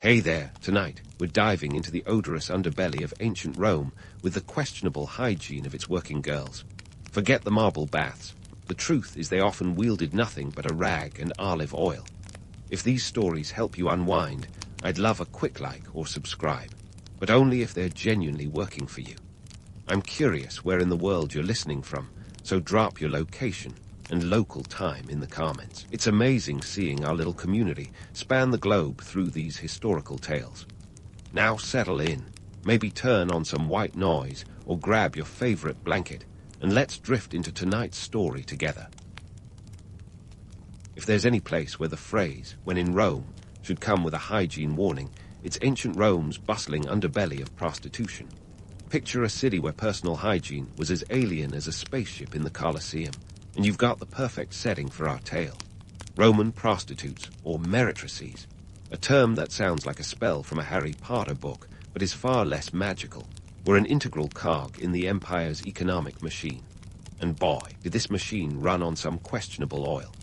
Hey there, tonight we're diving into the odorous underbelly of ancient Rome with the questionable hygiene of its working girls. Forget the marble baths. The truth is they often wielded nothing but a rag and olive oil. If these stories help you unwind, I'd love a quick like or subscribe, but only if they're genuinely working for you. I'm curious where in the world you're listening from, so drop your location and local time in the comments. It's amazing seeing our little community span the globe through these historical tales. Now settle in, maybe turn on some white noise or grab your favorite blanket, and let's drift into tonight's story together. If there's any place where the phrase, "when in Rome," should come with a hygiene warning, it's ancient Rome's bustling underbelly of prostitution. Picture a city where personal hygiene was as alien as a spaceship in the Colosseum, and you've got the perfect setting for our tale. Roman prostitutes, or meretrices, a term that sounds like a spell from a Harry Potter book, but is far less magical, were an integral cog in the empire's economic machine. And boy, did this machine run on some questionable oil.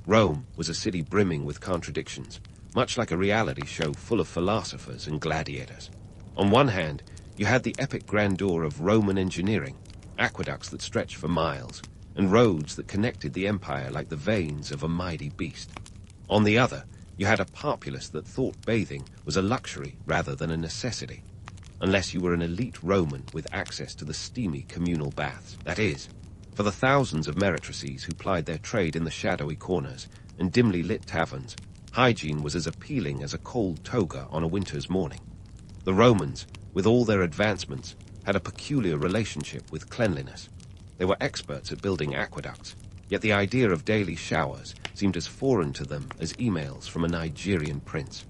Rome was a city brimming with contradictions, much like a reality show full of philosophers and gladiators. On one hand, you had the epic grandeur of Roman engineering, aqueducts that stretched for miles, and roads that connected the empire like the veins of a mighty beast. On the other, you had a populace that thought bathing was a luxury rather than a necessity, unless you were an elite Roman with access to the steamy communal baths. That is, for the thousands of meretrices who plied their trade in the shadowy corners and dimly lit taverns, hygiene was as appealing as a cold toga on a winter's morning. The Romans, with all their advancements, had a peculiar relationship with cleanliness. They were experts at building aqueducts, yet the idea of daily showers seemed as foreign to them as emails from a Nigerian prince.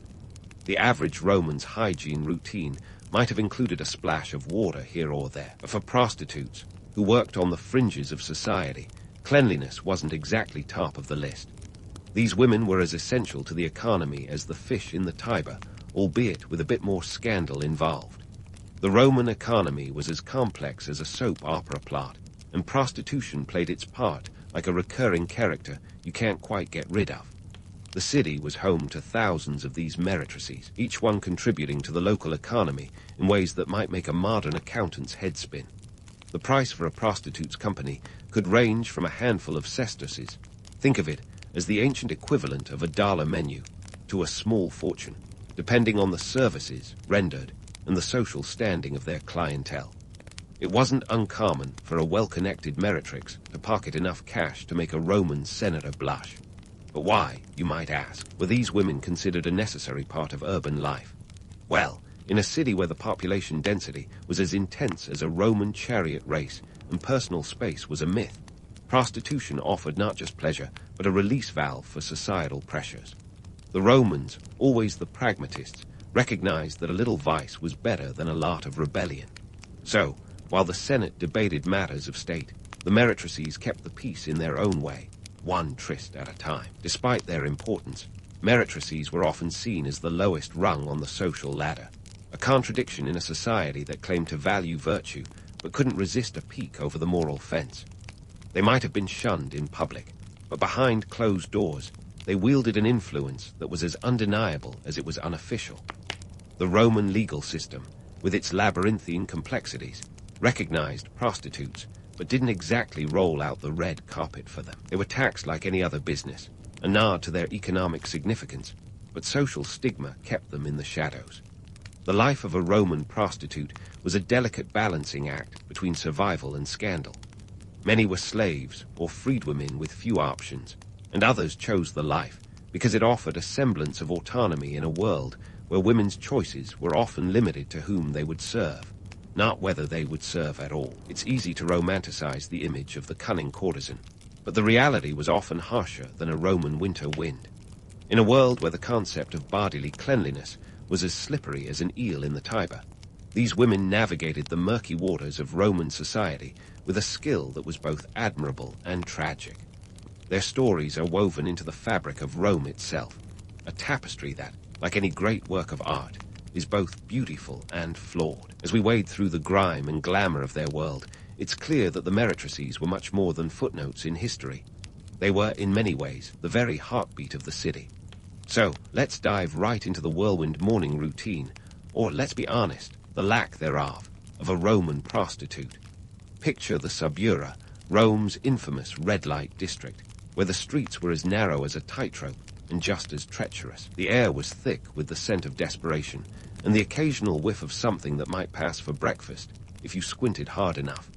The average Roman's hygiene routine might have included a splash of water here or there, but for prostitutes, who worked on the fringes of society, cleanliness wasn't exactly top of the list. These women were as essential to the economy as the fish in the Tiber, albeit with a bit more scandal involved. The Roman economy was as complex as a soap opera plot, and prostitution played its part like a recurring character you can't quite get rid of. The city was home to thousands of these meretrices, each one contributing to the local economy in ways that might make a modern accountant's head spin. The price for a prostitute's company could range from a handful of sesterces, think of it as the ancient equivalent of a dollar menu, to a small fortune, depending on the services rendered and the social standing of their clientele. It wasn't uncommon for a well-connected meretrix to pocket enough cash to make a Roman senator blush. But why, you might ask, were these women considered a necessary part of urban life? Well, in a city where the population density was as intense as a Roman chariot race and personal space was a myth, prostitution offered not just pleasure, but a release valve for societal pressures. The Romans, always the pragmatists, recognized that a little vice was better than a lot of rebellion. So, while the Senate debated matters of state, the meretrices kept the peace in their own way, one tryst at a time. Despite their importance, meretrices were often seen as the lowest rung on the social ladder, a contradiction in a society that claimed to value virtue but couldn't resist a peek over the moral fence. They might have been shunned in public, but behind closed doors, they wielded an influence that was as undeniable as it was unofficial. The Roman legal system, with its labyrinthine complexities, recognized prostitutes, but didn't exactly roll out the red carpet for them. They were taxed like any other business, a nod to their economic significance, but social stigma kept them in the shadows. The life of a Roman prostitute was a delicate balancing act between survival and scandal. Many were slaves or freedwomen with few options, and others chose the life because it offered a semblance of autonomy in a world where women's choices were often limited to whom they would serve, not whether they would serve at all. It's easy to romanticize the image of the cunning courtesan, but the reality was often harsher than a Roman winter wind. In a world where the concept of bodily cleanliness was as slippery as an eel in the Tiber, these women navigated the murky waters of Roman society with a skill that was both admirable and tragic. Their stories are woven into the fabric of Rome itself, a tapestry that, like any great work of art, is both beautiful and flawed. As we wade through the grime and glamour of their world, it's clear that the meretrices were much more than footnotes in history. They were, in many ways, the very heartbeat of the city. So, let's dive right into the whirlwind morning routine, or let's be honest, the lack thereof, of a Roman prostitute. Picture the Subura, Rome's infamous red light district, where the streets were as narrow as a tightrope and just as treacherous. The air was thick with the scent of desperation, and the occasional whiff of something that might pass for breakfast if you squinted hard enough.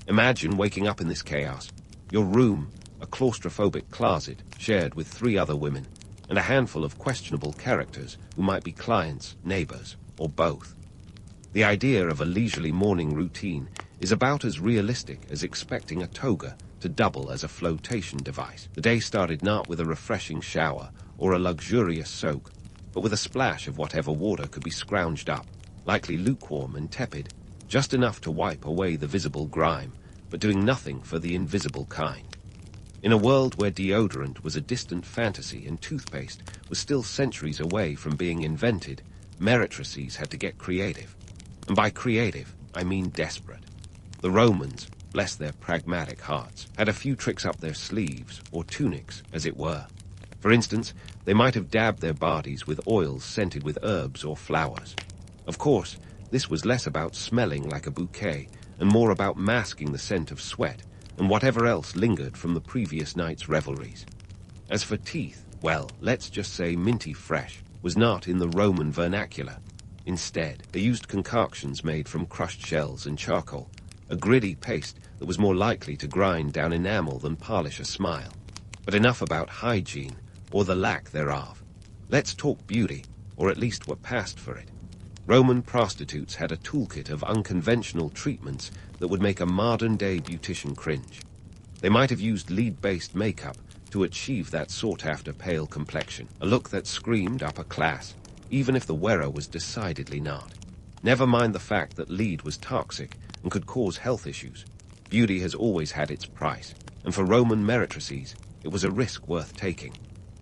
Imagine waking up in this chaos. Your room, a claustrophobic closet shared with 3 other women, and a handful of questionable characters who might be clients, neighbors, or both. The idea of a leisurely morning routine is about as realistic as expecting a toga to double as a flotation device. The day started not with a refreshing shower or a luxurious soak, but with a splash of whatever water could be scrounged up, likely lukewarm and tepid, just enough to wipe away the visible grime, but doing nothing for the invisible kind. In a world where deodorant was a distant fantasy and toothpaste was still centuries away from being invented, meretrices had to get creative. And by creative, I mean desperate. The Romans, bless their pragmatic hearts, had a few tricks up their sleeves, or tunics, as it were. For instance, they might have dabbed their bodies with oils scented with herbs or flowers. Of course, this was less about smelling like a bouquet and more about masking the scent of sweat and whatever else lingered from the previous night's revelries. As for teeth, well, let's just say minty fresh was not in the Roman vernacular. Instead, they used concoctions made from crushed shells and charcoal, a gritty paste that was more likely to grind down enamel than polish a smile. But enough about hygiene, or the lack thereof. Let's talk beauty, or at least what passed for it. Roman prostitutes had a toolkit of unconventional treatments that would make a modern-day beautician cringe. They might have used lead-based makeup to achieve that sought-after pale complexion, a look that screamed upper class, even if the wearer was decidedly not. Never mind the fact that lead was toxic and could cause health issues. Beauty has always had its price, and for Roman meretrices, it was a risk worth taking.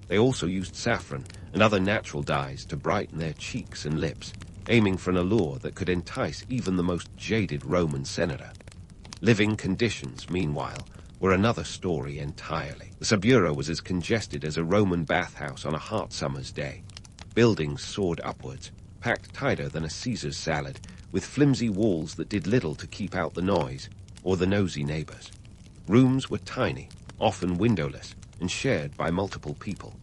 They also used saffron and other natural dyes to brighten their cheeks and lips, aiming for an allure that could entice even the most jaded Roman senator. Living conditions, meanwhile, were another story entirely. The Subura was as congested as a Roman bathhouse on a hot summer's day. Buildings soared upwards, packed tighter than a Caesar's salad, with flimsy walls that did little to keep out the noise or the nosy neighbors. Rooms were tiny, often windowless, and shared by multiple people.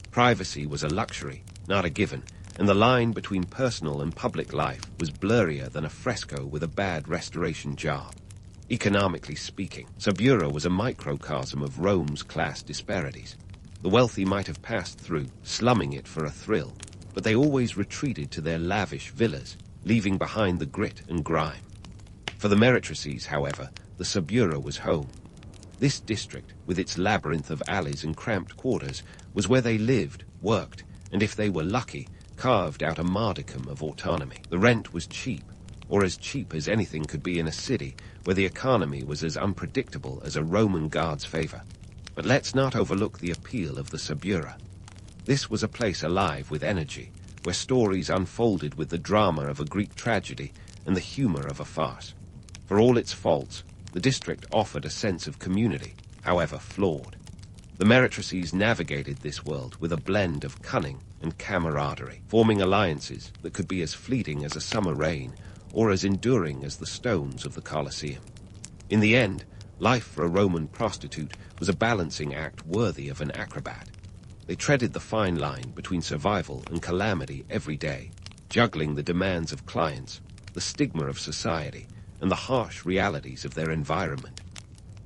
Privacy was a luxury, not a given, and the line between personal and public life was blurrier than a fresco with a bad restoration job. Economically speaking, Subura was a microcosm of Rome's class disparities. The wealthy might have passed through, slumming it for a thrill, but they always retreated to their lavish villas, leaving behind the grit and grime. For the meretrices, however, the Subura was home. This district, with its labyrinth of alleys and cramped quarters, was where they lived, worked, and if they were lucky, carved out a modicum of autonomy. The rent was cheap, or as cheap as anything could be in a city where the economy was as unpredictable as a Roman god's favor. But let's not overlook the appeal of the Subura. This was a place alive with energy, where stories unfolded with the drama of a Greek tragedy and the humor of a farce. For all its faults, the district offered a sense of community, however flawed. The meretrices navigated this world with a blend of cunning and camaraderie, forming alliances that could be as fleeting as a summer rain or as enduring as the stones of the Colosseum. In the end, life for a Roman prostitute was a balancing act worthy of an acrobat. They treaded the fine line between survival and calamity every day, juggling the demands of clients, the stigma of society, and the harsh realities of their environment.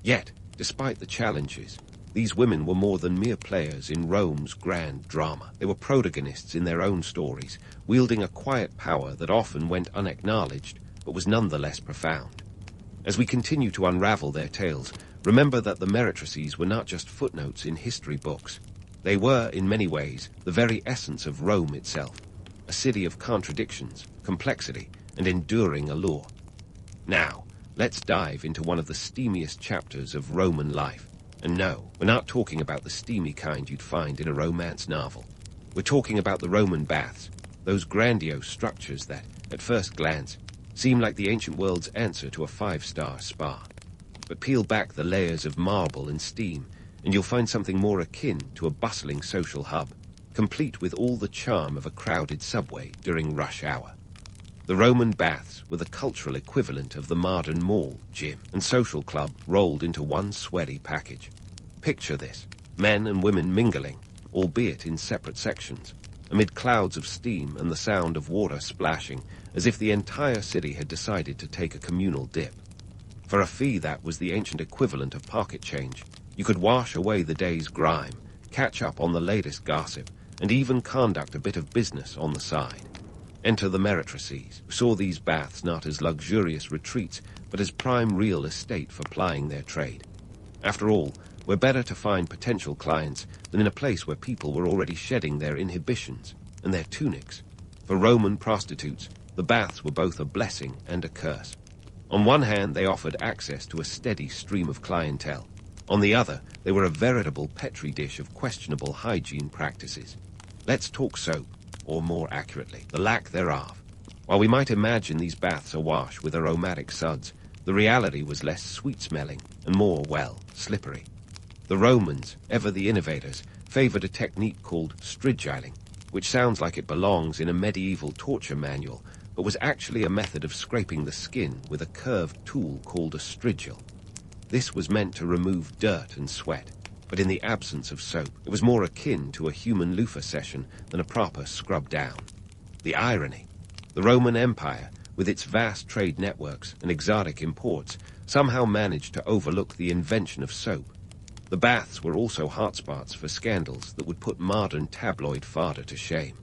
Yet, despite the challenges, these women were more than mere players in Rome's grand drama. They were protagonists in their own stories, wielding a quiet power that often went unacknowledged, but was nonetheless profound. As we continue to unravel their tales, remember that the meretrices were not just footnotes in history books. They were, in many ways, the very essence of Rome itself, a city of contradictions, complexity, and enduring allure. Now, let's dive into one of the steamiest chapters of Roman life. And no, we're not talking about the steamy kind you'd find in a romance novel. We're talking about the Roman baths, those grandiose structures that, at first glance, seem like the ancient world's answer to a 5-star spa. But peel back the layers of marble and steam, and you'll find something more akin to a bustling social hub, complete with all the charm of a crowded subway during rush hour. The Roman baths were the cultural equivalent of the modern mall, gym, and social club rolled into one sweaty package. Picture this: men and women mingling, albeit in separate sections, amid clouds of steam and the sound of water splashing, as if the entire city had decided to take a communal dip. For a fee that was the ancient equivalent of pocket change, you could wash away the day's grime, catch up on the latest gossip, and even conduct a bit of business on the side. Enter the meretrices, who saw these baths not as luxurious retreats, but as prime real estate for plying their trade. After all, we're better to find potential clients than in a place where people were already shedding their inhibitions and their tunics. For Roman prostitutes, the baths were both a blessing and a curse. On one hand, they offered access to a steady stream of clientele. On the other, they were a veritable petri dish of questionable hygiene practices. Let's talk soap, or more accurately, the lack thereof. While we might imagine these baths awash with aromatic suds, the reality was less sweet-smelling and more, well, slippery. The Romans, ever the innovators, favored a technique called strigiling, which sounds like it belongs in a medieval torture manual, but was actually a method of scraping the skin with a curved tool called a strigil. This was meant to remove dirt and sweat, but in the absence of soap, it was more akin to a human loofah session than a proper scrub down. The irony: the Roman Empire, with its vast trade networks and exotic imports, somehow managed to overlook the invention of soap. The baths were also hotspots for scandals that would put modern tabloid fodder to shame.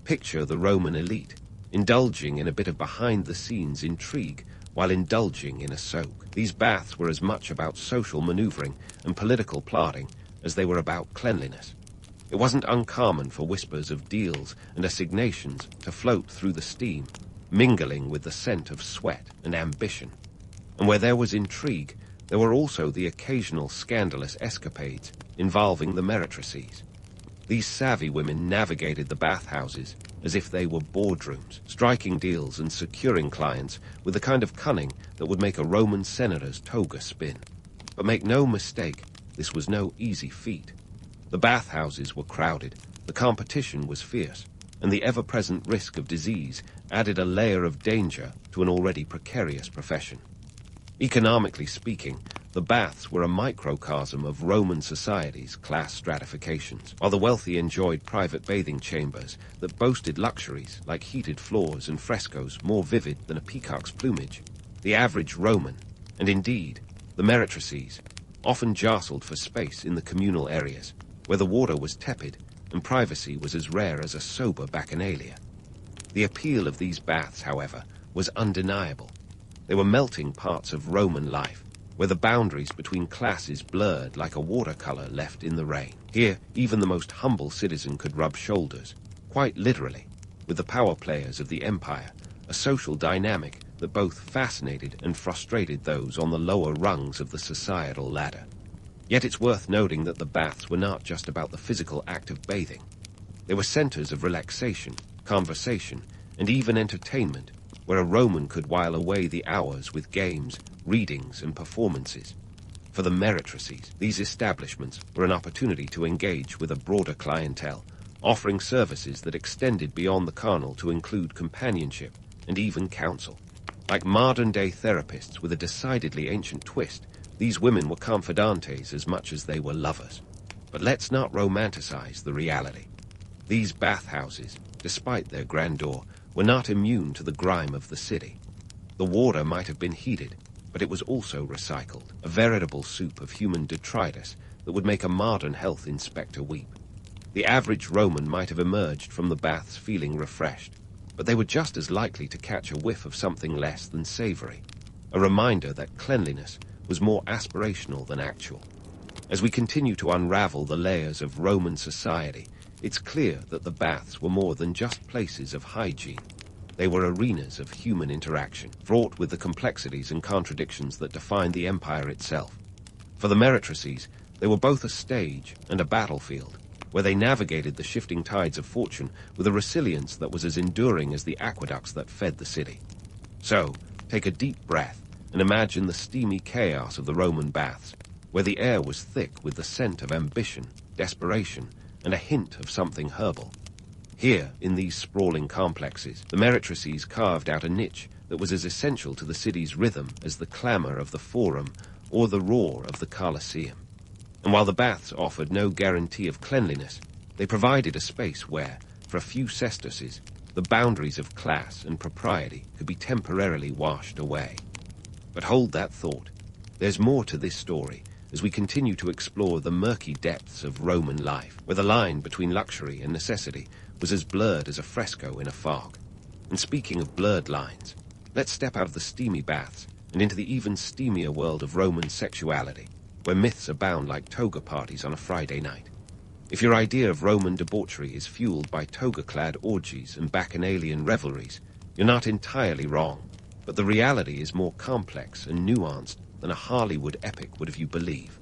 Picture the Roman elite, indulging in a bit of behind-the-scenes intrigue while indulging in a soak. These baths were as much about social maneuvering and political plotting as they were about cleanliness. It wasn't uncommon for whispers of deals and assignations to float through the steam, mingling with the scent of sweat and ambition. And where there was intrigue, there were also the occasional scandalous escapades involving the meretrices. These savvy women navigated the bathhouses as if they were boardrooms, striking deals and securing clients with the kind of cunning that would make a Roman senator's toga spin. But make no mistake, this was no easy feat. The bathhouses were crowded, the competition was fierce, and the ever-present risk of disease added a layer of danger to an already precarious profession. Economically speaking, the baths were a microcosm of Roman society's class stratifications. While the wealthy enjoyed private bathing chambers that boasted luxuries like heated floors and frescoes more vivid than a peacock's plumage, the average Roman, and indeed the meretrices, often jostled for space in the communal areas, where the water was tepid and privacy was as rare as a sober bacchanalia. The appeal of these baths, however, was undeniable. They were melting parts of Roman life, where the boundaries between classes blurred like a watercolor left in the rain. Here, even the most humble citizen could rub shoulders, quite literally, with the power players of the empire, a social dynamic that both fascinated and frustrated those on the lower rungs of the societal ladder. Yet it's worth noting that the baths were not just about the physical act of bathing. They were centers of relaxation, conversation, and even entertainment, where a Roman could while away the hours with games, readings, and performances. For the meretrices, these establishments were an opportunity to engage with a broader clientele, offering services that extended beyond the carnal to include companionship and even counsel. Like modern-day therapists with a decidedly ancient twist, these women were confidantes as much as they were lovers. But let's not romanticize the reality. These bathhouses, despite their grandeur, were not immune to the grime of the city. The water might have been heated, but it was also recycled, a veritable soup of human detritus that would make a modern health inspector weep. The average Roman might have emerged from the baths feeling refreshed, but they were just as likely to catch a whiff of something less than savory, a reminder that cleanliness was more aspirational than actual. As we continue to unravel the layers of Roman society, it's clear that the baths were more than just places of hygiene. They were arenas of human interaction, fraught with the complexities and contradictions that defined the empire itself. For the meretrices, they were both a stage and a battlefield, where they navigated the shifting tides of fortune with a resilience that was as enduring as the aqueducts that fed the city. So, take a deep breath and imagine the steamy chaos of the Roman baths, where the air was thick with the scent of ambition, desperation, and a hint of something herbal. Here, in these sprawling complexes, the meretrices carved out a niche that was as essential to the city's rhythm as the clamor of the Forum or the roar of the Colosseum. And while the baths offered no guarantee of cleanliness, they provided a space where, for a few sesterces, the boundaries of class and propriety could be temporarily washed away. But hold that thought. There's more to this story as we continue to explore the murky depths of Roman life, where the line between luxury and necessity was as blurred as a fresco in a fog. And speaking of blurred lines, let's step out of the steamy baths and into the even steamier world of Roman sexuality, where myths abound like toga parties on a Friday night. If your idea of Roman debauchery is fueled by toga-clad orgies and bacchanalian revelries, you're not entirely wrong, but the reality is more complex and nuanced than a Hollywood epic would have you believe.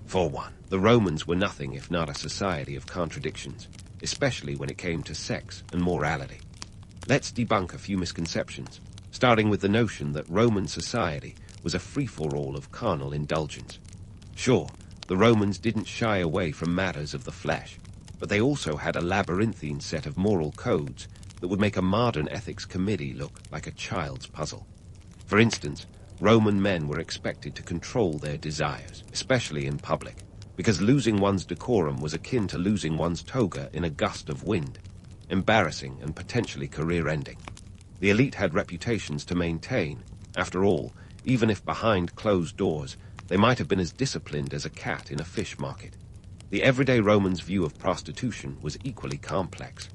For one, the Romans were nothing if not a society of contradictions, especially when it came to sex and morality. Let's debunk a few misconceptions, starting with the notion that Roman society was a free-for-all of carnal indulgence. Sure, the Romans didn't shy away from matters of the flesh, but they also had a labyrinthine set of moral codes that would make a modern ethics committee look like a child's puzzle. For instance, Roman men were expected to control their desires, especially in public, because losing one's decorum was akin to losing one's toga in a gust of wind, embarrassing and potentially career-ending. The elite had reputations to maintain. After all, even if behind closed doors, they might have been as disciplined as a cat in a fish market. The everyday Roman's view of prostitution was equally complex.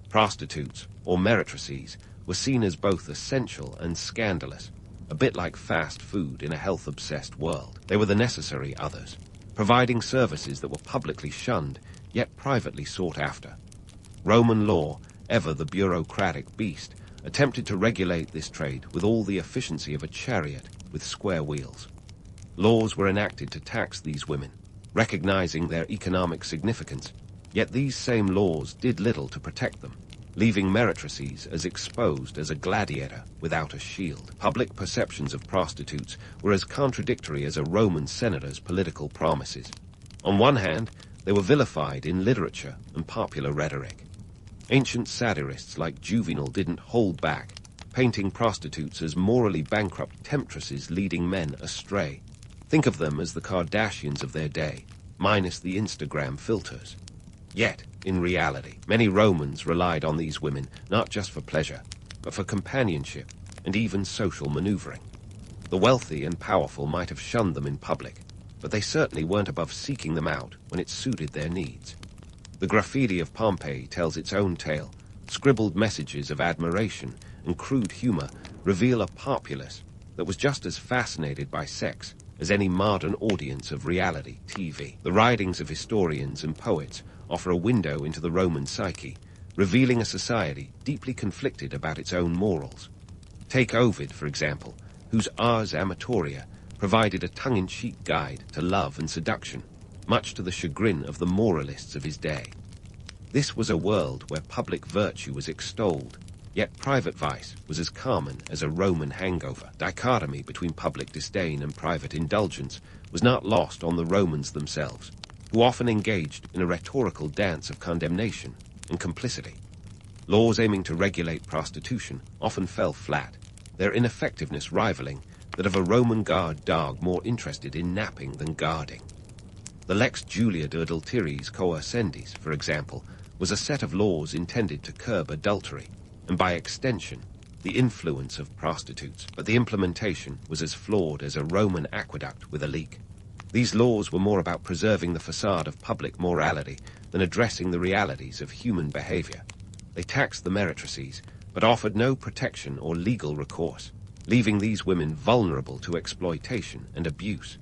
Prostitutes, or meretrices, were seen as both essential and scandalous, a bit like fast food in a health-obsessed world. They were the necessary others, providing services that were publicly shunned, yet privately sought after. Roman law, ever the bureaucratic beast, attempted to regulate this trade with all the efficiency of a chariot with square wheels. Laws were enacted to tax these women, recognizing their economic significance, yet these same laws did little to protect them, leaving meretrices as exposed as a gladiator without a shield. Public perceptions of prostitutes were as contradictory as a Roman senator's political promises. On one hand, they were vilified in literature and popular rhetoric. Ancient satirists like Juvenal didn't hold back, painting prostitutes as morally bankrupt temptresses leading men astray. Think of them as the Kardashians of their day, minus the Instagram filters. Yet, in reality, many Romans relied on these women not just for pleasure, but for companionship and even social maneuvering. The wealthy and powerful might have shunned them in public, but they certainly weren't above seeking them out when it suited their needs. The graffiti of Pompeii tells its own tale. Scribbled messages of admiration and crude humor reveal a populace that was just as fascinated by sex as any modern audience of reality TV. The writings of historians and poets offer a window into the Roman psyche, revealing a society deeply conflicted about its own morals. Take Ovid, for example, whose Ars Amatoria provided a tongue-in-cheek guide to love and seduction, much to the chagrin of the moralists of his day. This was a world where public virtue was extolled, yet private vice was as common as a Roman hangover. Dichotomy between public disdain and private indulgence was not lost on the Romans themselves, who often engaged in a rhetorical dance of condemnation and complicity. Laws aiming to regulate prostitution often fell flat, their ineffectiveness rivaling that of a Roman guard dog more interested in napping than guarding. The Lex Julia de Adulteris Coercendis, for example, was a set of laws intended to curb adultery, and by extension, the influence of prostitutes, but the implementation was as flawed as a Roman aqueduct with a leak. These laws were more about preserving the facade of public morality than addressing the realities of human behavior. They taxed the meretrices, but offered no protection or legal recourse, leaving these women vulnerable to exploitation and abuse.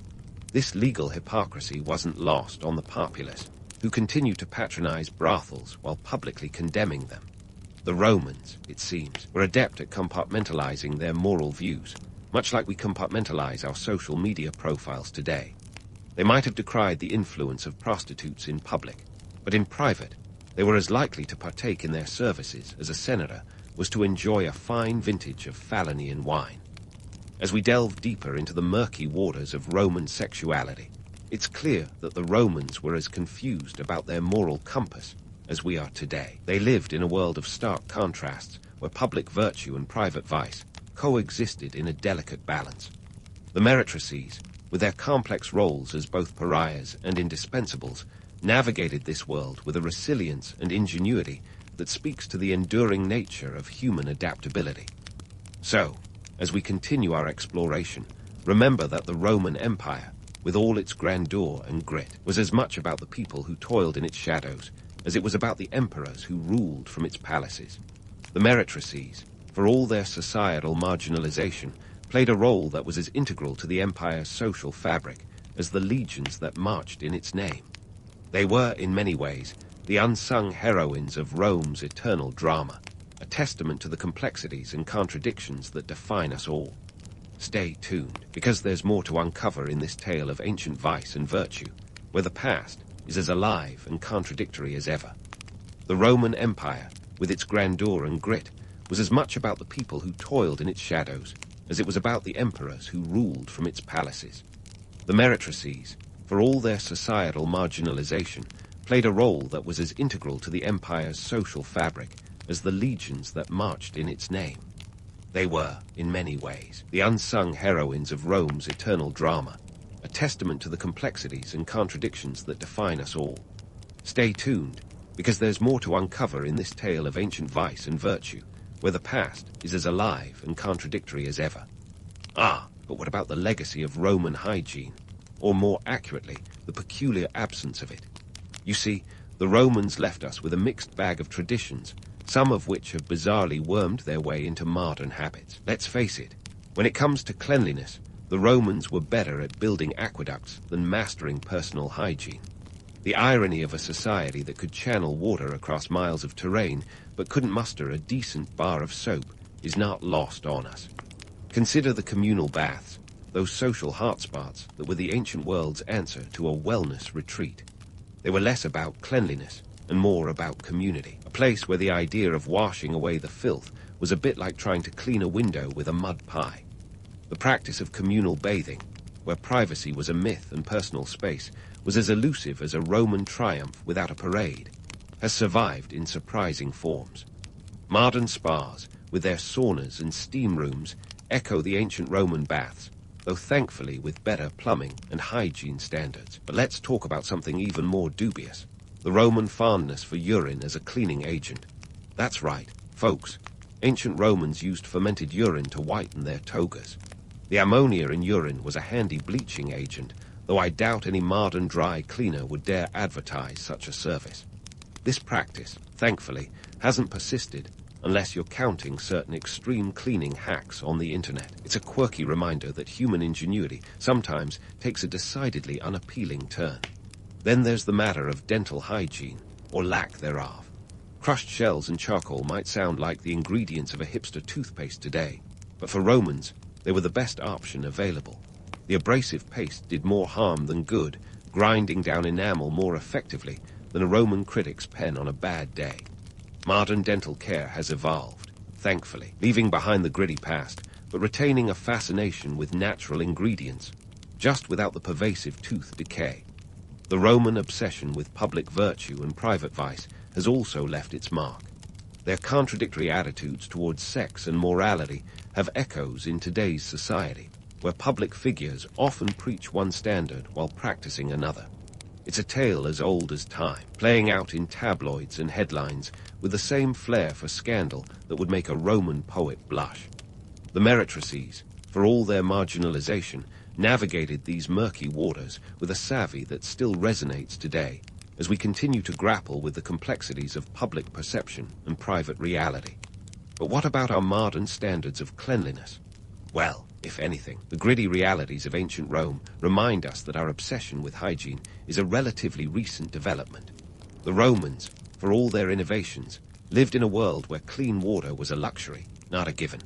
This legal hypocrisy wasn't lost on the populace, who continued to patronize brothels while publicly condemning them. The Romans, it seems, were adept at compartmentalizing their moral views, much like we compartmentalize our social media profiles today. They might have decried the influence of prostitutes in public, but in private, they were as likely to partake in their services as a senator was to enjoy a fine vintage of Falernian wine. As we delve deeper into the murky waters of Roman sexuality, It's clear that the Romans were as confused about their moral compass as we are today. They lived in a world of stark contrasts where public virtue and private vice coexisted in a delicate balance. The meretrices, with their complex roles as both pariahs and indispensables, navigated this world with a resilience and ingenuity that speaks to the enduring nature of human adaptability. So, as we continue our exploration, remember that the Roman Empire, with all its grandeur and grit, was as much about the people who toiled in its shadows as it was about the emperors who ruled from its palaces. The meretrices, for all their societal marginalization, played a role that was as integral to the empire's social fabric as the legions that marched in its name. They were, in many ways, the unsung heroines of Rome's eternal drama, a testament to the complexities and contradictions that define us all. Stay tuned, because there's more to uncover in this tale of ancient vice and virtue, where the past is as alive and contradictory as ever. The Roman Empire, with its grandeur and grit, was as much about the people who toiled in its shadows as it was about the emperors who ruled from its palaces. The meretrices, for all their societal marginalization, played a role that was as integral to the empire's social fabric as the legions that marched in its name. They were, in many ways, the unsung heroines of Rome's eternal drama, a testament to the complexities and contradictions that define us all. Stay tuned, because there's more to uncover in this tale of ancient vice and virtue, where the past is as alive and contradictory as ever. But what about the legacy of Roman hygiene? Or more accurately, the peculiar absence of it? You see, the Romans left us with a mixed bag of traditions, some of which have bizarrely wormed their way into modern habits. Let's face it, when it comes to cleanliness, the Romans were better at building aqueducts than mastering personal hygiene. The irony of a society that could channel water across miles of terrain but couldn't muster a decent bar of soap is not lost on us. Consider the communal baths, those social hotspots that were the ancient world's answer to a wellness retreat. They were less about cleanliness and more about community, a place where the idea of washing away the filth was a bit like trying to clean a window with a mud pie. The practice of communal bathing, where privacy was a myth and personal space was as elusive as a Roman triumph without a parade, has survived in surprising forms. Modern spas, with their saunas and steam rooms, echo the ancient Roman baths, though thankfully with better plumbing and hygiene standards. But let's talk about something even more dubious: the Roman fondness for urine as a cleaning agent. That's right, folks. Ancient Romans used fermented urine to whiten their togas. The ammonia in urine was a handy bleaching agent, though I doubt any modern dry cleaner would dare advertise such a service. This practice, thankfully, hasn't persisted unless you're counting certain extreme cleaning hacks on the internet. It's a quirky reminder that human ingenuity sometimes takes a decidedly unappealing turn. Then there's the matter of dental hygiene, or lack thereof. Crushed shells and charcoal might sound like the ingredients of a hipster toothpaste today, but for Romans, they were the best option available. The abrasive paste did more harm than good, grinding down enamel more effectively than a Roman critic's pen on a bad day. Modern dental care has evolved, thankfully, leaving behind the gritty past, but retaining a fascination with natural ingredients, just without the pervasive tooth decay. The Roman obsession with public virtue and private vice has also left its mark. Their contradictory attitudes towards sex and morality have echoes in today's society, where public figures often preach one standard while practicing another. It's a tale as old as time, playing out in tabloids and headlines with the same flair for scandal that would make a Roman poet blush. The meretrices, for all their marginalization, navigated these murky waters with a savvy that still resonates today, as we continue to grapple with the complexities of public perception and private reality. But what about our modern standards of cleanliness? Well, if anything, the gritty realities of ancient Rome remind us that our obsession with hygiene is a relatively recent development. The Romans, for all their innovations, lived in a world where clean water was a luxury, not a given.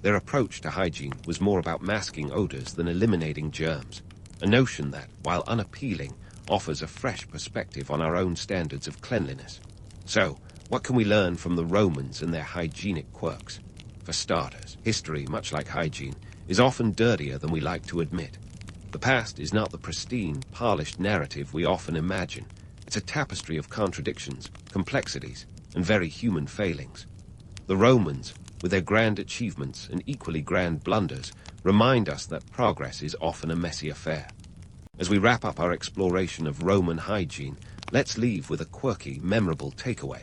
Their approach to hygiene was more about masking odors than eliminating germs, a notion that, while unappealing, offers a fresh perspective on our own standards of cleanliness. So, what can we learn from the Romans and their hygienic quirks? For starters, history, much like hygiene, is often dirtier than we like to admit. The past is not the pristine, polished narrative we often imagine. It's a tapestry of contradictions, complexities, and very human failings. The Romans, with their grand achievements and equally grand blunders, remind us that progress is often a messy affair. As we wrap up our exploration of Roman hygiene, let's leave with a quirky, memorable takeaway.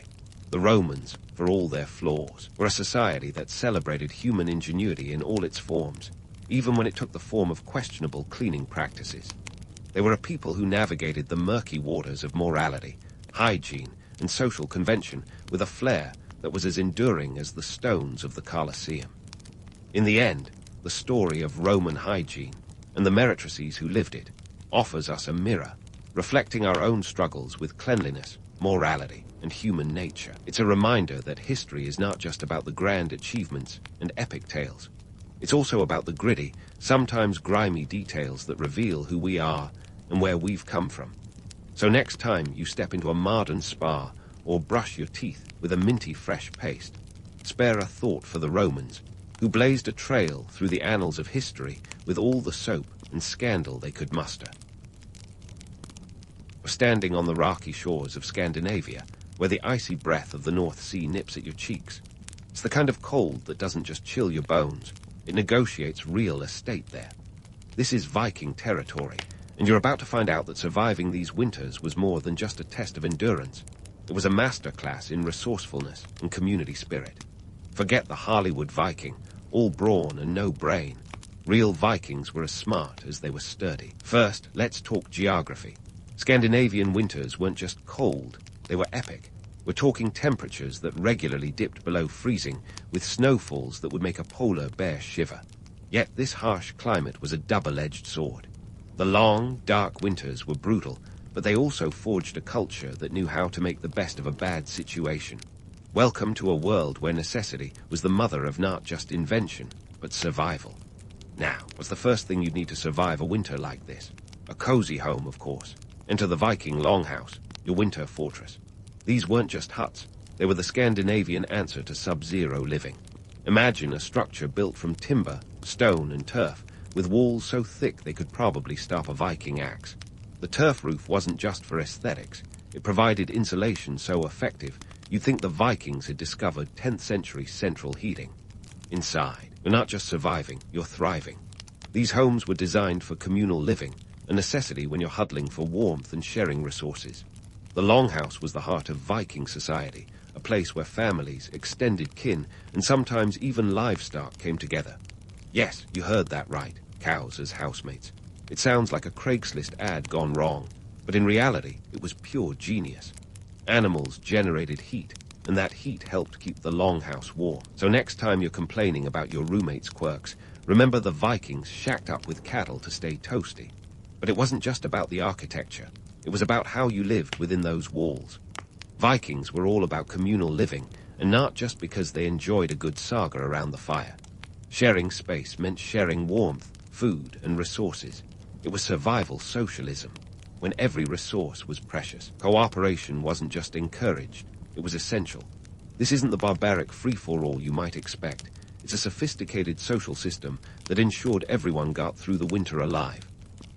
The Romans, for all their flaws, were a society that celebrated human ingenuity in all its forms, even when it took the form of questionable cleaning practices. They were a people who navigated the murky waters of morality, hygiene, and social convention with a flair that was as enduring as the stones of the Colosseum. In the end, the story of Roman hygiene, and the meretrices who lived it, offers us a mirror, reflecting our own struggles with cleanliness, morality, and human nature. It's a reminder that history is not just about the grand achievements and epic tales. It's also about the gritty, sometimes grimy details that reveal who we are and where we've come from. So next time you step into a modern spa or brush your teeth with a minty fresh paste, spare a thought for the Romans, who blazed a trail through the annals of history with all the soap and scandal they could muster. We're standing on the rocky shores of Scandinavia, where the icy breath of the North Sea nips at your cheeks. It's the kind of cold that doesn't just chill your bones, it negotiates real estate there. This is Viking territory, and you're about to find out that surviving these winters was more than just a test of endurance. It was a masterclass in resourcefulness and community spirit. Forget the Hollywood Viking, all brawn and no brain. Real Vikings were as smart as they were sturdy. First, let's talk geography. Scandinavian winters weren't just cold, they were epic. We're talking temperatures that regularly dipped below freezing, with snowfalls that would make a polar bear shiver. Yet this harsh climate was a double-edged sword. The long, dark winters were brutal, but they also forged a culture that knew how to make the best of a bad situation. Welcome to a world where necessity was the mother of not just invention, but survival. Now, what's the first thing you'd need to survive a winter like this? A cozy home, of course. Enter the Viking longhouse, your winter fortress. These weren't just huts, they were the Scandinavian answer to sub-zero living. Imagine a structure built from timber, stone, and turf, with walls so thick they could probably stop a Viking axe. The turf roof wasn't just for aesthetics, it provided insulation so effective you'd think the Vikings had discovered 10th century central heating. Inside, you're not just surviving, you're thriving. These homes were designed for communal living, a necessity when you're huddling for warmth and sharing resources. The longhouse was the heart of Viking society, a place where families, extended kin, and sometimes even livestock came together. Yes, you heard that right, cows as housemates. It sounds like a Craigslist ad gone wrong, but in reality, it was pure genius. Animals generated heat, and that heat helped keep the longhouse warm. So next time you're complaining about your roommate's quirks, remember the Vikings shacked up with cattle to stay toasty. But it wasn't just about the architecture. It was about how you lived within those walls. Vikings were all about communal living, and not just because they enjoyed a good saga around the fire. Sharing space meant sharing warmth, food, and resources. It was survival socialism, when every resource was precious. Cooperation wasn't just encouraged, it was essential. This isn't the barbaric free-for-all you might expect. It's a sophisticated social system that ensured everyone got through the winter alive.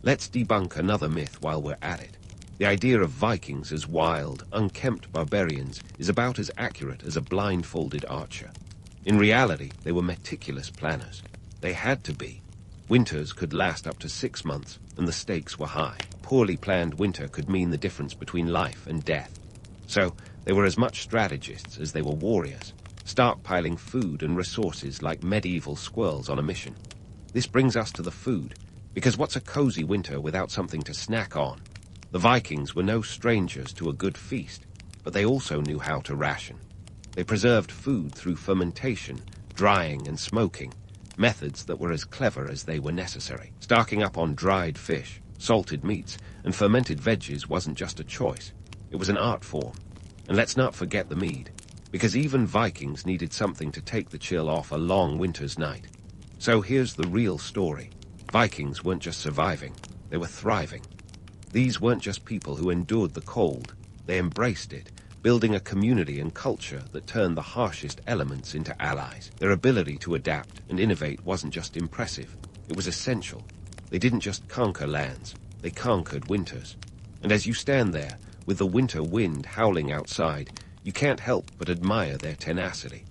Let's debunk another myth while we're at it. The idea of Vikings as wild, unkempt barbarians is about as accurate as a blindfolded archer. In reality, they were meticulous planners. They had to be. Winters could last up to 6 months, and the stakes were high. A poorly planned winter could mean the difference between life and death. So, they were as much strategists as they were warriors, stockpiling food and resources like medieval squirrels on a mission. This brings us to the food, because what's a cozy winter without something to snack on? The Vikings were no strangers to a good feast, but they also knew how to ration. They preserved food through fermentation, drying, and smoking, methods that were as clever as they were necessary. Stocking up on dried fish, salted meats, and fermented veggies wasn't just a choice. It was an art form. And let's not forget the mead, because even Vikings needed something to take the chill off a long winter's night. So here's the real story. Vikings weren't just surviving, they were thriving. These weren't just people who endured the cold, they embraced it, building a community and culture that turned the harshest elements into allies. Their ability to adapt and innovate wasn't just impressive, it was essential. They didn't just conquer lands, they conquered winters. And as you stand there, with the winter wind howling outside, you can't help but admire their tenacity.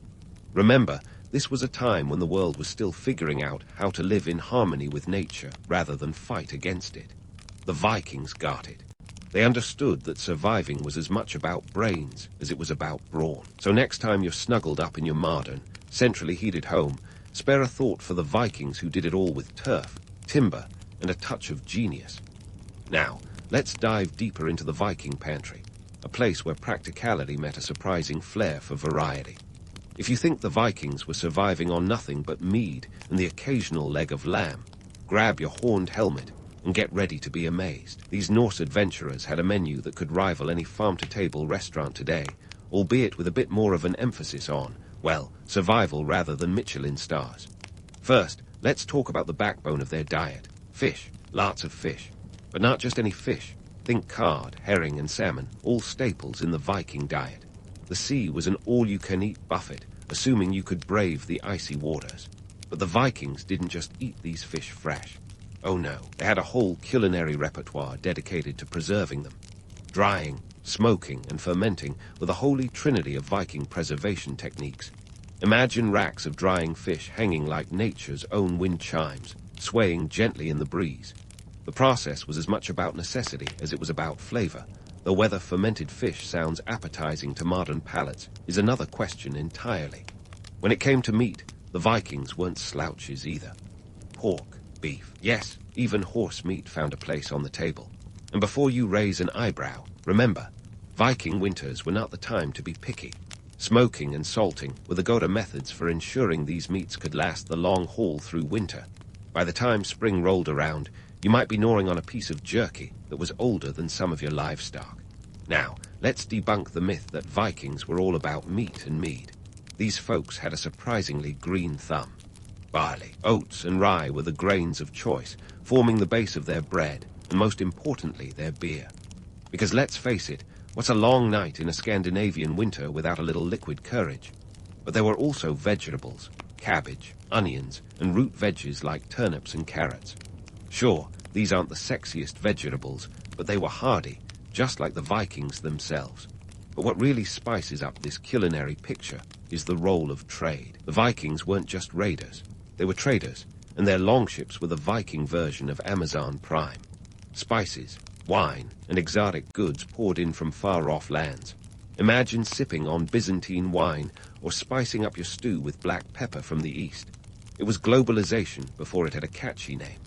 Remember, this was a time when the world was still figuring out how to live in harmony with nature rather than fight against it. The Vikings got it. They understood that surviving was as much about brains as it was about brawn. So next time you're snuggled up in your modern, centrally heated home, spare a thought for the Vikings who did it all with turf, timber, and a touch of genius. Now, let's dive deeper into the Viking pantry, a place where practicality met a surprising flair for variety. If you think the Vikings were surviving on nothing but mead and the occasional leg of lamb, grab your horned helmet and get ready to be amazed. These Norse adventurers had a menu that could rival any farm-to-table restaurant today, albeit with a bit more of an emphasis on, well, survival rather than Michelin stars. First, let's talk about the backbone of their diet. Fish, lots of fish. But not just any fish. Think cod, herring, and salmon, all staples in the Viking diet. The sea was an all-you-can-eat buffet, assuming you could brave the icy waters. But the Vikings didn't just eat these fish fresh. Oh no, they had a whole culinary repertoire dedicated to preserving them. Drying, smoking, and fermenting were the holy trinity of Viking preservation techniques. Imagine racks of drying fish hanging like nature's own wind chimes, swaying gently in the breeze. The process was as much about necessity as it was about flavor, though whether fermented fish sounds appetizing to modern palates is another question entirely. When it came to meat, the Vikings weren't slouches either. Pork, beef, yes, even horse meat found a place on the table. And before you raise an eyebrow, remember, Viking winters were not the time to be picky. Smoking and salting were the go-to methods for ensuring these meats could last the long haul through winter. By the time spring rolled around, you might be gnawing on a piece of jerky that was older than some of your livestock. Now, let's debunk the myth that Vikings were all about meat and mead. These folks had a surprisingly green thumb. Barley, oats, and rye were the grains of choice, forming the base of their bread, and most importantly, their beer. Because let's face it, what's a long night in a Scandinavian winter without a little liquid courage? But there were also vegetables, cabbage, onions, and root veggies like turnips and carrots. Sure, these aren't the sexiest vegetables, but they were hardy, just like the Vikings themselves. But what really spices up this culinary picture is the role of trade. The Vikings weren't just raiders. They were traders, and their longships were the Viking version of Amazon Prime. Spices, wine, and exotic goods poured in from far-off lands. Imagine sipping on Byzantine wine or spicing up your stew with black pepper from the east. It was globalization before it had a catchy name.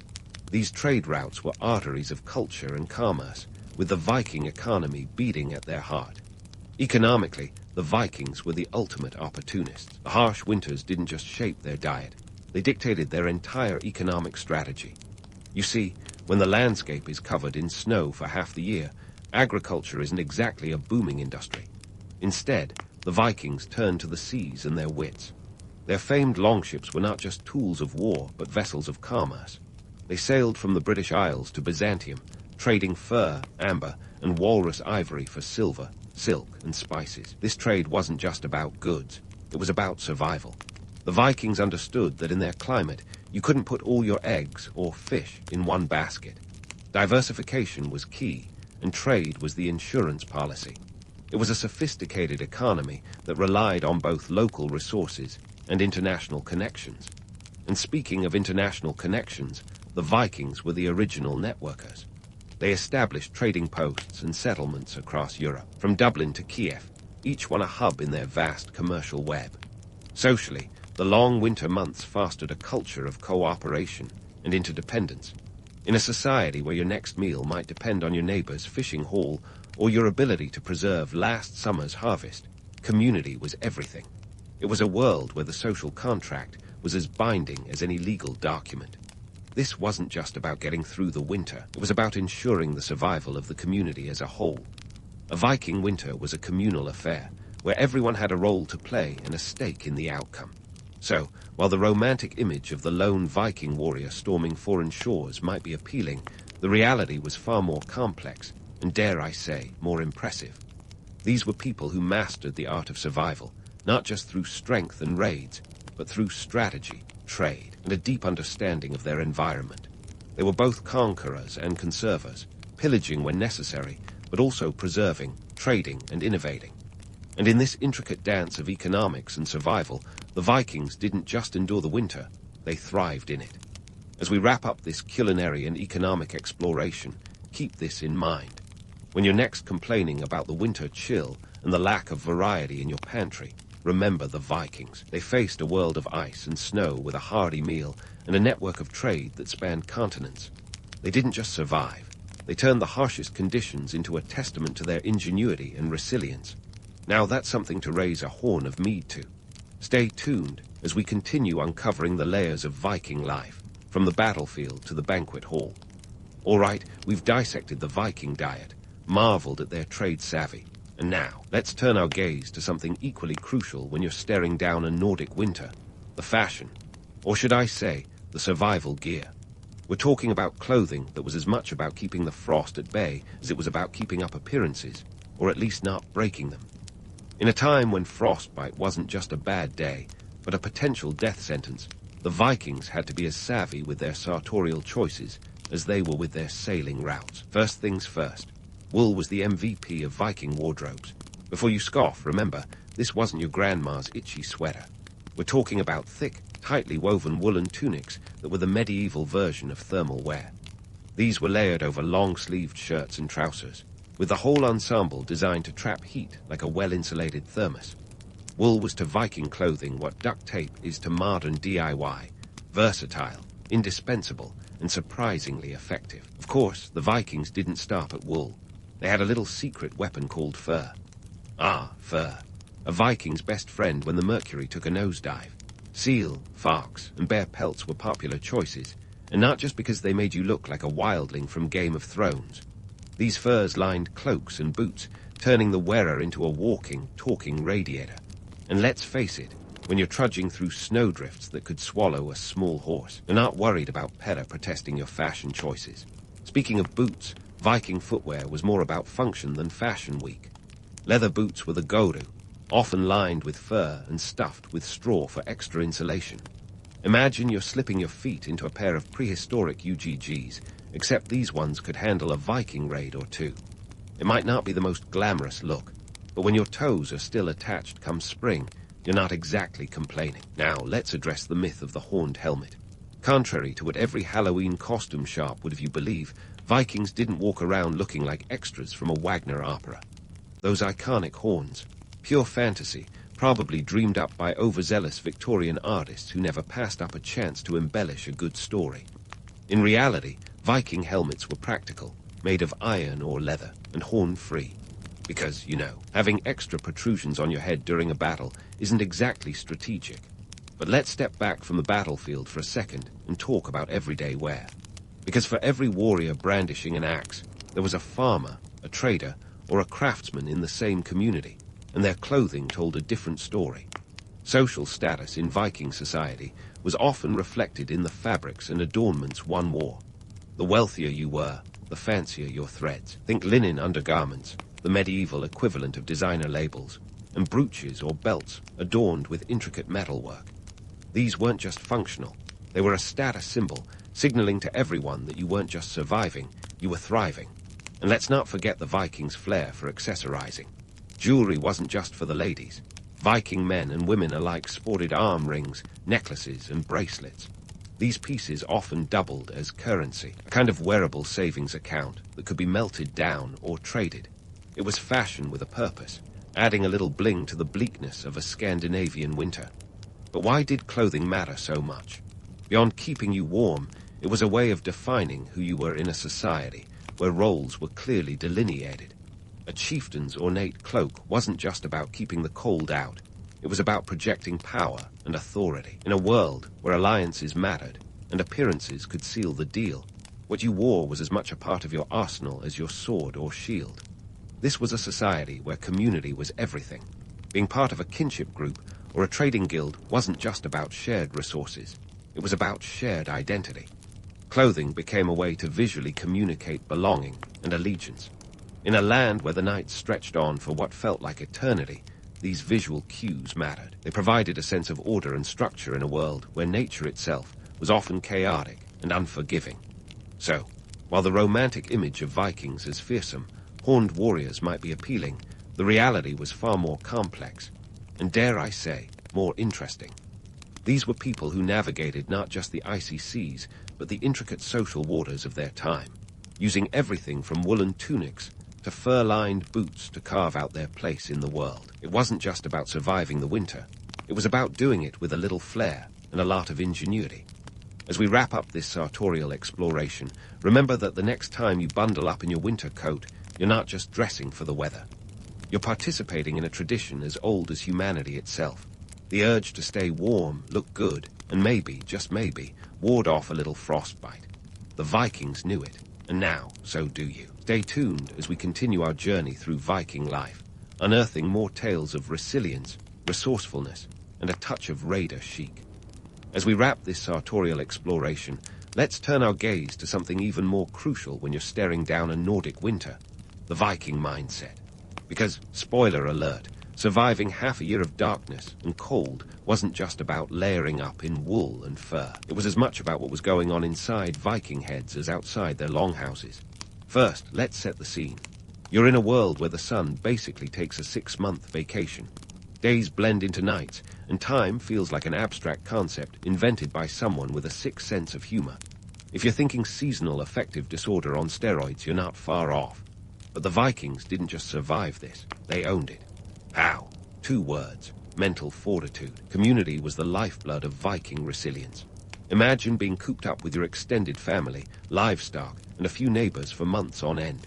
These trade routes were arteries of culture and commerce, with the Viking economy beating at their heart. Economically, the Vikings were the ultimate opportunists. The harsh winters didn't just shape their diet. They dictated their entire economic strategy. You see, when the landscape is covered in snow for half the year, agriculture isn't exactly a booming industry. Instead, the Vikings turned to the seas and their wits. Their famed longships were not just tools of war, but vessels of commerce. They sailed from the British Isles to Byzantium, trading fur, amber, and walrus ivory for silver, silk, and spices. This trade wasn't just about goods. It was about survival. The Vikings understood that in their climate, you couldn't put all your eggs or fish in one basket. Diversification was key, and trade was the insurance policy. It was a sophisticated economy that relied on both local resources and international connections. And speaking of international connections, the Vikings were the original networkers. They established trading posts and settlements across Europe, from Dublin to Kiev, each one a hub in their vast commercial web. Socially, the long winter months fostered a culture of cooperation and interdependence. In a society where your next meal might depend on your neighbor's fishing haul or your ability to preserve last summer's harvest, community was everything. It was a world where the social contract was as binding as any legal document. This wasn't just about getting through the winter. It was about ensuring the survival of the community as a whole. A Viking winter was a communal affair, where everyone had a role to play and a stake in the outcome. So, while the romantic image of the lone Viking warrior storming foreign shores might be appealing, the reality was far more complex, and dare I say, more impressive. These were people who mastered the art of survival, not just through strength and raids, but through strategy, trade, and a deep understanding of their environment. They were both conquerors and conservers, pillaging when necessary, but also preserving, trading, and innovating. And in this intricate dance of economics and survival, the Vikings didn't just endure the winter, they thrived in it. As we wrap up this culinary and economic exploration, keep this in mind. When you're next complaining about the winter chill and the lack of variety in your pantry, remember the Vikings. They faced a world of ice and snow with a hearty meal and a network of trade that spanned continents. They didn't just survive. They turned the harshest conditions into a testament to their ingenuity and resilience. Now that's something to raise a horn of mead to. Stay tuned as we continue uncovering the layers of Viking life, from the battlefield to the banquet hall. All right, we've dissected the Viking diet, marveled at their trade savvy, and now let's turn our gaze to something equally crucial when you're staring down a Nordic winter, the fashion, or should I say, the survival gear. We're talking about clothing that was as much about keeping the frost at bay as it was about keeping up appearances, or at least not breaking them. In a time when frostbite wasn't just a bad day, but a potential death sentence, the Vikings had to be as savvy with their sartorial choices as they were with their sailing routes. First things first, wool was the MVP of Viking wardrobes. Before you scoff, remember, this wasn't your grandma's itchy sweater. We're talking about thick, tightly woven woolen tunics that were the medieval version of thermal wear. These were layered over long-sleeved shirts and trousers, with the whole ensemble designed to trap heat like a well-insulated thermos. Wool was to Viking clothing what duct tape is to modern DIY, versatile, indispensable, and surprisingly effective. Of course, the Vikings didn't stop at wool. They had a little secret weapon called fur. Ah, fur. A Viking's best friend when the mercury took a nosedive. Seal, fox, and bear pelts were popular choices, and not just because they made you look like a wildling from Game of Thrones. These furs lined cloaks and boots, turning the wearer into a walking, talking radiator. And let's face it, when you're trudging through snowdrifts that could swallow a small horse, you're not worried about Pera protesting your fashion choices. Speaking of boots, Viking footwear was more about function than fashion week. Leather boots were the go-to, often lined with fur and stuffed with straw for extra insulation. Imagine you're slipping your feet into a pair of prehistoric UGGs, except these ones could handle a Viking raid or two. It might not be the most glamorous look, but when your toes are still attached come spring, you're not exactly complaining. Now, let's address the myth of the horned helmet. Contrary to what every Halloween costume shop would have you believe, Vikings didn't walk around looking like extras from a Wagner opera. Those iconic horns, pure fantasy, probably dreamed up by overzealous Victorian artists who never passed up a chance to embellish a good story. In reality, Viking helmets were practical, made of iron or leather, and horn-free. Because, you know, having extra protrusions on your head during a battle isn't exactly strategic. But let's step back from the battlefield for a second and talk about everyday wear. Because for every warrior brandishing an axe, there was a farmer, a trader, or a craftsman in the same community, and their clothing told a different story. Social status in Viking society was often reflected in the fabrics and adornments one wore. The wealthier you were, the fancier your threads. Think linen undergarments, the medieval equivalent of designer labels, and brooches or belts adorned with intricate metalwork. These weren't just functional, they were a status symbol, signaling to everyone that you weren't just surviving, you were thriving. And let's not forget the Vikings' flair for accessorizing. Jewelry wasn't just for the ladies. Viking men and women alike sported arm rings, necklaces, and bracelets. These pieces often doubled as currency, a kind of wearable savings account that could be melted down or traded. It was fashion with a purpose, adding a little bling to the bleakness of a Scandinavian winter. But why did clothing matter so much? Beyond keeping you warm, it was a way of defining who you were in a society where roles were clearly delineated. A chieftain's ornate cloak wasn't just about keeping the cold out. It was about projecting power and authority. In a world where alliances mattered and appearances could seal the deal, what you wore was as much a part of your arsenal as your sword or shield. This was a society where community was everything. Being part of a kinship group or a trading guild wasn't just about shared resources. It was about shared identity. Clothing became a way to visually communicate belonging and allegiance. In a land where the night stretched on for what felt like eternity, these visual cues mattered. They provided a sense of order and structure in a world where nature itself was often chaotic and unforgiving. So, while the romantic image of Vikings as fearsome, horned warriors might be appealing, the reality was far more complex, and dare I say, more interesting. These were people who navigated not just the icy seas, but the intricate social waters of their time, using everything from woolen tunics to fur-lined boots to carve out their place in the world. It wasn't just about surviving the winter. It was about doing it with a little flair and a lot of ingenuity. As we wrap up this sartorial exploration, remember that the next time you bundle up in your winter coat, you're not just dressing for the weather. You're participating in a tradition as old as humanity itself. The urge to stay warm, look good, and maybe, just maybe, ward off a little frostbite. The Vikings knew it, and now, so do you. Stay tuned as we continue our journey through Viking life, unearthing more tales of resilience, resourcefulness, and a touch of raider chic. As we wrap this sartorial exploration, let's turn our gaze to something even more crucial when you're staring down a Nordic winter, the Viking mindset. Because, spoiler alert, surviving half a year of darkness and cold wasn't just about layering up in wool and fur. It was as much about what was going on inside Viking heads as outside their longhouses. First, let's set the scene. You're in a world where the sun basically takes a 6-month vacation. Days blend into nights, and time feels like an abstract concept invented by someone with a sick sense of humor. If you're thinking seasonal affective disorder on steroids, you're not far off. But the Vikings didn't just survive this, they owned it. How? 2 words: mental fortitude. Community was the lifeblood of Viking resilience. Imagine being cooped up with your extended family, livestock, and a few neighbors for months on end.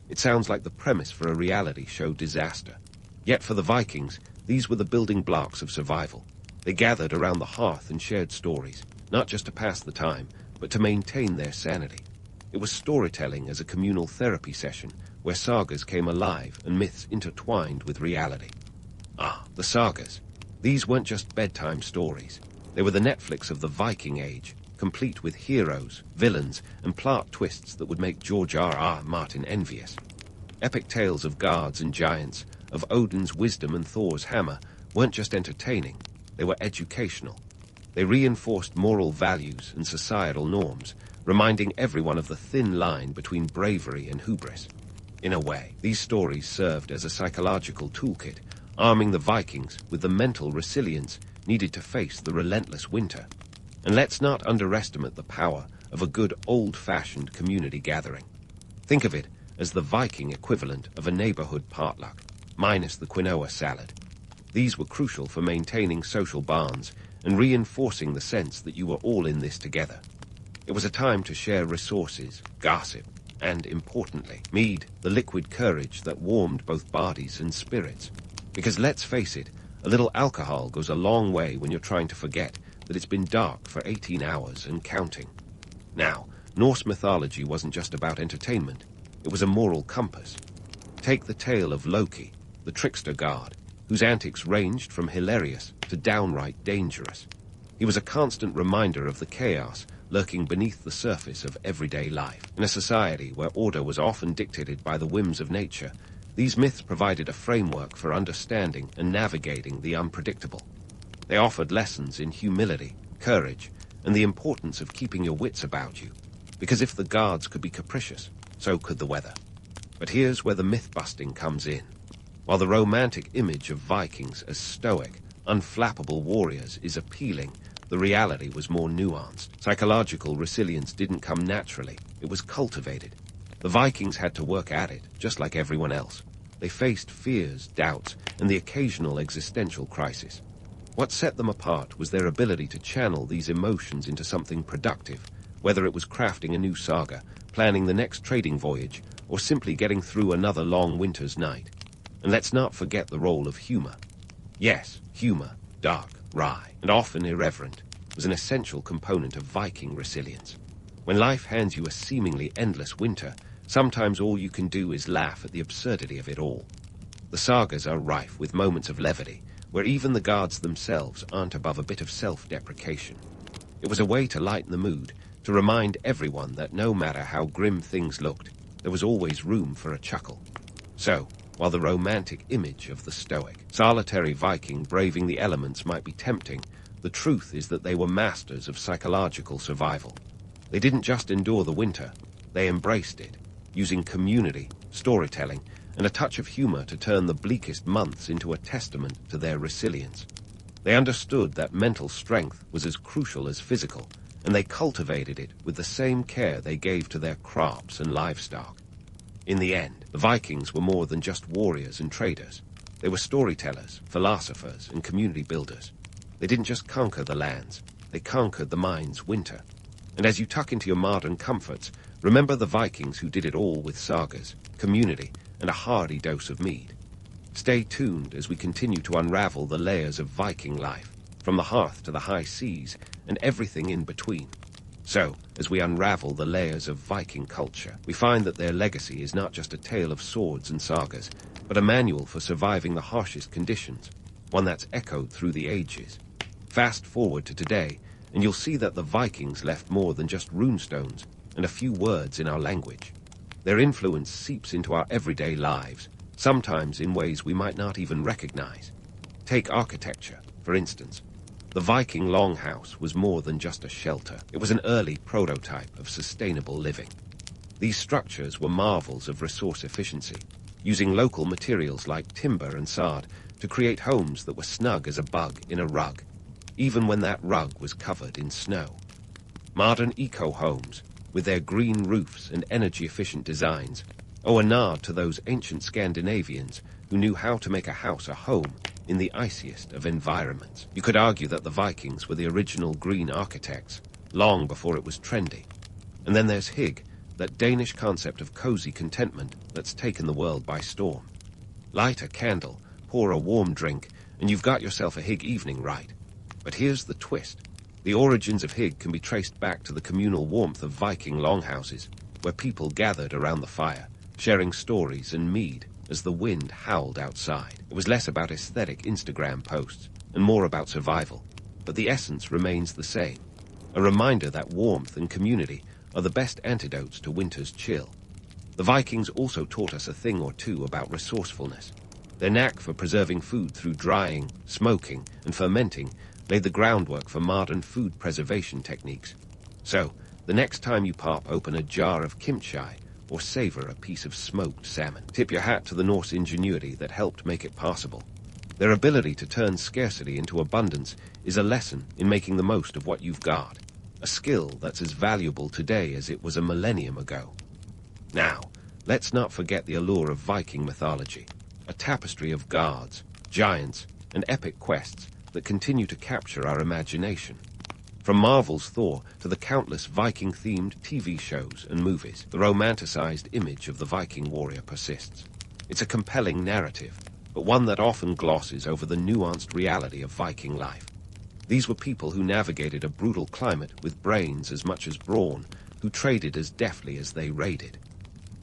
It sounds like the premise for a reality show disaster. Yet for the Vikings, these were the building blocks of survival. They gathered around the hearth and shared stories, not just to pass the time, but to maintain their sanity. It was storytelling as a communal therapy session, where sagas came alive and myths intertwined with reality. The sagas. These weren't just bedtime stories. They were the Netflix of the Viking Age, complete with heroes, villains, and plot twists that would make George R.R. Martin envious. Epic tales of gods and giants, of Odin's wisdom and Thor's hammer, weren't just entertaining, they were educational. They reinforced moral values and societal norms, reminding everyone of the thin line between bravery and hubris. In a way, these stories served as a psychological toolkit, arming the Vikings with the mental resilience needed to face the relentless winter. And let's not underestimate the power of a good old-fashioned community gathering. Think of it as the Viking equivalent of a neighborhood potluck, minus the quinoa salad. These were crucial for maintaining social bonds and reinforcing the sense that you were all in this together. It was a time to share resources, gossip, and, importantly, mead the liquid courage that warmed both bodies and spirits. Because let's face it, a little alcohol goes a long way when you're trying to forget that it's been dark for 18 hours and counting. Now, Norse mythology wasn't just about entertainment, it was a moral compass. Take the tale of Loki, the trickster god, whose antics ranged from hilarious to downright dangerous. He was a constant reminder of the chaos lurking beneath the surface of everyday life. In a society where order was often dictated by the whims of nature, these myths provided a framework for understanding and navigating the unpredictable. They offered lessons in humility, courage, and the importance of keeping your wits about you. Because if the gods could be capricious, so could the weather. But here's where the myth-busting comes in. While the romantic image of Vikings as stoic, unflappable warriors is appealing, the reality was more nuanced. Psychological resilience didn't come naturally, it was cultivated. The Vikings had to work at it, just like everyone else. They faced fears, doubts, and the occasional existential crisis. What set them apart was their ability to channel these emotions into something productive, whether it was crafting a new saga, planning the next trading voyage, or simply getting through another long winter's night. And let's not forget the role of humor. Yes, humor, dark, wry, and often irreverent, was an essential component of Viking resilience. When life hands you a seemingly endless winter, sometimes all you can do is laugh at the absurdity of it all. The sagas are rife with moments of levity, where even the gods themselves aren't above a bit of self-deprecation. It was a way to lighten the mood, to remind everyone that no matter how grim things looked, there was always room for a chuckle. So, while the romantic image of the stoic, solitary Viking braving the elements might be tempting, the truth is that they were masters of psychological survival. They didn't just endure the winter, They embraced it, using community, storytelling, and a touch of humor to turn the bleakest months into a testament to their resilience. They understood that mental strength was as crucial as physical, and they cultivated it with the same care they gave to their crops and livestock. In the end, the Vikings were more than just warriors and traders. They were storytellers, philosophers, and community builders. They didn't just conquer the lands, they conquered the mind's winter. And as you tuck into your modern comforts, remember the Vikings who did it all with sagas, community, and a hearty dose of mead. Stay tuned as we continue to unravel the layers of Viking life, from the hearth to the high seas, and everything in between. So, as we unravel the layers of Viking culture, we find that their legacy is not just a tale of swords and sagas, but a manual for surviving the harshest conditions, one that's echoed through the ages. Fast forward to today, and you'll see that the Vikings left more than just runestones and a few words in our language. Their influence seeps into our everyday lives, sometimes in ways we might not even recognize. Take architecture, for instance. The Viking longhouse was more than just a shelter. It was an early prototype of sustainable living. These structures were marvels of resource efficiency, using local materials like timber and sod to create homes that were snug as a bug in a rug, even when that rug was covered in snow. Modern eco-homes, with their green roofs and energy-efficient designs, owe a nod to those ancient Scandinavians who knew how to make a house a home in the iciest of environments. You could argue that the Vikings were the original green architects, long before it was trendy. And then there's Hygge, that Danish concept of cozy contentment that's taken the world by storm. Light a candle, pour a warm drink, and you've got yourself a Hygge evening right. But here's the twist. The origins of Hygge can be traced back to the communal warmth of Viking longhouses, where people gathered around the fire, sharing stories and mead as the wind howled outside. It was less about aesthetic Instagram posts and more about survival, but the essence remains the same. A reminder that warmth and community are the best antidotes to winter's chill. The Vikings also taught us a thing or two about resourcefulness. Their knack for preserving food through drying, smoking, and fermenting laid the groundwork for modern food preservation techniques. So, the next time you pop open a jar of kimchi or savor a piece of smoked salmon, tip your hat to the Norse ingenuity that helped make it possible. Their ability to turn scarcity into abundance is a lesson in making the most of what you've got, a skill that's as valuable today as it was a millennium ago. Now, let's not forget the allure of Viking mythology, a tapestry of gods, giants, and epic quests that continue to capture our imagination. From Marvel's Thor to the countless Viking-themed TV shows and movies, the romanticized image of the Viking warrior persists. It's a compelling narrative, but one that often glosses over the nuanced reality of Viking life. These were people who navigated a brutal climate with brains as much as brawn, who traded as deftly as they raided.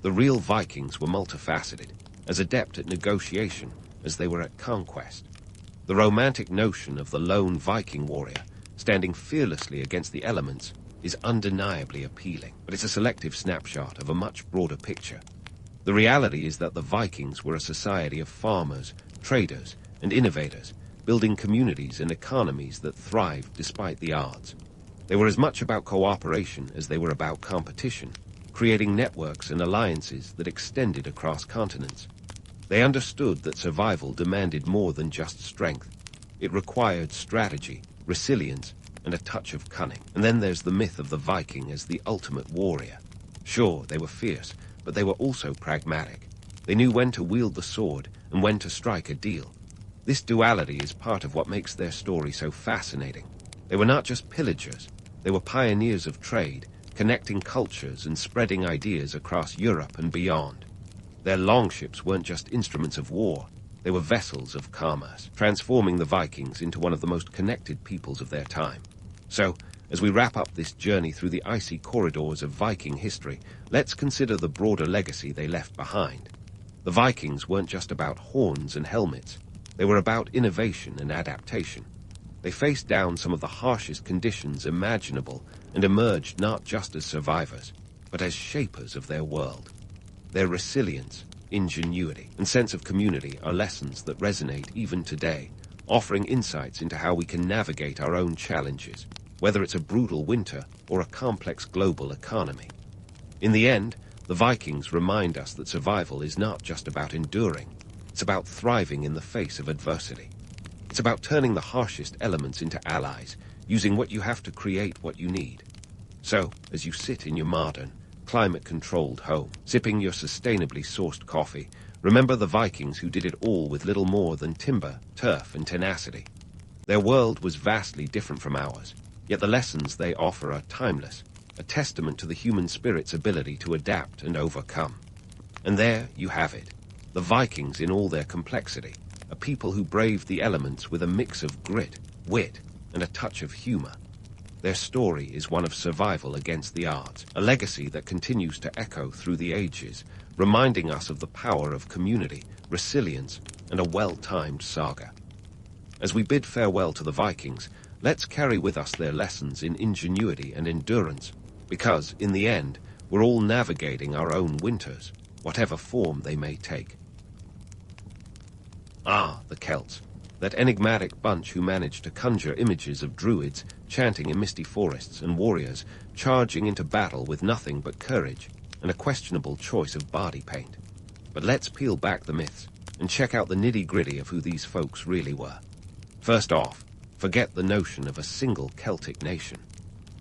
The real Vikings were multifaceted, as adept at negotiation as they were at conquest. The romantic notion of the lone Viking warrior, standing fearlessly against the elements, is undeniably appealing, but it's a selective snapshot of a much broader picture. The reality is that the Vikings were a society of farmers, traders, and innovators, building communities and economies that thrived despite the odds. They were as much about cooperation as they were about competition, creating networks and alliances that extended across continents. They understood that survival demanded more than just strength. It required strategy, resilience, and a touch of cunning. And then there's the myth of the Viking as the ultimate warrior. Sure, they were fierce, but they were also pragmatic. They knew when to wield the sword and when to strike a deal. This duality is part of what makes their story so fascinating. They were not just pillagers. They were pioneers of trade, connecting cultures and spreading ideas across Europe and beyond. Their longships weren't just instruments of war. They were vessels of commerce, transforming the Vikings into one of the most connected peoples of their time. So, as we wrap up this journey through the icy corridors of Viking history, let's consider the broader legacy they left behind. The Vikings weren't just about horns and helmets. They were about innovation and adaptation. They faced down some of the harshest conditions imaginable and emerged not just as survivors, but as shapers of their world. Their resilience, ingenuity, and sense of community are lessons that resonate even today, offering insights into how we can navigate our own challenges, whether it's a brutal winter or a complex global economy. In the end, the Vikings remind us that survival is not just about enduring. It's about thriving in the face of adversity. It's about turning the harshest elements into allies, using what you have to create what you need. So, as you sit in your modern, climate-controlled home, sipping your sustainably sourced coffee, remember the Vikings who did it all with little more than timber, turf, and tenacity. Their world was vastly different from ours, yet the lessons they offer are timeless, a testament to the human spirit's ability to adapt and overcome. And there you have it, the Vikings in all their complexity, a people who braved the elements with a mix of grit, wit, and a touch of humor. Their story is one of survival against the odds, a legacy that continues to echo through the ages, reminding us of the power of community, resilience, and a well-timed saga. As we bid farewell to the Vikings, let's carry with us their lessons in ingenuity and endurance, because, in the end, we're all navigating our own winters, whatever form they may take. Ah, the Celts, that enigmatic bunch who managed to conjure images of druids chanting in misty forests and warriors charging into battle with nothing but courage and a questionable choice of body paint. But let's peel back the myths and check out the nitty-gritty of who these folks really were. First off, forget the notion of a single Celtic nation.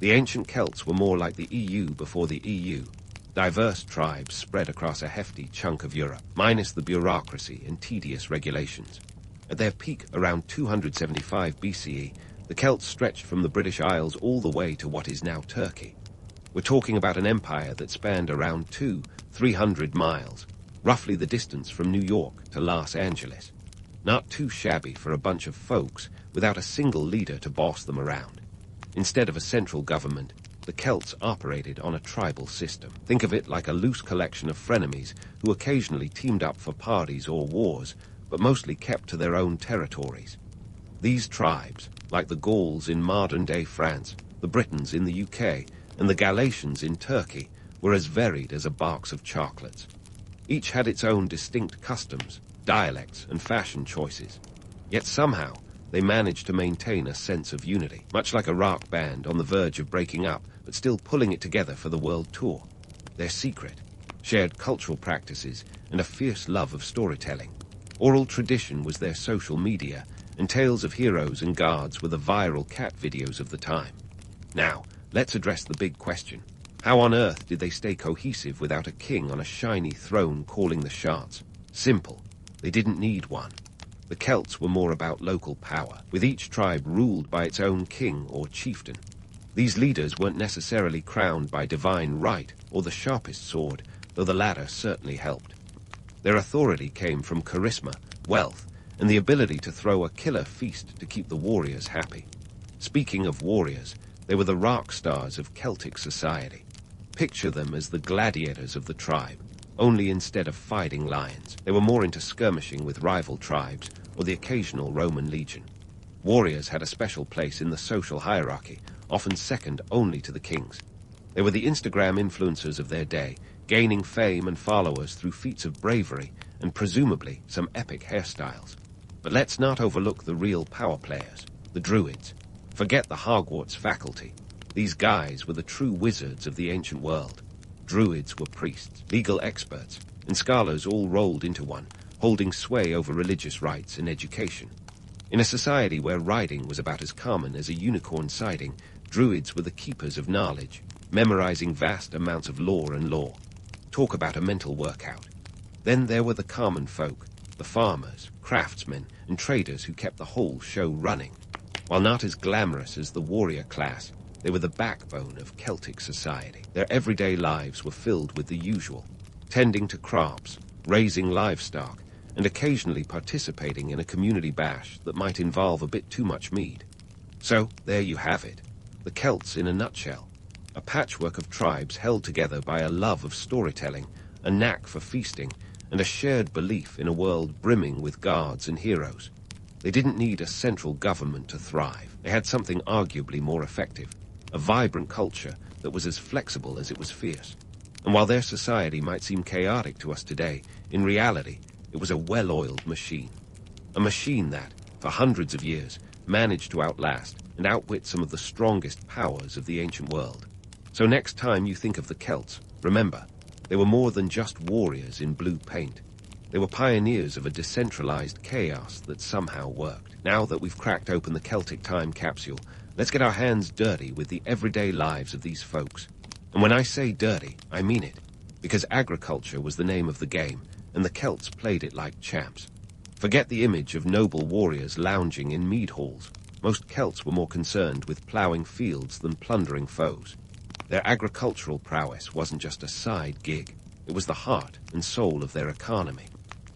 The ancient Celts were more like the EU before the EU, diverse tribes spread across a hefty chunk of Europe, minus the bureaucracy and tedious regulations. At their peak around 275 BCE, the Celts stretched from the British Isles all the way to what is now Turkey. We're talking about an empire that spanned around 300 miles, roughly the distance from New York to Los Angeles. Not too shabby for a bunch of folks without a single leader to boss them around. Instead of a central government, the Celts operated on a tribal system. Think of it like a loose collection of frenemies who occasionally teamed up for parties or wars, but mostly kept to their own territories. These tribes, like the Gauls in modern-day France, the Britons in the UK, and the Galatians in Turkey, were as varied as a box of chocolates. Each had its own distinct customs, dialects, and fashion choices. Yet somehow, they managed to maintain a sense of unity, much like a rock band on the verge of breaking up, but still pulling it together for the world tour. Their secret, shared cultural practices, and a fierce love of storytelling. Oral tradition was their social media, and tales of heroes and guards were the viral cat videos of the time. Now, let's address the big question. How on earth did they stay cohesive without a king on a shiny throne calling the shots? Simple. They didn't need one. The Celts were more about local power, with each tribe ruled by its own king or chieftain. These leaders weren't necessarily crowned by divine right or the sharpest sword, though the latter certainly helped. Their authority came from charisma, wealth, and the ability to throw a killer feast to keep the warriors happy. Speaking of warriors, they were the rock stars of Celtic society. Picture them as the gladiators of the tribe, only instead of fighting lions, they were more into skirmishing with rival tribes or the occasional Roman legion. Warriors had a special place in the social hierarchy, often second only to the kings. They were the Instagram influencers of their day, gaining fame and followers through feats of bravery and presumably some epic hairstyles. But let's not overlook the real power players, the druids. Forget the Hogwarts faculty. These guys were the true wizards of the ancient world. Druids were priests, legal experts, and scholars all rolled into one, holding sway over religious rites and education. In a society where riding was about as common as a unicorn sighting, druids were the keepers of knowledge, memorizing vast amounts of lore and lore. Talk about a mental workout. Then there were the common folk, the farmers, craftsmen, and traders who kept the whole show running. While not as glamorous as the warrior class, they were the backbone of Celtic society. Their everyday lives were filled with the usual, tending to crops, raising livestock, and occasionally participating in a community bash that might involve a bit too much mead. So, there you have it, the Celts in a nutshell. A patchwork of tribes held together by a love of storytelling, a knack for feasting, and a shared belief in a world brimming with gods and heroes. They didn't need a central government to thrive. They had something arguably more effective, a vibrant culture that was as flexible as it was fierce. And while their society might seem chaotic to us today, in reality, it was a well-oiled machine. A machine that, for hundreds of years, managed to outlast and outwit some of the strongest powers of the ancient world. So next time you think of the Celts, Remember, they were more than just warriors in blue paint. They were pioneers of a decentralized chaos that somehow worked. Now that we've cracked open the Celtic time capsule, let's get our hands dirty with the everyday lives of these folks. And when I say dirty, I mean it, because agriculture was the name of the game, and the Celts played it like champs. Forget the image of noble warriors lounging in mead halls. Most Celts were more concerned with ploughing fields than plundering foes. Their agricultural prowess wasn't just a side gig. It was the heart and soul of their economy.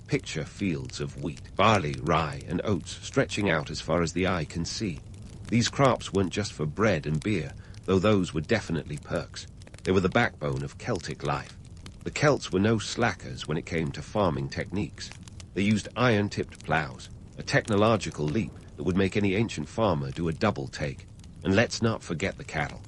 Picture fields of wheat, barley, rye, and oats stretching out as far as the eye can see. These crops weren't just for bread and beer, though those were definitely perks. They were the backbone of Celtic life. The Celts were no slackers when it came to farming techniques. They used iron-tipped plows, a technological leap that would make any ancient farmer do a double take. And let's not forget the cattle.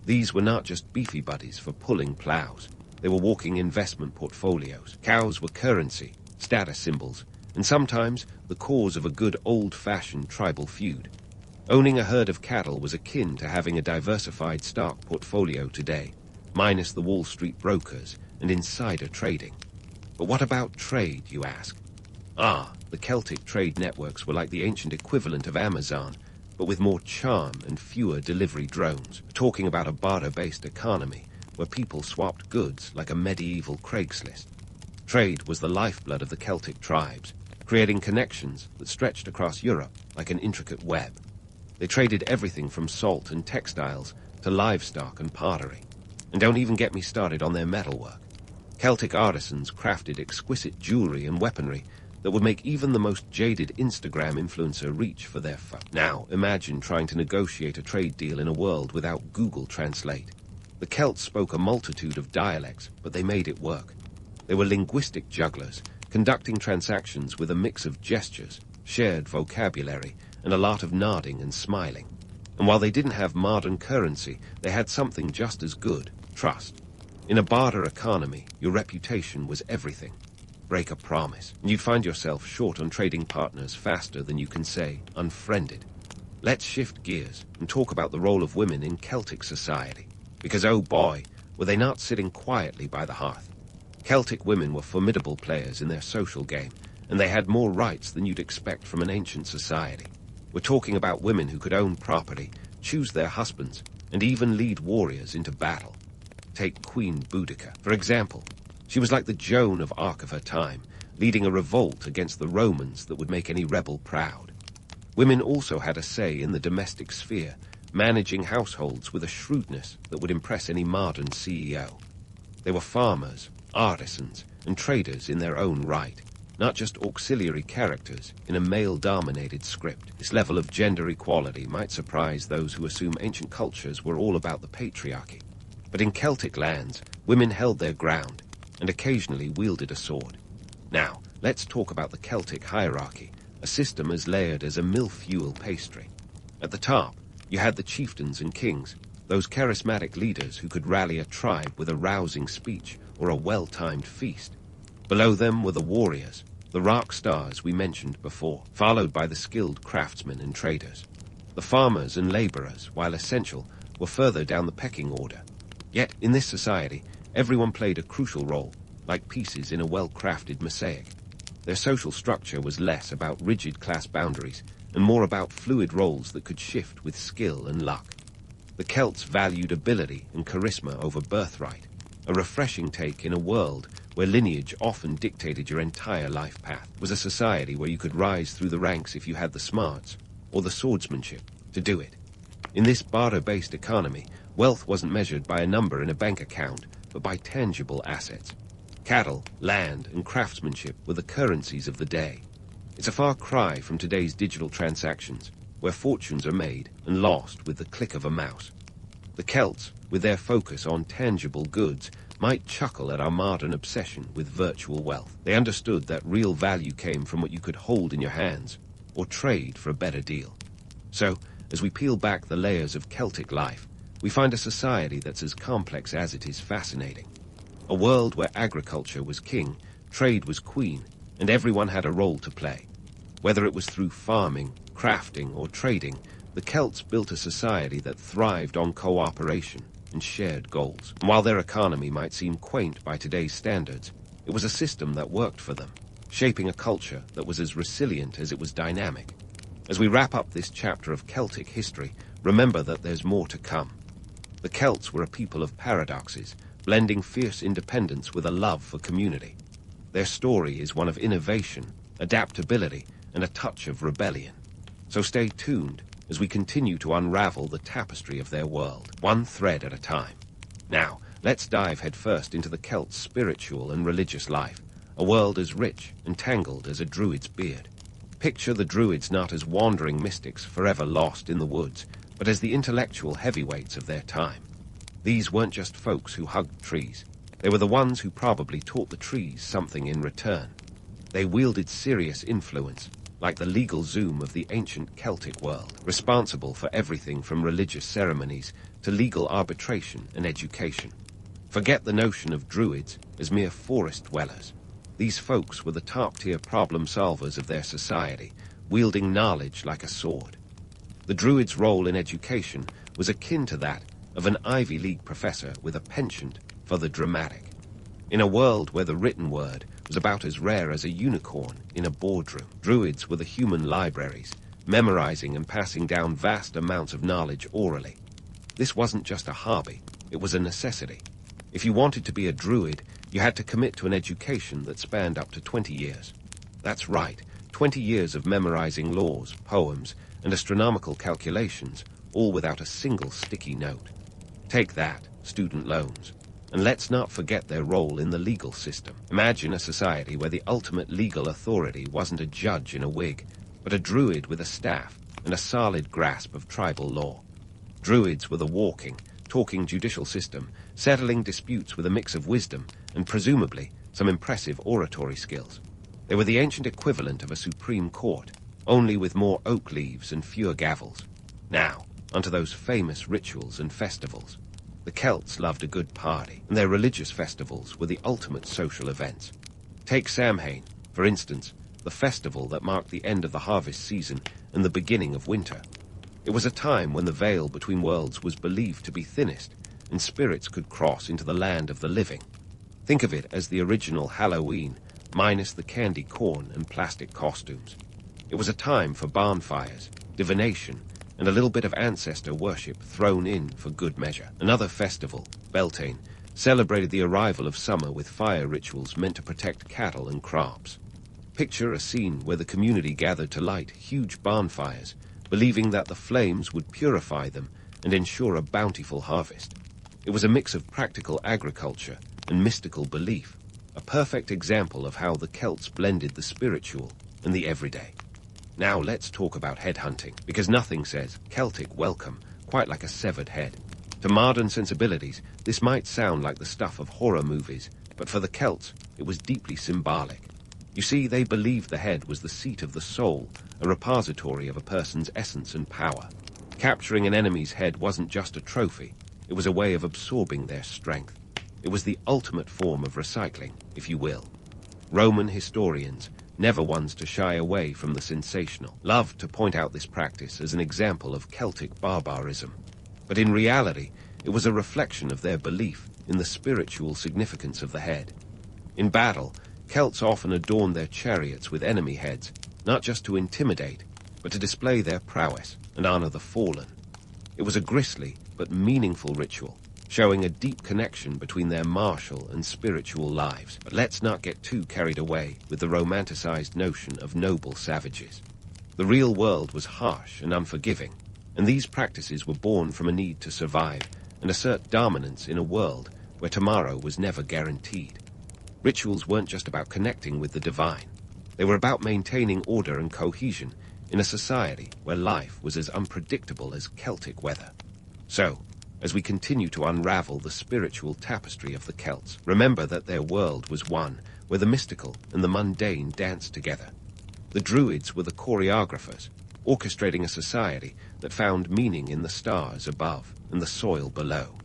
These were not just beefy buddies for pulling plows. They were walking investment portfolios. Cows were currency, status symbols, and sometimes the cause of a good old-fashioned tribal feud. Owning a herd of cattle was akin to having a diversified stock portfolio today, minus the Wall Street brokers and insider trading. But what about trade, you ask? The Celtic trade networks were like the ancient equivalent of Amazon, but with more charm and fewer delivery drones. We're talking about a barter-based economy where people swapped goods like a medieval Craigslist. Trade was the lifeblood of the Celtic tribes, creating connections that stretched across Europe like an intricate web. They traded everything from salt and textiles to livestock and pottery. And don't even get me started on their metalwork. Celtic artisans crafted exquisite jewelry and weaponry that would make even the most jaded Instagram influencer reach for their Now, imagine trying to negotiate a trade deal in a world without Google Translate. The Celts spoke a multitude of dialects, but they made it work. They were linguistic jugglers, conducting transactions with a mix of gestures, shared vocabulary, and a lot of nodding and smiling. And while they didn't have modern currency, they had something just as good: trust. In a barter economy, your reputation was everything. Break a promise, and you'd find yourself short on trading partners faster than you can say unfriended. Let's shift gears and talk about the role of women in Celtic society. Because oh boy, were they not sitting quietly by the hearth. Celtic women were formidable players in their social game, and they had more rights than you'd expect from an ancient society. We're talking about women who could own property, choose their husbands, and even lead warriors into battle. Take Queen Boudica, for example. She was like the Joan of Arc of her time, leading a revolt against the Romans that would make any rebel proud. Women also had a say in the domestic sphere, managing households with a shrewdness that would impress any modern CEO. They were farmers, artisans, and traders in their own right, not just auxiliary characters in a male-dominated script. This level of gender equality might surprise those who assume ancient cultures were all about the patriarchy. But in Celtic lands, women held their ground, and occasionally wielded a sword. Now, let's talk about the Celtic hierarchy, a system as layered as a millfuel pastry. At the top, you had the chieftains and kings, those charismatic leaders who could rally a tribe with a rousing speech or a well-timed feast. Below them were the warriors, the rock stars we mentioned before, followed by the skilled craftsmen and traders. The farmers and laborers, while essential, were further down the pecking order. Yet, in this society, everyone played a crucial role, like pieces in a well-crafted mosaic. Their social structure was less about rigid class boundaries and more about fluid roles that could shift with skill and luck. The Celts valued ability and charisma over birthright, a refreshing take in a world where lineage often dictated your entire life path. It was a society where you could rise through the ranks if you had the smarts or the swordsmanship to do it. In this barter-based economy, wealth wasn't measured by a number in a bank account, but by tangible assets. Cattle, land, and craftsmanship were the currencies of the day. It's a far cry from today's digital transactions, where fortunes are made and lost with the click of a mouse. The Celts, with their focus on tangible goods, might chuckle at our modern obsession with virtual wealth. They understood that real value came from what you could hold in your hands, or trade for a better deal. So, as we peel back the layers of Celtic life, we find a society that's as complex as it is fascinating. A world where agriculture was king, trade was queen, and everyone had a role to play. Whether it was through farming, crafting, or trading, the Celts built a society that thrived on cooperation, and shared goals. And while their economy might seem quaint by today's standards, it was a system that worked for them, shaping a culture that was as resilient as it was dynamic. As we wrap up this chapter of Celtic history, remember that there's more to come. The Celts were a people of paradoxes, blending fierce independence with a love for community. Their story is one of innovation, adaptability, and a touch of rebellion. So stay tuned as we continue to unravel the tapestry of their world, one thread at a time. Now, let's dive headfirst into the Celts' spiritual and religious life, a world as rich and tangled as a druid's beard. Picture the druids not as wandering mystics forever lost in the woods, but as the intellectual heavyweights of their time. These weren't just folks who hugged trees. They were the ones who probably taught the trees something in return. They wielded serious influence, like the legal Zoom of the ancient Celtic world, responsible for everything from religious ceremonies to legal arbitration and education. Forget the notion of druids as mere forest dwellers. These folks were the top-tier problem solvers of their society, wielding knowledge like a sword. The druid's role in education was akin to that of an Ivy League professor with a penchant for the dramatic. In a world where the written word was about as rare as a unicorn in a boardroom, druids were the human libraries, memorizing and passing down vast amounts of knowledge orally. This wasn't just a hobby, it was a necessity. If you wanted to be a druid, you had to commit to an education that spanned up to 20 years. That's right, 20 years of memorizing laws, poems, and astronomical calculations, all without a single sticky note. Take that, student loans. And let's not forget their role in the legal system. Imagine a society where the ultimate legal authority wasn't a judge in a wig, but a druid with a staff and a solid grasp of tribal law. Druids were the walking, talking judicial system, settling disputes with a mix of wisdom and presumably some impressive oratory skills. They were the ancient equivalent of a supreme court, only with more oak leaves and fewer gavels. Now, onto those famous rituals and festivals. The Celts loved a good party, and their religious festivals were the ultimate social events. Take Samhain, for instance, the festival that marked the end of the harvest season and the beginning of winter. It was a time when the veil between worlds was believed to be thinnest, and spirits could cross into the land of the living. Think of it as the original Halloween, minus the candy corn and plastic costumes. It was a time for bonfires, divination, and a little bit of ancestor worship thrown in for good measure. Another festival, Beltane, celebrated the arrival of summer with fire rituals meant to protect cattle and crops. Picture a scene where the community gathered to light huge bonfires, believing that the flames would purify them and ensure a bountiful harvest. It was a mix of practical agriculture and mystical belief, a perfect example of how the Celts blended the spiritual and the everyday. Now let's talk about headhunting, because nothing says Celtic welcome quite like a severed head. To modern sensibilities, this might sound like the stuff of horror movies, but for the Celts, it was deeply symbolic. You see, they believed the head was the seat of the soul, a repository of a person's essence and power. Capturing an enemy's head wasn't just a trophy, it was a way of absorbing their strength. It was the ultimate form of recycling, if you will. Roman historians, never ones to shy away from the sensational, loved to point out this practice as an example of Celtic barbarism. But in reality, it was a reflection of their belief in the spiritual significance of the head. In battle, Celts often adorned their chariots with enemy heads, not just to intimidate, but to display their prowess and honor the fallen. It was a grisly but meaningful ritual, showing a deep connection between their martial and spiritual lives. But let's not get too carried away with the romanticized notion of noble savages. The real world was harsh and unforgiving, and these practices were born from a need to survive and assert dominance in a world where tomorrow was never guaranteed. Rituals weren't just about connecting with the divine. They were about maintaining order and cohesion in a society where life was as unpredictable as Celtic weather. So, as we continue to unravel the spiritual tapestry of the Celts, remember that their world was one where the mystical and the mundane danced together. The Druids were the choreographers, orchestrating a society that found meaning in the stars above and the soil below.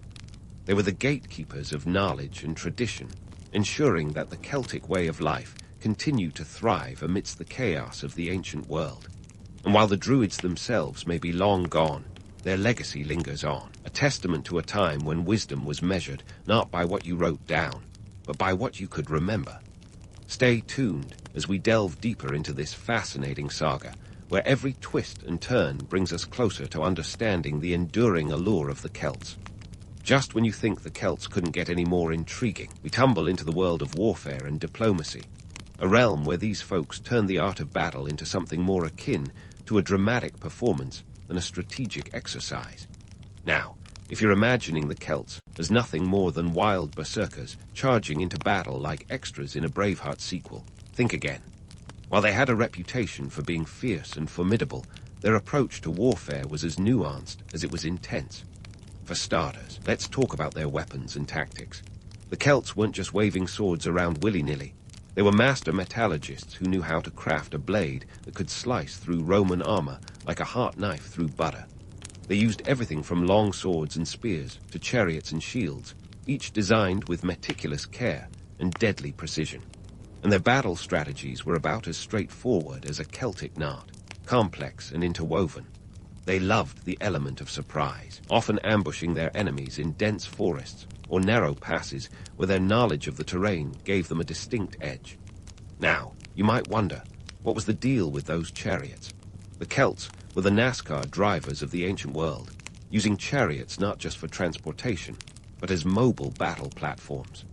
They were the gatekeepers of knowledge and tradition, ensuring that the Celtic way of life continued to thrive amidst the chaos of the ancient world. And while the Druids themselves may be long gone, their legacy lingers on. a testament to a time when wisdom was measured not by what you wrote down, but by what you could remember. Stay tuned as we delve deeper into this fascinating saga, where every twist and turn brings us closer to understanding the enduring allure of the Celts. Just when you think the Celts couldn't get any more intriguing, we tumble into the world of warfare and diplomacy, a realm where these folks turn the art of battle into something more akin to a dramatic performance than a strategic exercise. Now, if you're imagining the Celts as nothing more than wild berserkers charging into battle like extras in a Braveheart sequel, think again. While they had a reputation for being fierce and formidable, their approach to warfare was as nuanced as it was intense. For starters, let's talk about their weapons and tactics. The Celts weren't just waving swords around willy-nilly. They were master metallurgists who knew how to craft a blade that could slice through Roman armor like a hot knife through butter. They used everything from long swords and spears to chariots and shields, each designed with meticulous care and deadly precision. And their battle strategies were about as straightforward as a Celtic knot, complex and interwoven. They loved the element of surprise, often ambushing their enemies in dense forests or narrow passes where their knowledge of the terrain gave them a distinct edge. Now, you might wonder, what was the deal with those chariots? The Celts were the NASCAR drivers of the ancient world, using chariots not just for transportation, but as mobile battle platforms.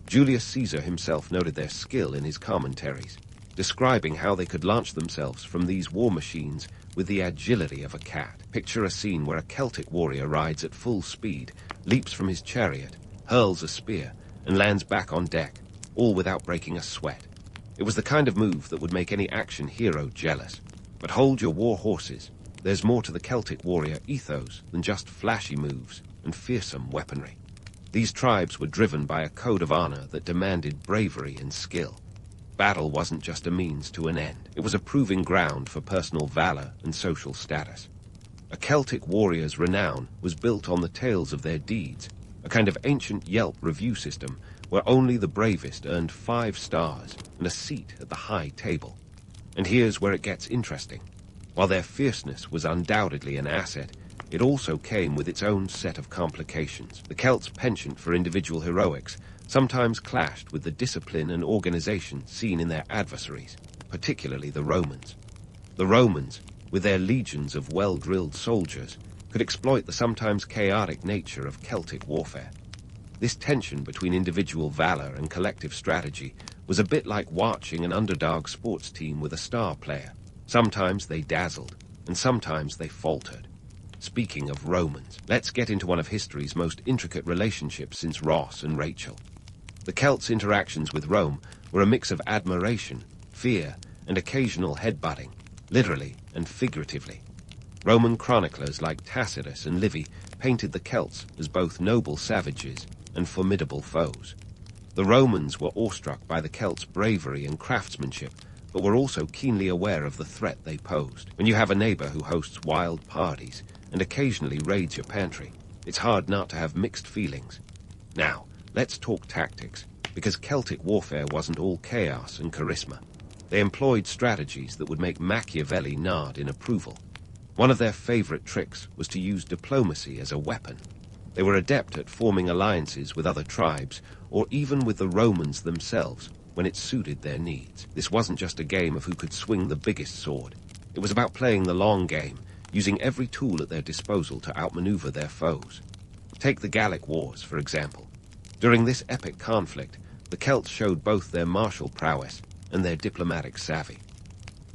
Julius Caesar himself noted their skill in his commentaries, describing how they could launch themselves from these war machines with the agility of a cat. Picture a scene where a Celtic warrior rides at full speed, leaps from his chariot, hurls a spear, and lands back on deck, all without breaking a sweat. It was the kind of move that would make any action hero jealous. But hold your war horses. There's more to the Celtic warrior ethos than just flashy moves and fearsome weaponry. These tribes were driven by a code of honor that demanded bravery and skill. Battle wasn't just a means to an end. It was a proving ground for personal valor and social status. A Celtic warrior's renown was built on the tales of their deeds, a kind of ancient Yelp review system where only the bravest earned 5 stars and a seat at the high table. And here's where it gets interesting. While their fierceness was undoubtedly an asset, it also came with its own set of complications. The Celts' penchant for individual heroics sometimes clashed with the discipline and organization seen in their adversaries, particularly the Romans. The Romans, with their legions of well-drilled soldiers, could exploit the sometimes chaotic nature of Celtic warfare. This tension between individual valor and collective strategy was a bit like watching an underdog sports team with a star player. Sometimes they dazzled, and sometimes they faltered. Speaking of Romans, let's get into one of history's most intricate relationships since Ross and Rachel. The Celts' interactions with Rome were a mix of admiration, fear, and occasional headbutting, literally and figuratively. Roman chroniclers like Tacitus and Livy painted the Celts as both noble savages and formidable foes. The Romans were awestruck by the Celts' bravery and craftsmanship, but were also keenly aware of the threat they posed. When you have a neighbor who hosts wild parties and occasionally raids your pantry, it's hard not to have mixed feelings. Now, let's talk tactics, because Celtic warfare wasn't all chaos and charisma. They employed strategies that would make Machiavelli nod in approval. One of their favorite tricks was to use diplomacy as a weapon. They were adept at forming alliances with other tribes, or even with the Romans themselves, when it suited their needs. This wasn't just a game of who could swing the biggest sword. It was about playing the long game, using every tool at their disposal to outmaneuver their foes. Take the Gallic Wars, for example. During this epic conflict, the Celts showed both their martial prowess and their diplomatic savvy.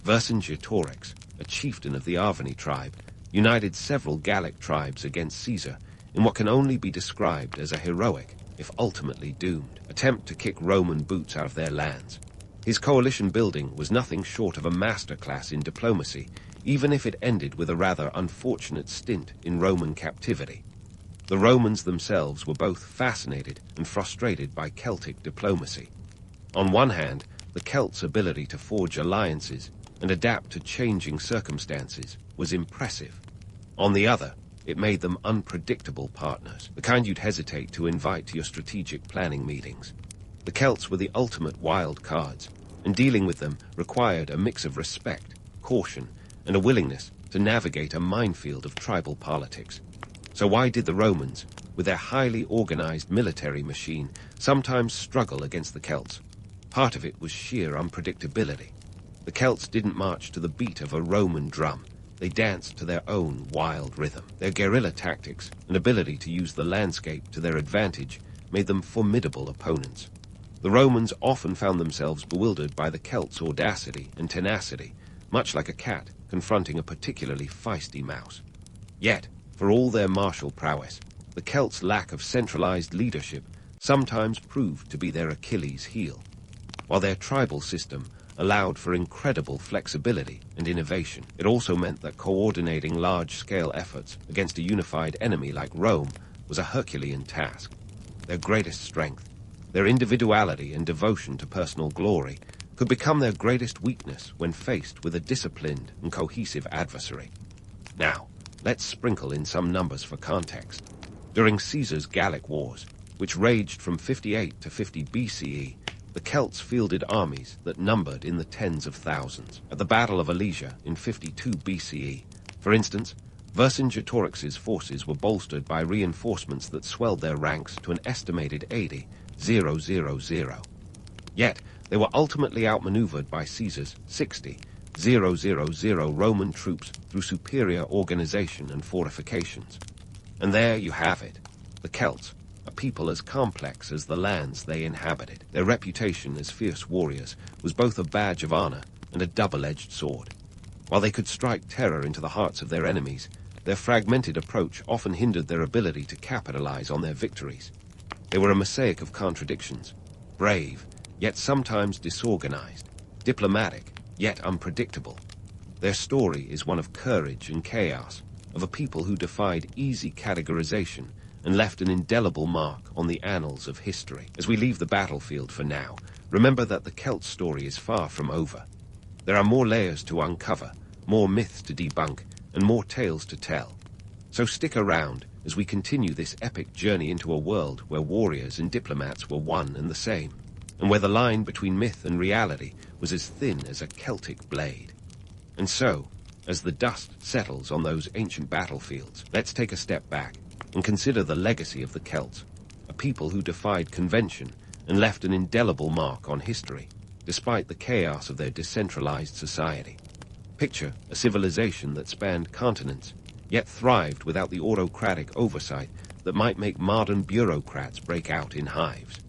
Vercingetorix, a chieftain of the Arverni tribe, united several Gallic tribes against Caesar in what can only be described as a heroic, if ultimately doomed, attempt to kick Roman boots out of their lands. His coalition building was nothing short of a masterclass in diplomacy, even if it ended with a rather unfortunate stint in Roman captivity. The Romans themselves were both fascinated and frustrated by Celtic diplomacy. On one hand, the Celts' ability to forge alliances and adapt to changing circumstances was impressive. On the other, it made them unpredictable partners, the kind you'd hesitate to invite to your strategic planning meetings. The Celts were the ultimate wild cards, and dealing with them required a mix of respect, caution, and a willingness to navigate a minefield of tribal politics. So why did the Romans, with their highly organized military machine, sometimes struggle against the Celts? Part of it was sheer unpredictability. The Celts didn't march to the beat of a Roman drum. They danced to their own wild rhythm. Their guerrilla tactics and ability to use the landscape to their advantage made them formidable opponents. The Romans often found themselves bewildered by the Celts' audacity and tenacity, much like a cat confronting a particularly feisty mouse. Yet, for all their martial prowess, the Celts' lack of centralized leadership sometimes proved to be their Achilles' heel. While their tribal system allowed for incredible flexibility and innovation, it also meant that coordinating large-scale efforts against a unified enemy like Rome was a Herculean task. Their greatest strength, their individuality and devotion to personal glory, could become their greatest weakness when faced with a disciplined and cohesive adversary. Now, let's sprinkle in some numbers for context. During Caesar's Gallic Wars, which raged from 58 to 50 BCE, the Celts fielded armies that numbered in the tens of thousands. At the Battle of Alesia in 52 BCE, for instance, Vercingetorix's forces were bolstered by reinforcements that swelled their ranks to an estimated 80,000. Yet, they were ultimately outmaneuvered by Caesar's 60,000 Roman troops through superior organization and fortifications. And there you have it, the Celts, a people as complex as the lands they inhabited. Their reputation as fierce warriors was both a badge of honor and a double-edged sword. While they could strike terror into the hearts of their enemies, their fragmented approach often hindered their ability to capitalize on their victories. They were a mosaic of contradictions, brave, yet sometimes disorganized, diplomatic, yet unpredictable. Their story is one of courage and chaos, of a people who defied easy categorization and left an indelible mark on the annals of history. As we leave the battlefield for now, remember that the Celts' story is far from over. There are more layers to uncover, more myths to debunk, and more tales to tell. So stick around as we continue this epic journey into a world where warriors and diplomats were one and the same, and where the line between myth and reality was as thin as a Celtic blade. And so, as the dust settles on those ancient battlefields, let's take a step back and consider the legacy of the Celts, a people who defied convention and left an indelible mark on history, despite the chaos of their decentralized society. Picture a civilization that spanned continents, yet thrived without the autocratic oversight that might make modern bureaucrats break out in hives.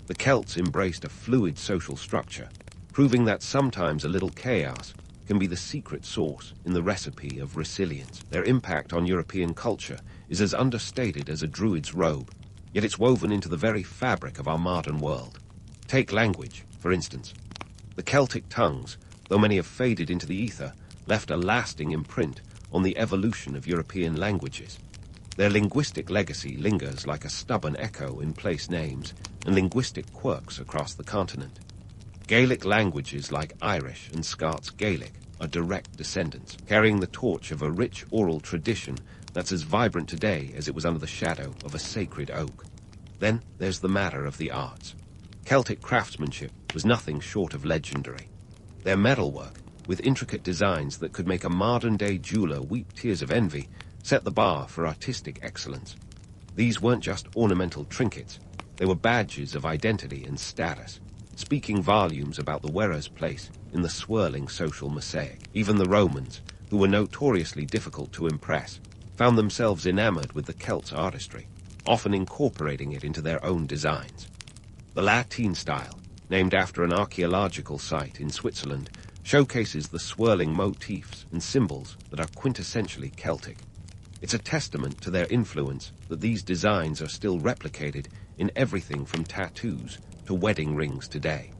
The Celts embraced a fluid social structure, proving that sometimes a little chaos can be the secret sauce in the recipe of resilience. Their impact on European culture is as understated as a druid's robe, yet it's woven into the very fabric of our modern world. Take language, for instance. The Celtic tongues, though many have faded into the ether, left a lasting imprint on the evolution of European languages. Their linguistic legacy lingers like a stubborn echo in place names and linguistic quirks across the continent. Gaelic languages like Irish and Scots Gaelic are direct descendants, carrying the torch of a rich oral tradition that's as vibrant today as it was under the shadow of a sacred oak. Then there's the matter of the arts. Celtic craftsmanship was nothing short of legendary. Their metalwork, with intricate designs that could make a modern-day jeweler weep tears of envy, set the bar for artistic excellence. These weren't just ornamental trinkets, they were badges of identity and status, speaking volumes about the wearer's place in the swirling social mosaic. Even the Romans, who were notoriously difficult to impress, found themselves enamored with the Celts' artistry, often incorporating it into their own designs. The Latin style, named after an archaeological site in Switzerland, showcases the swirling motifs and symbols that are quintessentially Celtic. It's a testament to their influence that these designs are still replicated in everything from tattoos to wedding rings today.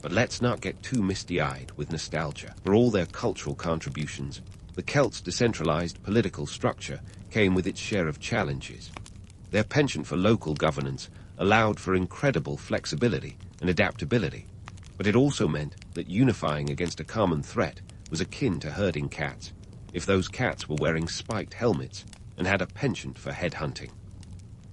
But let's not get too misty-eyed with nostalgia. For all their cultural contributions, the Celts' decentralized political structure came with its share of challenges. Their penchant for local governance allowed for incredible flexibility and adaptability, but it also meant that unifying against a common threat was akin to herding cats, if those cats were wearing spiked helmets and had a penchant for headhunting.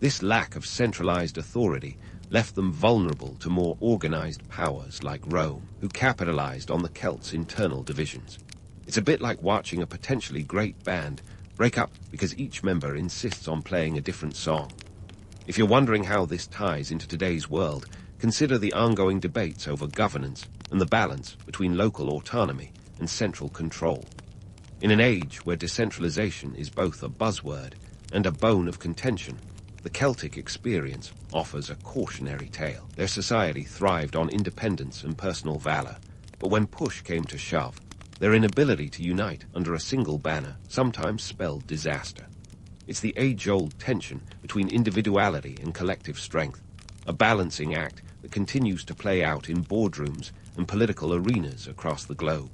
This lack of centralized authority left them vulnerable to more organized powers like Rome, who capitalized on the Celts' internal divisions. It's a bit like watching a potentially great band break up because each member insists on playing a different song. If you're wondering how this ties into today's world, consider the ongoing debates over governance and the balance between local autonomy and central control. In an age where decentralization is both a buzzword and a bone of contention, the Celtic experience offers a cautionary tale. Their society thrived on independence and personal valor, but when push came to shove, their inability to unite under a single banner sometimes spelled disaster. It's the age-old tension between individuality and collective strength, a balancing act that continues to play out in boardrooms and political arenas across the globe.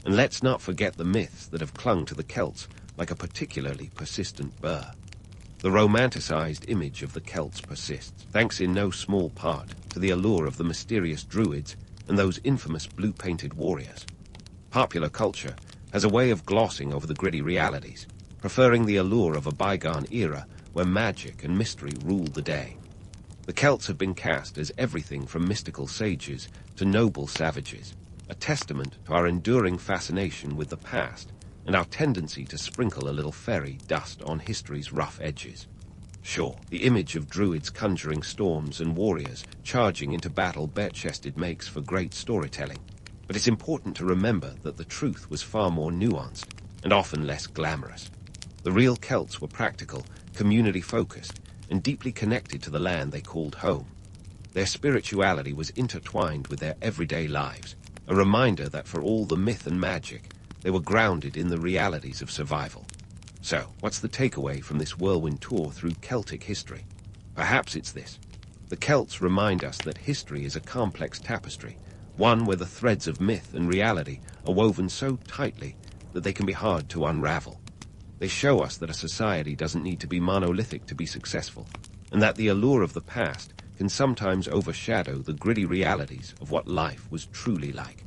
And let's not forget the myths that have clung to the Celts like a particularly persistent burr. The romanticized image of the Celts persists, thanks in no small part to the allure of the mysterious druids and those infamous blue-painted warriors. Popular culture has a way of glossing over the gritty realities, preferring the allure of a bygone era where magic and mystery ruled the day. The Celts have been cast as everything from mystical sages to noble savages, a testament to our enduring fascination with the past and our tendency to sprinkle a little fairy dust on history's rough edges. Sure, the image of druids conjuring storms and warriors charging into battle bare-chested makes for great storytelling, but it's important to remember that the truth was far more nuanced and often less glamorous. The real Celts were practical, community-focused, and deeply connected to the land they called home. Their spirituality was intertwined with their everyday lives, a reminder that for all the myth and magic, they were grounded in the realities of survival. So, what's the takeaway from this whirlwind tour through Celtic history? Perhaps it's this. The Celts remind us that history is a complex tapestry, one where the threads of myth and reality are woven so tightly that they can be hard to unravel. They show us that a society doesn't need to be monolithic to be successful, and that the allure of the past can sometimes overshadow the gritty realities of what life was truly like.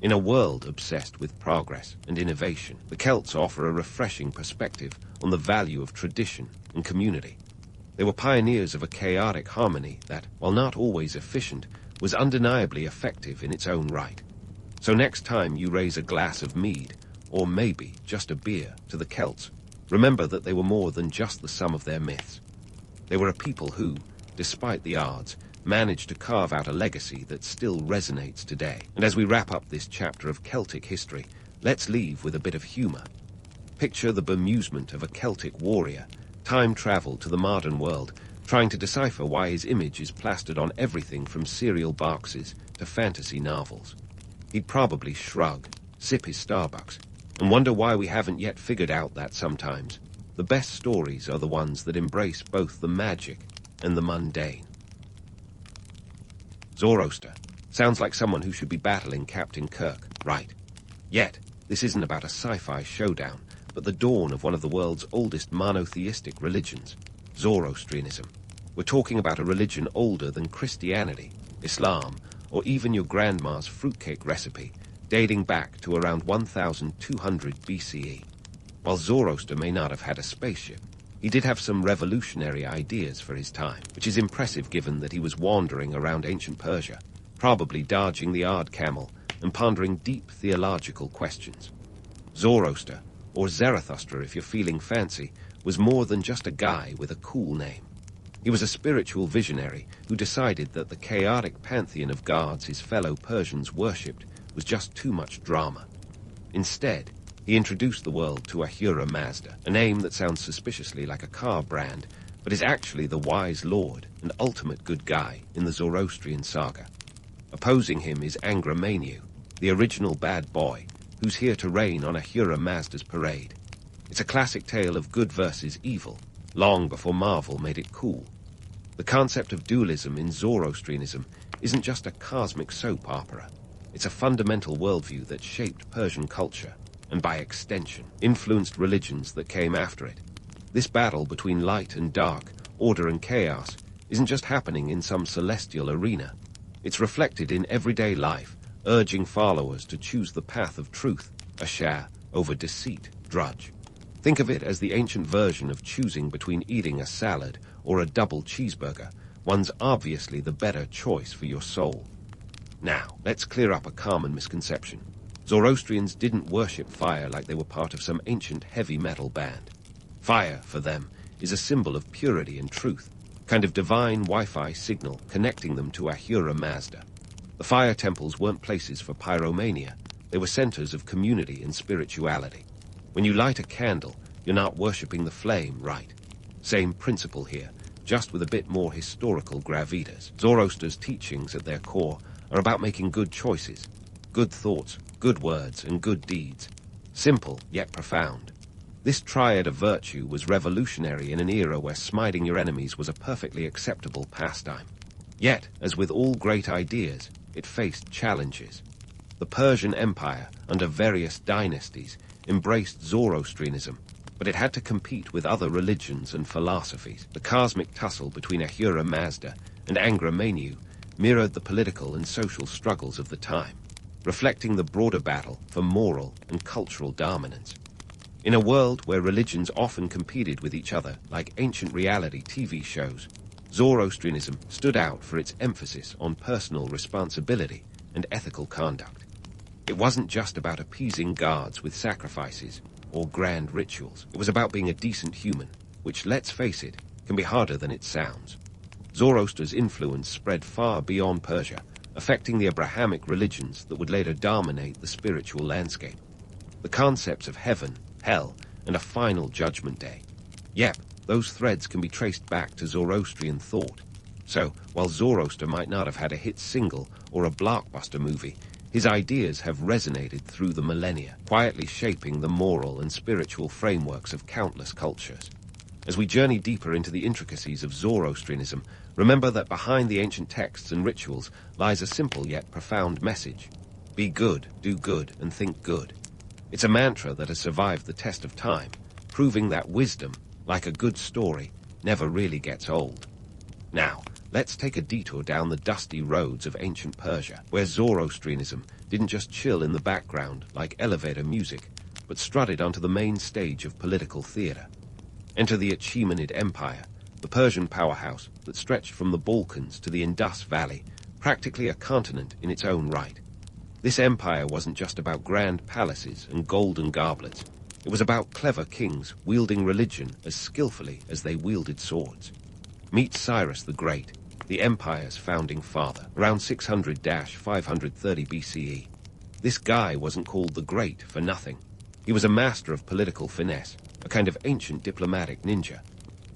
In a world obsessed with progress and innovation, the Celts offer a refreshing perspective on the value of tradition and community. They were pioneers of a chaotic harmony that, while not always efficient, was undeniably effective in its own right. So next time you raise a glass of mead, or maybe just a beer, to the Celts, remember that they were more than just the sum of their myths. They were a people who, despite the odds, managed to carve out a legacy that still resonates today. And as we wrap up this chapter of Celtic history, let's leave with a bit of humor. Picture the bemusement of a Celtic warrior, time-traveled to the modern world, trying to decipher why his image is plastered on everything from cereal boxes to fantasy novels. He'd probably shrug, sip his Starbucks, and wonder why we haven't yet figured out that sometimes the best stories are the ones that embrace both the magic and the mundane. Zoroaster sounds like someone who should be battling Captain Kirk, right? Yet, this isn't about a sci-fi showdown, but the dawn of one of the world's oldest monotheistic religions, Zoroastrianism. We're talking about a religion older than Christianity, Islam, or even your grandma's fruitcake recipe, dating back to around 1200 BCE. While Zoroaster may not have had a spaceship, he did have some revolutionary ideas for his time, which is impressive given that he was wandering around ancient Persia, probably dodging the odd camel and pondering deep theological questions. Zoroaster, or Zarathustra if you're feeling fancy, was more than just a guy with a cool name. He was a spiritual visionary who decided that the chaotic pantheon of gods his fellow Persians worshipped was just too much drama. Instead, he introduced the world to Ahura Mazda, a name that sounds suspiciously like a car brand, but is actually the wise lord and ultimate good guy in the Zoroastrian saga. Opposing him is Angra Mainyu, the original bad boy, who's here to reign on Ahura Mazda's parade. It's a classic tale of good versus evil, long before Marvel made it cool. The concept of dualism in Zoroastrianism isn't just a cosmic soap opera. It's a fundamental worldview that shaped Persian culture, and by extension, influenced religions that came after it. This battle between light and dark, order and chaos, isn't just happening in some celestial arena. It's reflected in everyday life, urging followers to choose the path of truth, a share over deceit, drudge. Think of it as the ancient version of choosing between eating a salad or a double cheeseburger. One's obviously the better choice for your soul. Now, let's clear up a common misconception. Zoroastrians didn't worship fire like they were part of some ancient heavy metal band. Fire, for them, is a symbol of purity and truth, a kind of divine Wi-Fi signal connecting them to Ahura Mazda. The fire temples weren't places for pyromania. They were centers of community and spirituality. When you light a candle, you're not worshipping the flame, right? Same principle here, just with a bit more historical gravitas. Zoroaster's teachings at their core are about making good choices, good thoughts, good words, and good deeds. Simple, yet profound. This triad of virtue was revolutionary in an era where smiting your enemies was a perfectly acceptable pastime. Yet, as with all great ideas, it faced challenges. The Persian Empire, under various dynasties, embraced Zoroastrianism, but it had to compete with other religions and philosophies. The cosmic tussle between Ahura Mazda and Angra Mainyu mirrored the political and social struggles of the time, reflecting the broader battle for moral and cultural dominance. In a world where religions often competed with each other like ancient reality TV shows, Zoroastrianism stood out for its emphasis on personal responsibility and ethical conduct. It wasn't just about appeasing gods with sacrifices or grand rituals. It was about being a decent human, which, let's face it, can be harder than it sounds. Zoroaster's influence spread far beyond Persia, affecting the Abrahamic religions that would later dominate the spiritual landscape. The concepts of heaven, hell, and a final judgment day. Yep, those threads can be traced back to Zoroastrian thought. So, while Zoroaster might not have had a hit single or a blockbuster movie, his ideas have resonated through the millennia, quietly shaping the moral and spiritual frameworks of countless cultures. As we journey deeper into the intricacies of Zoroastrianism, remember that behind the ancient texts and rituals lies a simple yet profound message. Be good, do good, and think good. It's a mantra that has survived the test of time, proving that wisdom, like a good story, never really gets old. Now, let's take a detour down the dusty roads of ancient Persia, where Zoroastrianism didn't just chill in the background like elevator music, but strutted onto the main stage of political theater. Enter the Achaemenid Empire, the Persian powerhouse that stretched from the Balkans to the Indus Valley, practically a continent in its own right. This empire wasn't just about grand palaces and golden goblets. It was about clever kings wielding religion as skillfully as they wielded swords. Meet Cyrus the Great, the empire's founding father, around 600-530 BCE. This guy wasn't called the Great for nothing. He was a master of political finesse, a kind of ancient diplomatic ninja.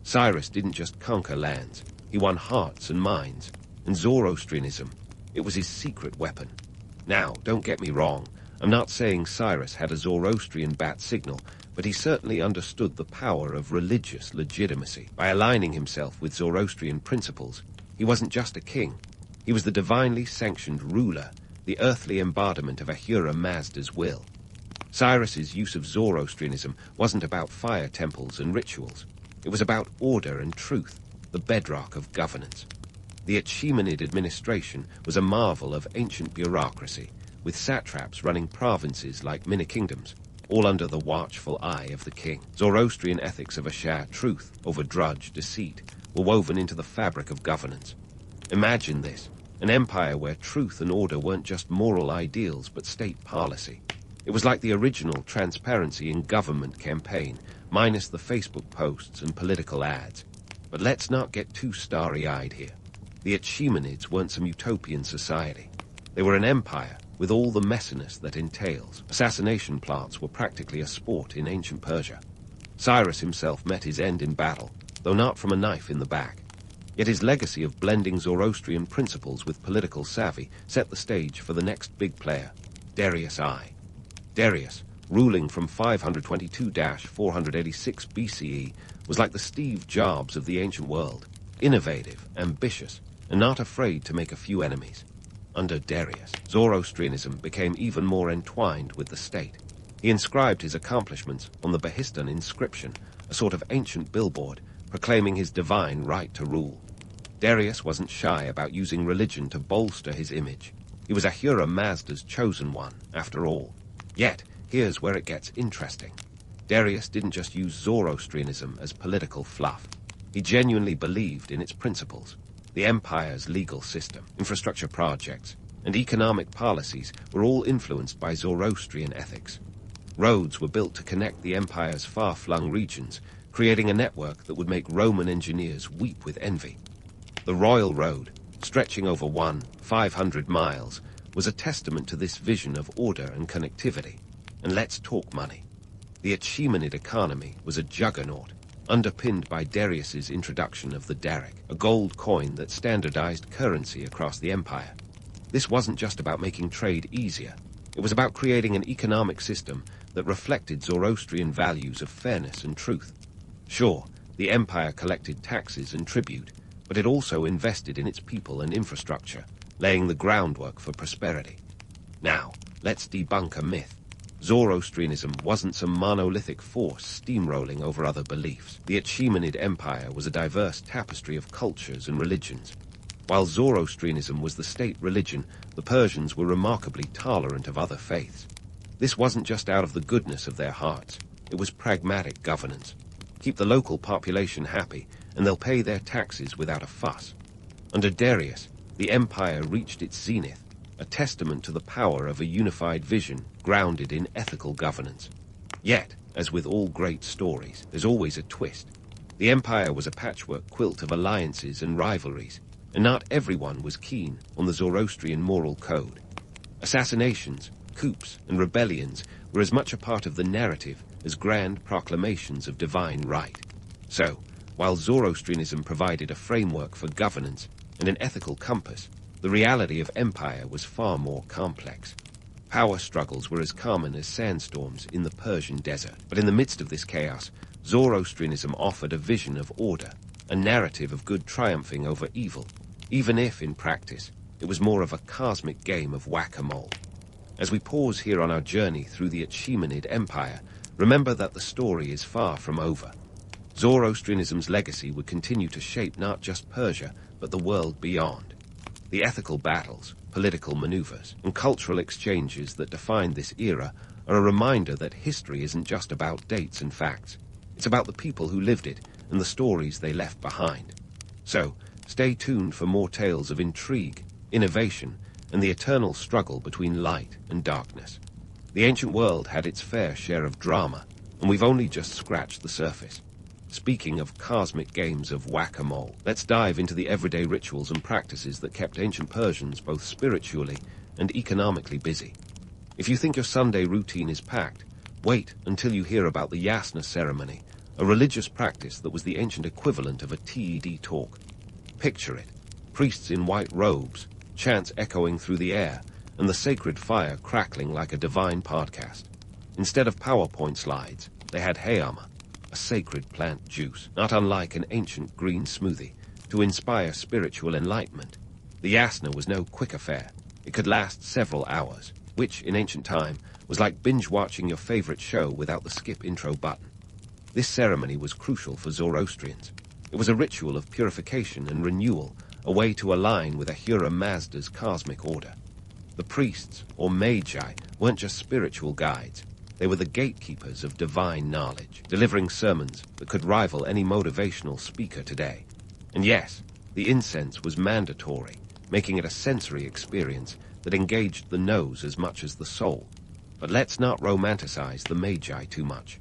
Cyrus didn't just conquer lands, he won hearts and minds, and Zoroastrianism, it was his secret weapon. Now, don't get me wrong, I'm not saying Cyrus had a Zoroastrian bat signal, but he certainly understood the power of religious legitimacy. By aligning himself with Zoroastrian principles, he wasn't just a king. He was the divinely sanctioned ruler, the earthly embodiment of Ahura Mazda's will. Cyrus's use of Zoroastrianism wasn't about fire temples and rituals. It was about order and truth, the bedrock of governance. The Achaemenid administration was a marvel of ancient bureaucracy, with satraps running provinces like mini-kingdoms, all under the watchful eye of the king. Zoroastrian ethics of Ashar, truth over drudge, deceit, were woven into the fabric of governance. Imagine this, an empire where truth and order weren't just moral ideals but state policy. It was like the original transparency in government campaign, minus the Facebook posts and political ads. But let's not get too starry-eyed here. The Achaemenids weren't some utopian society. They were an empire with all the messiness that entails. Assassination plots were practically a sport in ancient Persia. Cyrus himself met his end in battle, though not from a knife in the back. Yet his legacy of blending Zoroastrian principles with political savvy set the stage for the next big player, Darius I. Darius, ruling from 522-486 BCE, was like the Steve Jobs of the ancient world, innovative, ambitious, and not afraid to make a few enemies. Under Darius, Zoroastrianism became even more entwined with the state. He inscribed his accomplishments on the Behistun inscription, a sort of ancient billboard, proclaiming his divine right to rule. Darius wasn't shy about using religion to bolster his image. He was Ahura Mazda's chosen one, after all. Yet, here's where it gets interesting. Darius didn't just use Zoroastrianism as political fluff. He genuinely believed in its principles. The empire's legal system, infrastructure projects, and economic policies were all influenced by Zoroastrian ethics. Roads were built to connect the empire's far-flung regions, creating a network that would make Roman engineers weep with envy. The Royal Road, stretching over 500 miles, was a testament to this vision of order and connectivity. And let's talk money. The Achaemenid economy was a juggernaut, underpinned by Darius's introduction of the daric, a gold coin that standardized currency across the empire. This wasn't just about making trade easier. It was about creating an economic system that reflected Zoroastrian values of fairness and truth. Sure, the empire collected taxes and tribute, but it also invested in its people and infrastructure, laying the groundwork for prosperity. Now, let's debunk a myth. Zoroastrianism wasn't some monolithic force steamrolling over other beliefs. The Achaemenid Empire was a diverse tapestry of cultures and religions. While Zoroastrianism was the state religion, the Persians were remarkably tolerant of other faiths. This wasn't just out of the goodness of their hearts. It was pragmatic governance. Keep the local population happy, and they'll pay their taxes without a fuss. Under Darius, the empire reached its zenith, a testament to the power of a unified vision grounded in ethical governance. Yet, as with all great stories, there's always a twist. The empire was a patchwork quilt of alliances and rivalries, and not everyone was keen on the Zoroastrian moral code. Assassinations, coups, and rebellions were as much a part of the narrative as grand proclamations of divine right. So, while Zoroastrianism provided a framework for governance and an ethical compass, the reality of empire was far more complex. Power struggles were as common as sandstorms in the Persian desert. But in the midst of this chaos, Zoroastrianism offered a vision of order, a narrative of good triumphing over evil, even if, in practice, it was more of a cosmic game of whack-a-mole. As we pause here on our journey through the Achaemenid Empire, remember that the story is far from over. Zoroastrianism's legacy would continue to shape not just Persia, but the world beyond. The ethical battles, political maneuvers, and cultural exchanges that defined this era are a reminder that history isn't just about dates and facts. It's about the people who lived it and the stories they left behind. So, stay tuned for more tales of intrigue, innovation, and the eternal struggle between light and darkness. The ancient world had its fair share of drama, and we've only just scratched the surface. Speaking of cosmic games of whack-a-mole, let's dive into the everyday rituals and practices that kept ancient Persians both spiritually and economically busy. If you think your Sunday routine is packed, wait until you hear about the yasna ceremony, a religious practice that was the ancient equivalent of a TED talk. Picture it: priests in white robes, chants echoing through the air, and the sacred fire crackling like a divine podcast. Instead of PowerPoint slides, they had hayama, a sacred plant juice, not unlike an ancient green smoothie, to inspire spiritual enlightenment. The yasna was no quick affair. It could last several hours, which, in ancient time, was like binge-watching your favorite show without the skip intro button. This ceremony was crucial for Zoroastrians. It was a ritual of purification and renewal, a way to align with Ahura Mazda's cosmic order. The priests, or magi, weren't just spiritual guides. They were the gatekeepers of divine knowledge, delivering sermons that could rival any motivational speaker today. And yes, the incense was mandatory, making it a sensory experience that engaged the nose as much as the soul. But let's not romanticize the magi too much.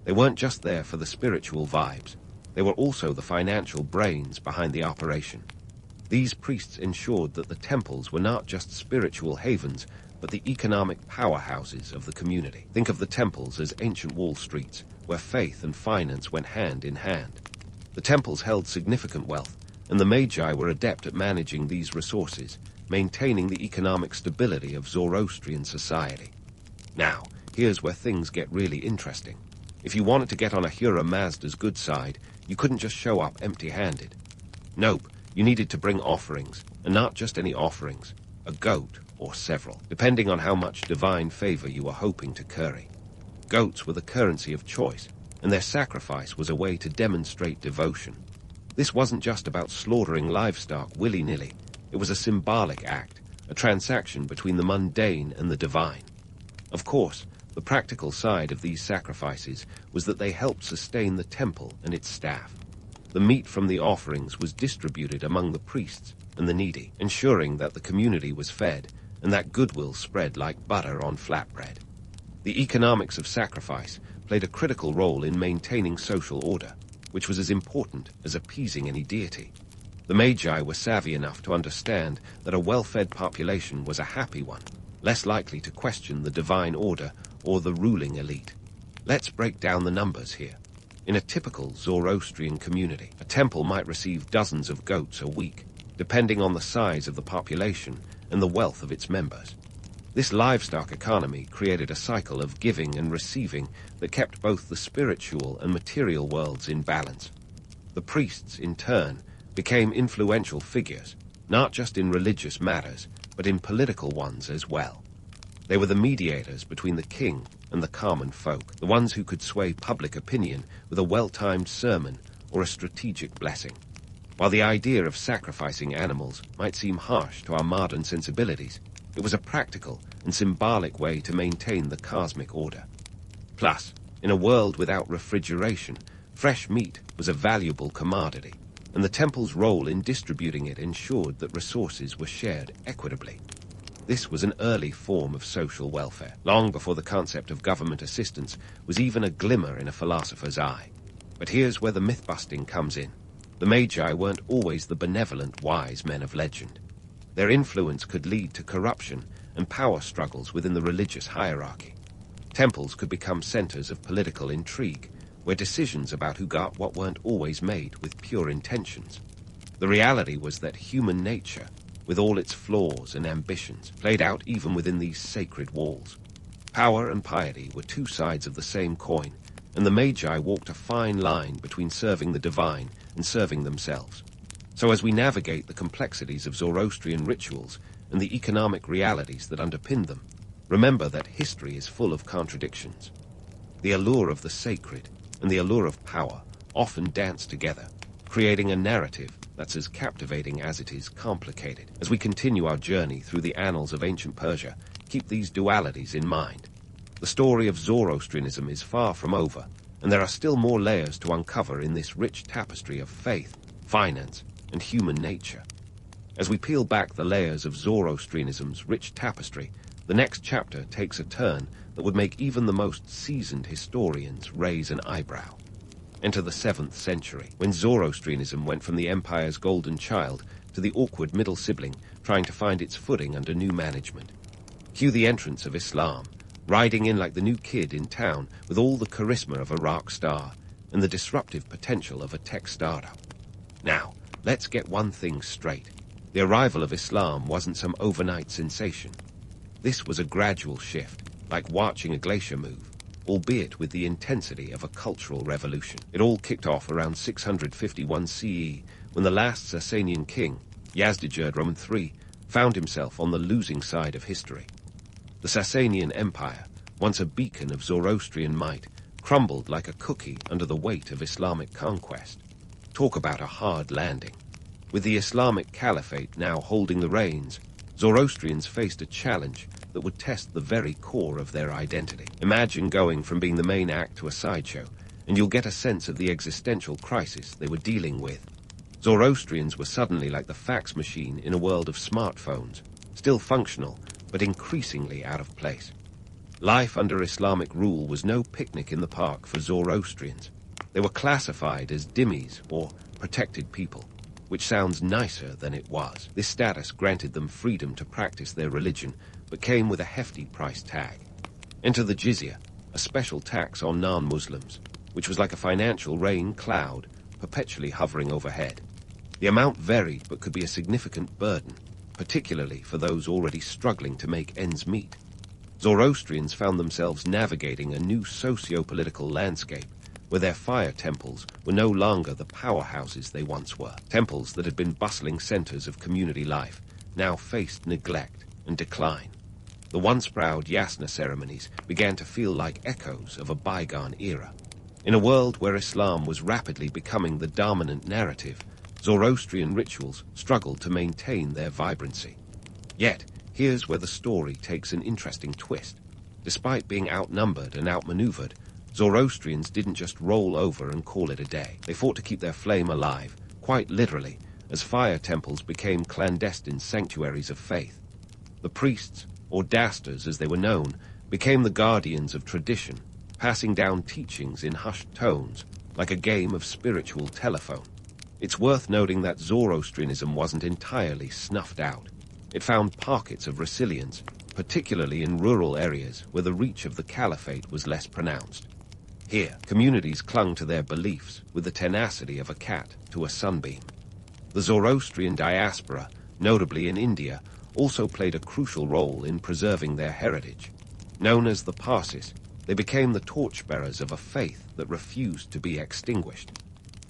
They weren't just there for the spiritual vibes. They were also the financial brains behind the operation. These priests ensured that the temples were not just spiritual havens, but the economic powerhouses of the community. Think of the temples as ancient Wall Streets, where faith and finance went hand in hand. The temples held significant wealth, and the magi were adept at managing these resources, maintaining the economic stability of Zoroastrian society. Now, here's where things get really interesting. If you wanted to get on Ahura Mazda's good side, you couldn't just show up empty-handed. Nope, you needed to bring offerings, and not just any offerings, a goat or several, depending on how much divine favor you were hoping to curry. Goats were the currency of choice, and their sacrifice was a way to demonstrate devotion. This wasn't just about slaughtering livestock willy-nilly. It was a symbolic act, a transaction between the mundane and the divine. Of course, the practical side of these sacrifices was that they helped sustain the temple and its staff. The meat from the offerings was distributed among the priests and the needy, ensuring that the community was fed and that goodwill spread like butter on flatbread. The economics of sacrifice played a critical role in maintaining social order, which was as important as appeasing any deity. The Magi were savvy enough to understand that a well-fed population was a happy one, less likely to question the divine order or the ruling elite. Let's break down the numbers here. In a typical Zoroastrian community, a temple might receive dozens of goats a week, depending on the size of the population and the wealth of its members. This livestock economy created a cycle of giving and receiving that kept both the spiritual and material worlds in balance. The priests, in turn, became influential figures, not just in religious matters, but in political ones as well. They were the mediators between the king and the common folk, the ones who could sway public opinion with a well-timed sermon or a strategic blessing. While the idea of sacrificing animals might seem harsh to our modern sensibilities, it was a practical and symbolic way to maintain the cosmic order. Plus, in a world without refrigeration, fresh meat was a valuable commodity, and the temple's role in distributing it ensured that resources were shared equitably. This was an early form of social welfare, long before the concept of government assistance was even a glimmer in a philosopher's eye. But here's where the myth-busting comes in. The Magi weren't always the benevolent, wise men of legend. Their influence could lead to corruption and power struggles within the religious hierarchy. Temples could become centers of political intrigue, where decisions about who got what weren't always made with pure intentions. The reality was that human nature, with all its flaws and ambitions, played out even within these sacred walls. Power and piety were two sides of the same coin, and the Magi walked a fine line between serving the divine and serving themselves. So as we navigate the complexities of Zoroastrian rituals and the economic realities that underpin them, remember that history is full of contradictions. The allure of the sacred and the allure of power often dance together, creating a narrative that's as captivating as it is complicated. As we continue our journey through the annals of ancient Persia, keep these dualities in mind. The story of Zoroastrianism is far from over, and there are still more layers to uncover in this rich tapestry of faith, finance, and human nature. As we peel back the layers of Zoroastrianism's rich tapestry, the next chapter takes a turn that would make even the most seasoned historians raise an eyebrow. Enter the 7th century, when Zoroastrianism went from the empire's golden child to the awkward middle sibling trying to find its footing under new management. Cue the entrance of Islam, riding in like the new kid in town with all the charisma of a rock star and the disruptive potential of a tech startup. Now, let's get one thing straight. The arrival of Islam wasn't some overnight sensation. This was a gradual shift, like watching a glacier move, albeit with the intensity of a cultural revolution. It all kicked off around 651 CE, when the last Sasanian king, Yazdijerd III, found himself on the losing side of history. The Sasanian Empire, once a beacon of Zoroastrian might, crumbled like a cookie under the weight of Islamic conquest. Talk about a hard landing. With the Islamic Caliphate now holding the reins, Zoroastrians faced a challenge that would test the very core of their identity. Imagine going from being the main act to a sideshow, and you'll get a sense of the existential crisis they were dealing with. Zoroastrians were suddenly like the fax machine in a world of smartphones, still functional, but increasingly out of place. Life under Islamic rule was no picnic in the park for Zoroastrians. They were classified as dhimmis, or protected people, which sounds nicer than it was. This status granted them freedom to practice their religion, but came with a hefty price tag. Enter the jizya, a special tax on non-Muslims, which was like a financial rain cloud, perpetually hovering overhead. The amount varied, but could be a significant burden, particularly for those already struggling to make ends meet. Zoroastrians found themselves navigating a new socio-political landscape, where their fire temples were no longer the powerhouses they once were. Temples that had been bustling centers of community life now faced neglect and decline. The once proud yasna ceremonies began to feel like echoes of a bygone era. In a world where Islam was rapidly becoming the dominant narrative, Zoroastrian rituals struggled to maintain their vibrancy. Yet, here's where the story takes an interesting twist. Despite being outnumbered and outmaneuvered, Zoroastrians didn't just roll over and call it a day. They fought to keep their flame alive, quite literally, as fire temples became clandestine sanctuaries of faith. The priests, or dasters as they were known, became the guardians of tradition, passing down teachings in hushed tones, like a game of spiritual telephone. It's worth noting that Zoroastrianism wasn't entirely snuffed out. It found pockets of resilience, particularly in rural areas where the reach of the caliphate was less pronounced. Here, communities clung to their beliefs with the tenacity of a cat to a sunbeam. The Zoroastrian diaspora, notably in India, also played a crucial role in preserving their heritage. Known as the Parsis, they became the torchbearers of a faith that refused to be extinguished.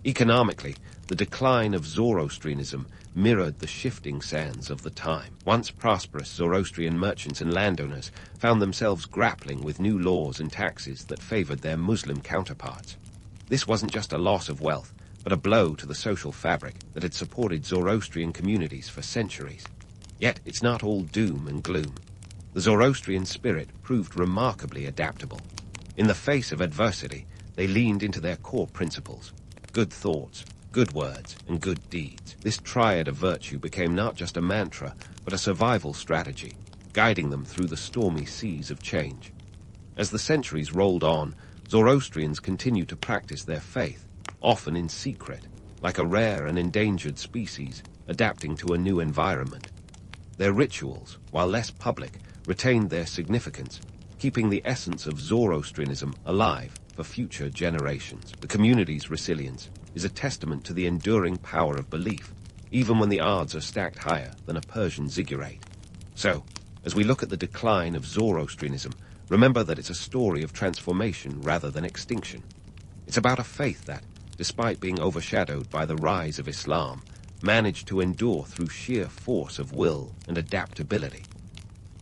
Economically, the decline of Zoroastrianism mirrored the shifting sands of the time. Once prosperous Zoroastrian merchants and landowners found themselves grappling with new laws and taxes that favored their Muslim counterparts. This wasn't just a loss of wealth, but a blow to the social fabric that had supported Zoroastrian communities for centuries. Yet it's not all doom and gloom. The Zoroastrian spirit proved remarkably adaptable. In the face of adversity, they leaned into their core principles: good thoughts, good words, and good deeds. This triad of virtue became not just a mantra, but a survival strategy, guiding them through the stormy seas of change. As the centuries rolled on, Zoroastrians continued to practice their faith, often in secret, like a rare and endangered species adapting to a new environment. Their rituals, while less public, retained their significance, keeping the essence of Zoroastrianism alive for future generations. The community's resilience is a testament to the enduring power of belief, even when the odds are stacked higher than a Persian ziggurat. So, as we look at the decline of Zoroastrianism, remember that it's a story of transformation rather than extinction. It's about a faith that, despite being overshadowed by the rise of Islam, managed to endure through sheer force of will and adaptability.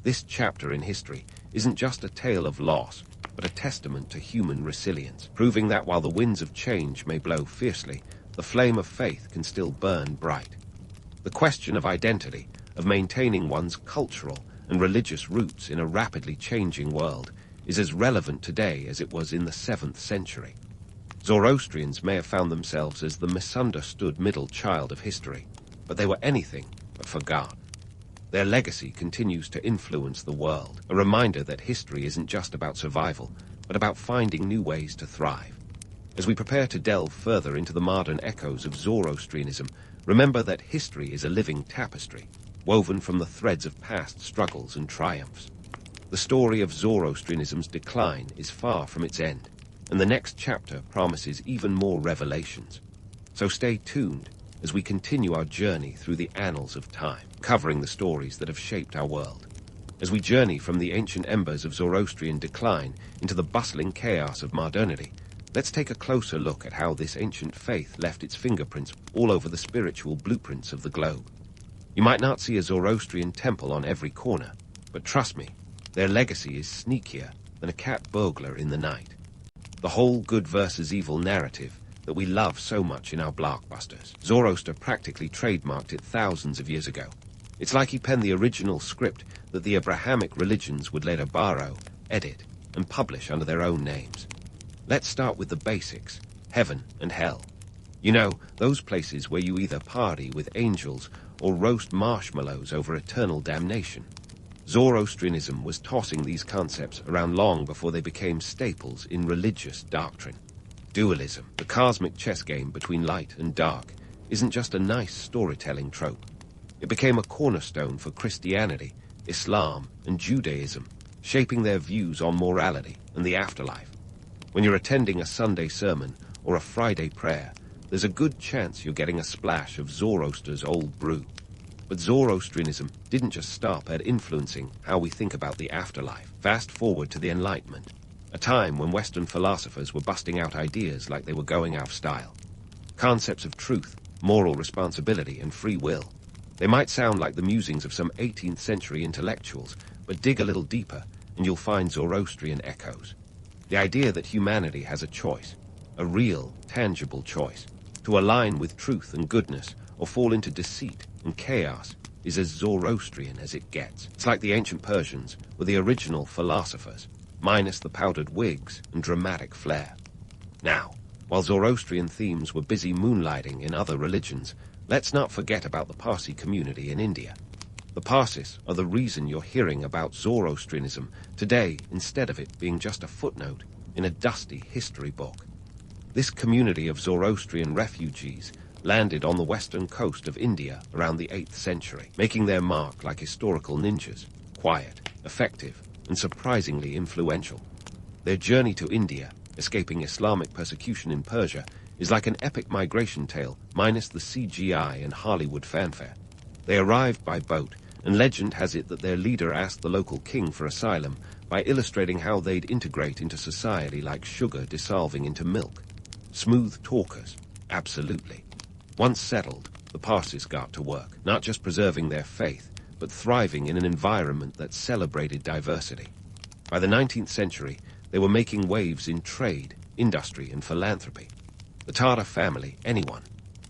This chapter in history isn't just a tale of loss, but a testament to human resilience, proving that while the winds of change may blow fiercely, the flame of faith can still burn bright. The question of identity, of maintaining one's cultural and religious roots in a rapidly changing world, is as relevant today as it was in the 7th century. Zoroastrians may have found themselves as the misunderstood middle child of history, but they were anything but forgotten. Their legacy continues to influence the world, a reminder that history isn't just about survival, but about finding new ways to thrive. As we prepare to delve further into the modern echoes of Zoroastrianism, remember that history is a living tapestry, woven from the threads of past struggles and triumphs. The story of Zoroastrianism's decline is far from its end, and the next chapter promises even more revelations. So stay tuned as we continue our journey through the annals of time, covering the stories that have shaped our world. As we journey from the ancient embers of Zoroastrian decline into the bustling chaos of modernity, let's take a closer look at how this ancient faith left its fingerprints all over the spiritual blueprints of the globe. You might not see a Zoroastrian temple on every corner, but trust me, their legacy is sneakier than a cat burglar in the night. The whole good versus evil narrative that we love so much in our blockbusters. Zoroaster practically trademarked it thousands of years ago. It's like he penned the original script that the Abrahamic religions would later borrow, edit, and publish under their own names. Let's start with the basics: heaven and hell. You know, those places where you either party with angels or roast marshmallows over eternal damnation. Zoroastrianism was tossing these concepts around long before they became staples in religious doctrine. Dualism, the cosmic chess game between light and dark, isn't just a nice storytelling trope. It became a cornerstone for Christianity, Islam, and Judaism, shaping their views on morality and the afterlife. When you're attending a Sunday sermon or a Friday prayer, there's a good chance you're getting a splash of Zoroaster's old brew. But Zoroastrianism didn't just stop at influencing how we think about the afterlife. Fast forward to the Enlightenment, a time when Western philosophers were busting out ideas like they were going out of style. Concepts of truth, moral responsibility, and free will. They might sound like the musings of some 18th century intellectuals, but dig a little deeper and you'll find Zoroastrian echoes. The idea that humanity has a choice, a real, tangible choice, to align with truth and goodness or fall into deceit and chaos, is as Zoroastrian as it gets. It's like the ancient Persians were the original philosophers, minus the powdered wigs and dramatic flair. Now, while Zoroastrian themes were busy moonlighting in other religions, let's not forget about the Parsi community in India. The Parsis are the reason you're hearing about Zoroastrianism today instead of it being just a footnote in a dusty history book. This community of Zoroastrian refugees landed on the western coast of India around the 8th century, making their mark like historical ninjas, quiet, effective, and surprisingly influential. Their journey to India, escaping Islamic persecution in Persia, is like an epic migration tale minus the CGI and Hollywood fanfare. They arrived by boat, and legend has it that their leader asked the local king for asylum by illustrating how they'd integrate into society like sugar dissolving into milk. Smooth talkers, absolutely. Once settled, the Parsis got to work, not just preserving their faith, but thriving in an environment that celebrated diversity. By the 19th century, they were making waves in trade, industry, and philanthropy. The Tartar family, anyone?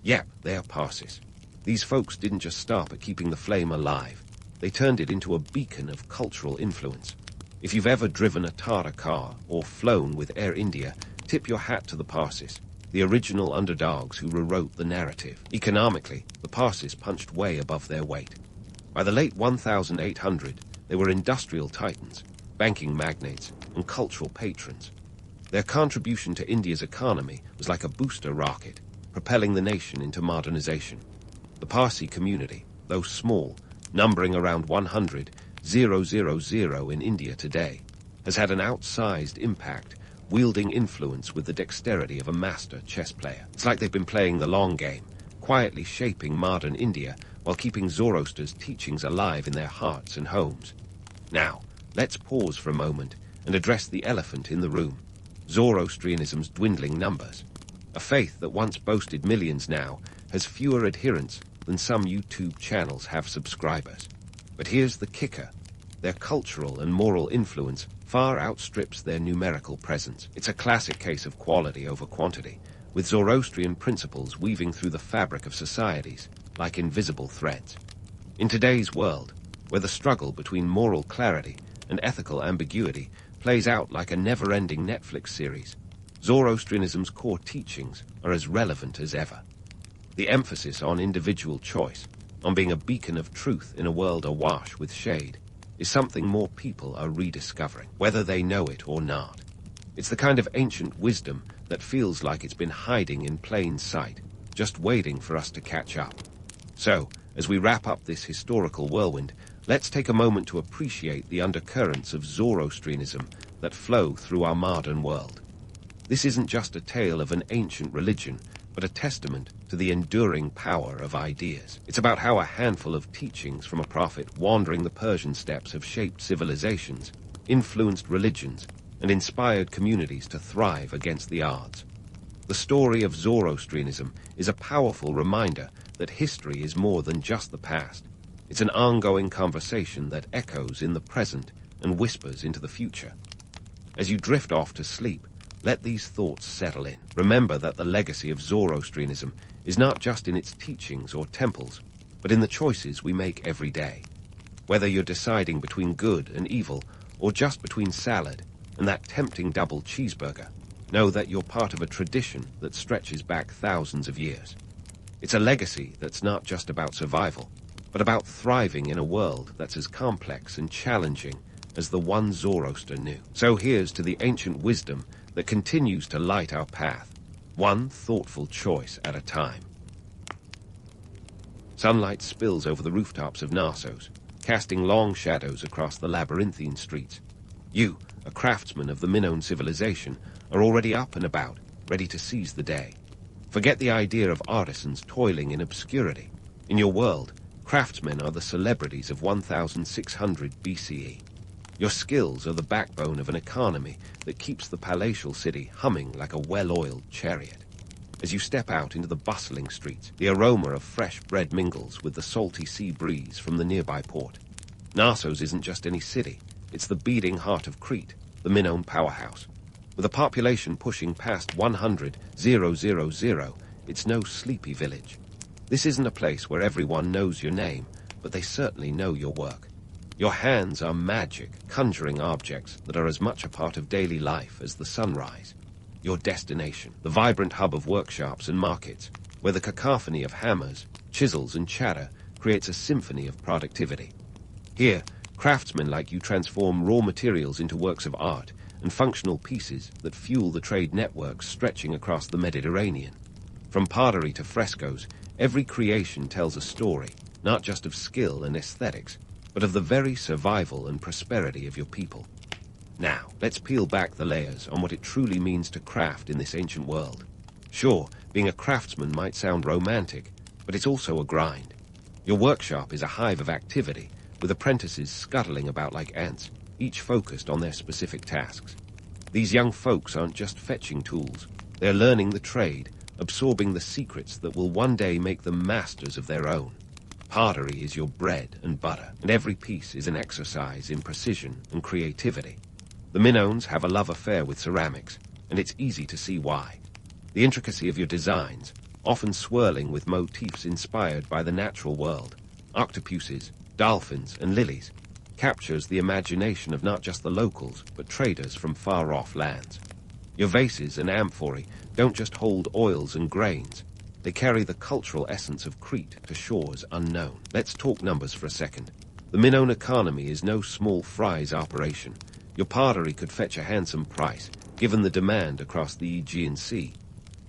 Yep, they are Parsis. These folks didn't just stop at keeping the flame alive. They turned it into a beacon of cultural influence. If you've ever driven a Tartar car or flown with Air India, tip your hat to the Parsis, the original underdogs who rewrote the narrative. Economically, the Parsis punched way above their weight. By the late 1800, they were industrial titans, banking magnates, and cultural patrons. Their contribution to India's economy was like a booster rocket, propelling the nation into modernization. The Parsi community, though small, numbering around 100,000 in India today, has had an outsized impact, wielding influence with the dexterity of a master chess player. It's like they've been playing the long game, quietly shaping modern India while keeping Zoroaster's teachings alive in their hearts and homes. Now, let's pause for a moment and address the elephant in the room: Zoroastrianism's dwindling numbers. A faith that once boasted millions now has fewer adherents than some YouTube channels have subscribers. But here's the kicker: their cultural and moral influence far outstrips their numerical presence. It's a classic case of quality over quantity, with Zoroastrian principles weaving through the fabric of societies like invisible threads. In today's world, where the struggle between moral clarity and ethical ambiguity plays out like a never-ending Netflix series, Zoroastrianism's core teachings are as relevant as ever. The emphasis on individual choice, on being a beacon of truth in a world awash with shade, is something more people are rediscovering, whether they know it or not. It's the kind of ancient wisdom that feels like it's been hiding in plain sight, just waiting for us to catch up. So, as we wrap up this historical whirlwind, let's take a moment to appreciate the undercurrents of Zoroastrianism that flow through our modern world. This isn't just a tale of an ancient religion, but a testament to the enduring power of ideas. It's about how a handful of teachings from a prophet wandering the Persian steppes have shaped civilizations, influenced religions, and inspired communities to thrive against the odds. The story of Zoroastrianism is a powerful reminder that history is more than just the past. It's an ongoing conversation that echoes in the present and whispers into the future. As you drift off to sleep, let these thoughts settle in. Remember that the legacy of Zoroastrianism is not just in its teachings or temples, but in the choices we make every day. Whether you're deciding between good and evil, or just between salad and that tempting double cheeseburger, know that you're part of a tradition that stretches back thousands of years. It's a legacy that's not just about survival, but about thriving in a world that's as complex and challenging as the one Zoroaster knew. So here's to the ancient wisdom that continues to light our path, one thoughtful choice at a time. Sunlight spills over the rooftops of Knossos, casting long shadows across the labyrinthine streets. You, a craftsman of the Minoan civilization, are already up and about, ready to seize the day. Forget the idea of artisans toiling in obscurity. In your world, craftsmen are the celebrities of 1600 BCE. Your skills are the backbone of an economy that keeps the palatial city humming like a well-oiled chariot. As you step out into the bustling streets, the aroma of fresh bread mingles with the salty sea breeze from the nearby port. Knossos isn't just any city, it's the beating heart of Crete, the Minoan powerhouse. With a population pushing past 100,000, it's no sleepy village. This isn't a place where everyone knows your name, but they certainly know your work. Your hands are magic, conjuring objects that are as much a part of daily life as the sunrise. Your destination, the vibrant hub of workshops and markets, where the cacophony of hammers, chisels, and chatter creates a symphony of productivity. Here, craftsmen like you transform raw materials into works of art and functional pieces that fuel the trade networks stretching across the Mediterranean. From pottery to frescoes, every creation tells a story, not just of skill and aesthetics, but of the very survival and prosperity of your people. Now, let's peel back the layers on what it truly means to craft in this ancient world. Sure, being a craftsman might sound romantic, but it's also a grind. Your workshop is a hive of activity, with apprentices scuttling about like ants, each focused on their specific tasks. These young folks aren't just fetching tools, they're learning the trade, absorbing the secrets that will one day make them masters of their own. Pottery is your bread and butter, and every piece is an exercise in precision and creativity. The Minoans have a love affair with ceramics, and it's easy to see why. The intricacy of your designs, often swirling with motifs inspired by the natural world, octopuses, dolphins, and lilies, captures the imagination of not just the locals, but traders from far-off lands. Your vases and amphorae don't just hold oils and grains. They carry the cultural essence of Crete to shores unknown. Let's talk numbers for a second. The Minoan economy is no small fry's operation. Your pottery could fetch a handsome price, given the demand across the Aegean Sea.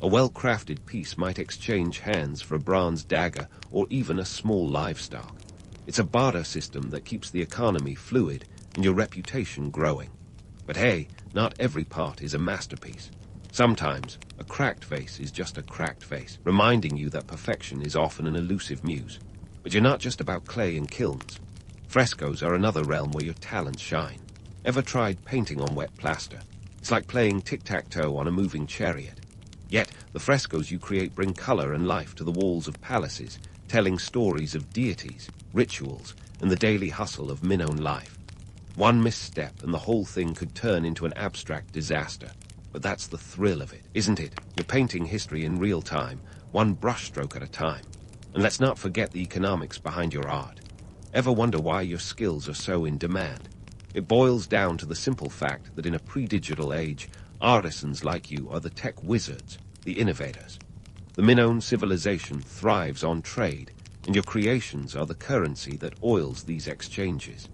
A well-crafted piece might exchange hands for a bronze dagger or even a small livestock. It's a barter system that keeps the economy fluid and your reputation growing. But hey, not every pot is a masterpiece. Sometimes, a cracked vase is just a cracked vase, reminding you that perfection is often an elusive muse. But you're not just about clay and kilns. Frescoes are another realm where your talents shine. Ever tried painting on wet plaster? It's like playing tic-tac-toe on a moving chariot. Yet, the frescoes you create bring color and life to the walls of palaces, telling stories of deities, rituals, and the daily hustle of Minoan life. One misstep and the whole thing could turn into an abstract disaster. But that's the thrill of it, isn't it? You're painting history in real time, one brushstroke at a time. And let's not forget the economics behind your art. Ever wonder why your skills are so in demand? It boils down to the simple fact that in a pre-digital age, artisans like you are the tech wizards, the innovators. The Minoan civilization thrives on trade, and your creations are the currency that oils these exchanges.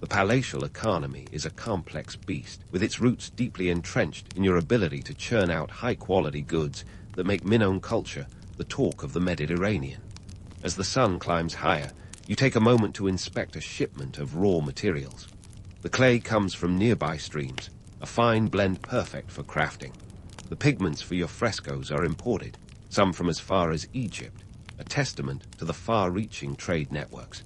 The palatial economy is a complex beast, with its roots deeply entrenched in your ability to churn out high-quality goods that make Minoan culture the talk of the Mediterranean. As the sun climbs higher, you take a moment to inspect a shipment of raw materials. The clay comes from nearby streams, a fine blend perfect for crafting. The pigments for your frescoes are imported, some from as far as Egypt, a testament to the far-reaching trade networks.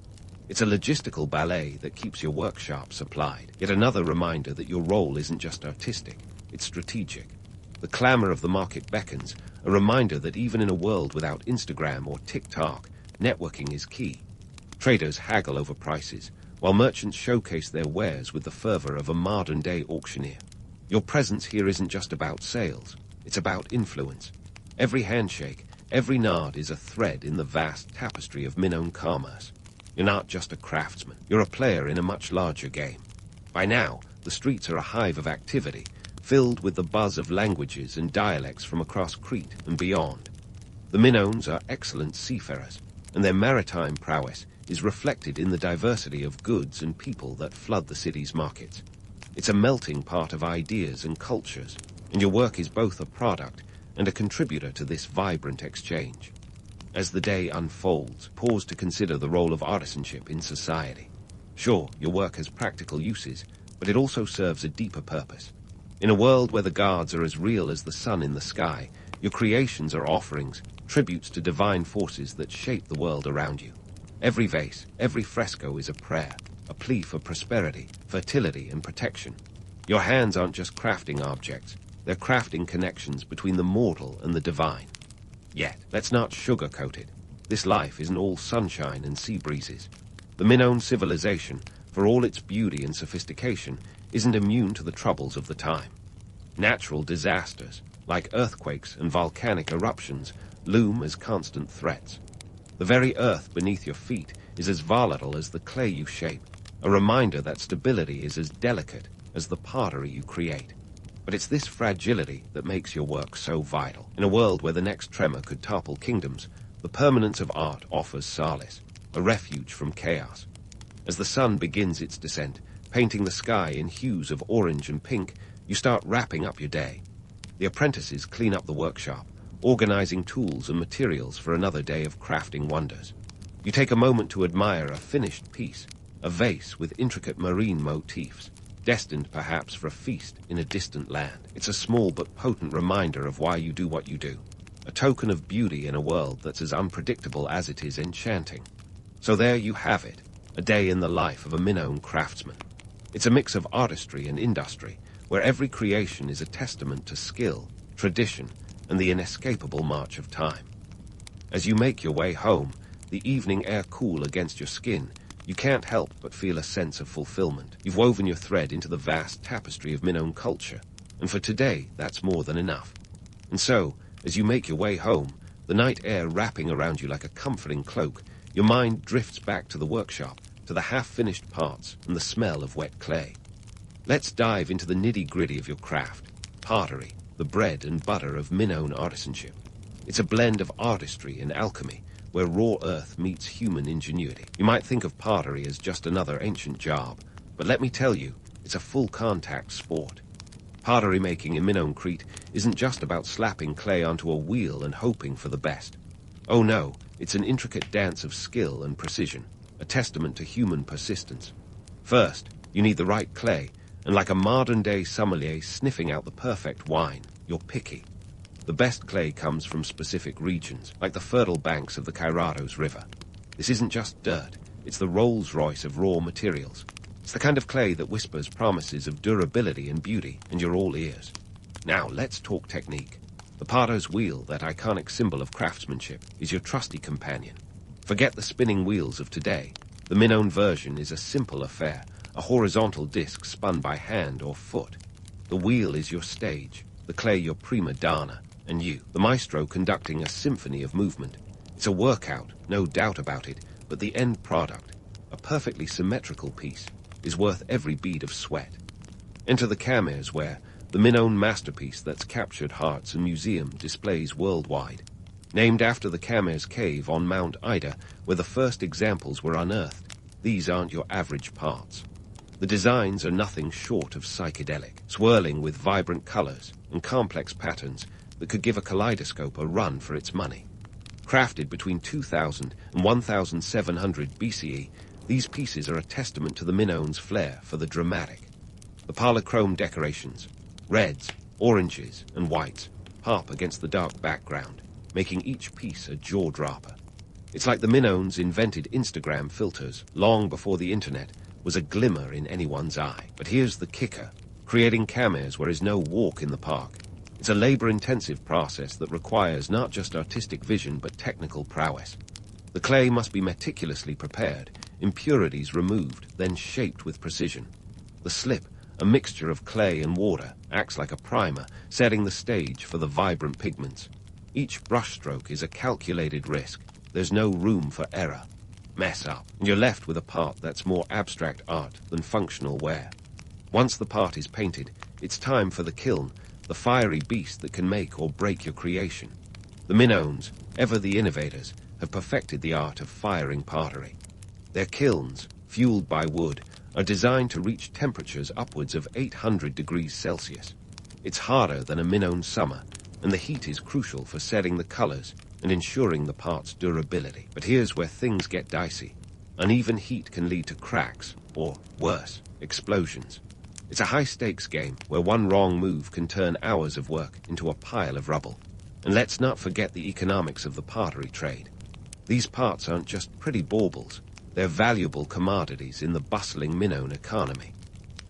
It's a logistical ballet that keeps your workshop supplied, yet another reminder that your role isn't just artistic, it's strategic. The clamor of the market beckons, a reminder that even in a world without Instagram or TikTok, networking is key. Traders haggle over prices, while merchants showcase their wares with the fervor of a modern-day auctioneer. Your presence here isn't just about sales, it's about influence. Every handshake, every nod is a thread in the vast tapestry of Minoan commerce. You're not just a craftsman, you're a player in a much larger game. By now, the streets are a hive of activity, filled with the buzz of languages and dialects from across Crete and beyond. The Minoans are excellent seafarers, and their maritime prowess is reflected in the diversity of goods and people that flood the city's markets. It's a melting pot of ideas and cultures, and your work is both a product and a contributor to this vibrant exchange. As the day unfolds, pause to consider the role of artisanship in society. Sure, your work has practical uses, but it also serves a deeper purpose. In a world where the gods are as real as the sun in the sky, your creations are offerings, tributes to divine forces that shape the world around you. Every vase, every fresco is a prayer, a plea for prosperity, fertility, and protection. Your hands aren't just crafting objects, they're crafting connections between the mortal and the divine. Yet, let's not sugarcoat it. This life isn't all sunshine and sea breezes. The Minoan civilization, for all its beauty and sophistication, isn't immune to the troubles of the time. Natural disasters, like earthquakes and volcanic eruptions, loom as constant threats. The very earth beneath your feet is as volatile as the clay you shape, a reminder that stability is as delicate as the pottery you create. But it's this fragility that makes your work so vital. In a world where the next tremor could topple kingdoms, the permanence of art offers solace, a refuge from chaos. As the sun begins its descent, painting the sky in hues of orange and pink, You start wrapping up your day. The apprentices clean up the workshop, organizing tools and materials for another day of crafting wonders. You take a moment to admire a finished piece, a vase with intricate marine motifs, destined perhaps for a feast in a distant land. It's a small but potent reminder of why you do what you do, a token of beauty in a world that's as unpredictable as it is enchanting. So there you have it, a day in the life of a Minoan craftsman. It's a mix of artistry and industry, where every creation is a testament to skill, tradition, and the inescapable march of time. As you make your way home, the evening air cool against your skin, you can't help but feel a sense of fulfillment. You've woven your thread into the vast tapestry of Minoan culture, and for today, that's more than enough. And so, as you make your way home, the night air wrapping around you like a comforting cloak, your mind drifts back to the workshop, to the half-finished parts and the smell of wet clay. Let's dive into the nitty-gritty of your craft, pottery, the bread and butter of Minoan artisanship. It's a blend of artistry and alchemy, where raw earth meets human ingenuity. You might think of pottery as just another ancient job, but let me tell you, it's a full-contact sport. Pottery making in Minoan Crete isn't just about slapping clay onto a wheel and hoping for the best. Oh no, it's an intricate dance of skill and precision, a testament to human persistence. First, you need the right clay, and like a modern-day sommelier sniffing out the perfect wine, you're picky. The best clay comes from specific regions, like the fertile banks of the Kairatos River. This isn't just dirt, it's the Rolls-Royce of raw materials. It's the kind of clay that whispers promises of durability and beauty, and you're all ears. Now, let's talk technique. The potter's wheel, that iconic symbol of craftsmanship, is your trusty companion. Forget the spinning wheels of today. The Minoan version is a simple affair, a horizontal disc spun by hand or foot. The wheel is your stage, the clay your prima donna, and you, the maestro, conducting a symphony of movement. It's a workout, no doubt about it, but the end product, a perfectly symmetrical piece, is worth every bead of sweat. Enter the Kamers, where the Minoan masterpiece that's captured hearts and museum displays worldwide. Named after the Kamers cave on Mount Ida, where the first examples were unearthed, these aren't your average parts. The designs are nothing short of psychedelic, swirling with vibrant colors and complex patterns that could give a kaleidoscope a run for its money. Crafted between 2000 and 1700 BCE, these pieces are a testament to the Minoans' flair for the dramatic. The polychrome decorations, reds, oranges, and whites, pop against the dark background, making each piece a jaw-dropper. It's like the Minoans invented Instagram filters long before the internet was a glimmer in anyone's eye. But here's the kicker. Creating Kamers where is no walk in the park. It's a labor-intensive process that requires not just artistic vision but technical prowess. The clay must be meticulously prepared, impurities removed, then shaped with precision. The slip, a mixture of clay and water, acts like a primer, setting the stage for the vibrant pigments. Each brushstroke is a calculated risk. There's no room for error. Mess up, and you're left with a part that's more abstract art than functional wear. Once the part is painted, it's time for the kiln, the fiery beast that can make or break your creation. The Minoans, ever the innovators, have perfected the art of firing pottery. Their kilns, fueled by wood, are designed to reach temperatures upwards of 800 degrees Celsius. It's harder than a Minoan summer, and the heat is crucial for setting the colors and ensuring the part's durability. But here's where things get dicey. Uneven heat can lead to cracks, or worse, explosions. It's a high-stakes game where one wrong move can turn hours of work into a pile of rubble. And let's not forget the economics of the pottery trade. These parts aren't just pretty baubles, they're valuable commodities in the bustling Minoan economy.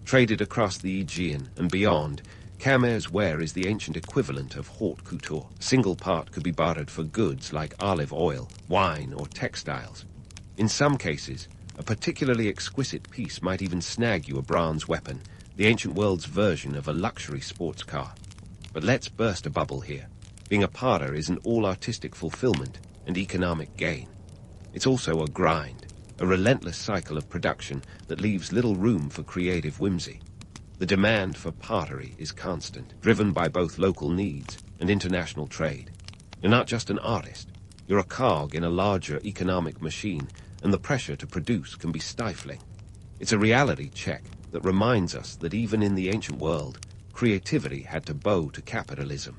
Traded across the Hygine and beyond, Kamers ware is the ancient equivalent of haute couture. A single part could be bartered for goods like olive oil, wine, or textiles. In some cases, a particularly exquisite piece might even snag you a bronze weapon, the ancient world's version of a luxury sports car. But let's burst a bubble here. Being a potter isn't all artistic fulfillment and economic gain. It's also a grind, a relentless cycle of production that leaves little room for creative whimsy. The demand for pottery is constant, driven by both local needs and international trade. You're not just an artist, you're a cog in a larger economic machine, and the pressure to produce can be stifling. It's a reality check that reminds us that even in the ancient world, creativity had to bow to capitalism.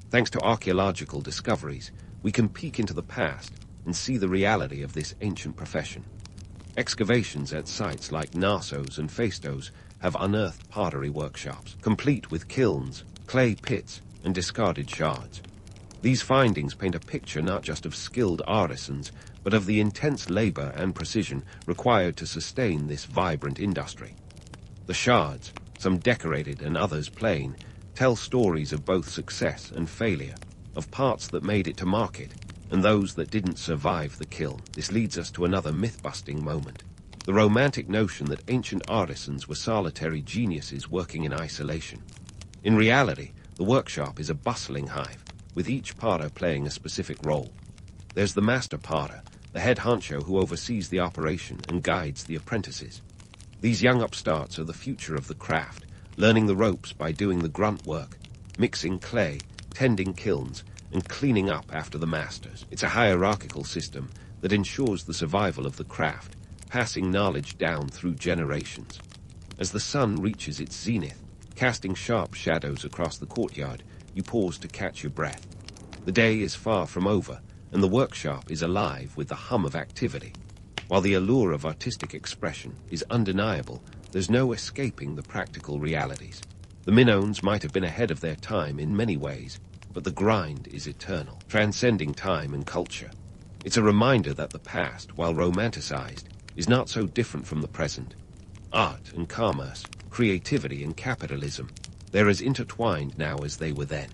Thanks to archaeological discoveries, we can peek into the past and see the reality of this ancient profession. Excavations at sites like Knossos and Phaistos have unearthed pottery workshops, complete with kilns, clay pits, and discarded shards. These findings paint a picture not just of skilled artisans, but of the intense labor and precision required to sustain this vibrant industry. The shards, some decorated and others plain, tell stories of both success and failure, of parts that made it to market, and those that didn't survive the kiln. This leads us to another myth-busting moment. The romantic notion that ancient artisans were solitary geniuses working in isolation. In reality, the workshop is a bustling hive, with each potter playing a specific role. There's the master potter, the head honcho who oversees the operation and guides the apprentices. These young upstarts are the future of the craft, learning the ropes by doing the grunt work, mixing clay, tending kilns, and cleaning up after the masters. It's a hierarchical system that ensures the survival of the craft, passing knowledge down through generations. As the sun reaches its zenith, casting sharp shadows across the courtyard, you pause to catch your breath. The day is far from over, and the workshop is alive with the hum of activity. While the allure of artistic expression is undeniable, there's no escaping the practical realities. The Minoans might have been ahead of their time in many ways, but the grind is eternal, transcending time and culture. It's a reminder that the past, while romanticized, is not so different from the present. Art and commerce, creativity and capitalism, they're as intertwined now as they were then.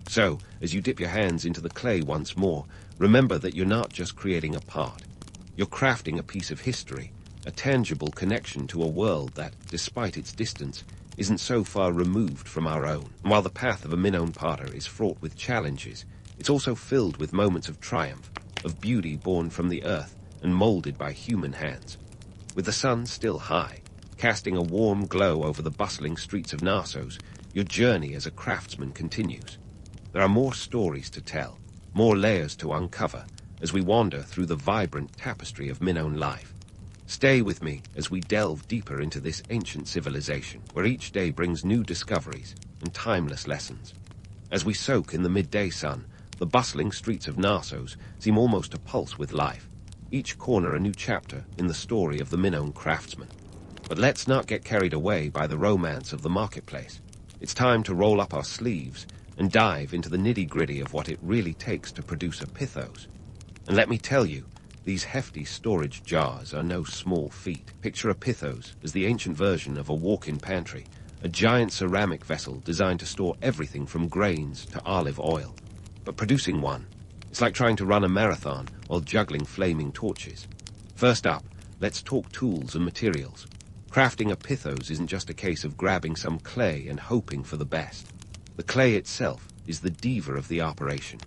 So, as you dip your hands into the clay once more, remember that you're not just creating a part. You're crafting a piece of history, a tangible connection to a world that, despite its distance, isn't so far removed from our own. And while the path of a Minoan potter is fraught with challenges, it's also filled with moments of triumph, of beauty born from the earth and molded by human hands. With the sun still high, casting a warm glow over the bustling streets of Knossos, your journey as a craftsman continues. There are more stories to tell, more layers to uncover, as we wander through the vibrant tapestry of Minoan life. Stay with me as we delve deeper into this ancient civilization, where each day brings new discoveries and timeless lessons. As we soak in the midday sun, the bustling streets of Knossos seem almost to pulse with life, each corner a new chapter in the story of the Minoan craftsman. But let's not get carried away by the romance of the marketplace. It's time to roll up our sleeves and dive into the nitty-gritty of what it really takes to produce a pithos. And let me tell you, these hefty storage jars are no small feat. Picture a pithos as the ancient version of a walk-in pantry, a giant ceramic vessel designed to store everything from grains to olive oil. But producing one, it's like trying to run a marathon while juggling flaming torches. First up, let's talk tools and materials. Crafting a pithos isn't just a case of grabbing some clay and hoping for the best. The clay itself is the diva of the operation.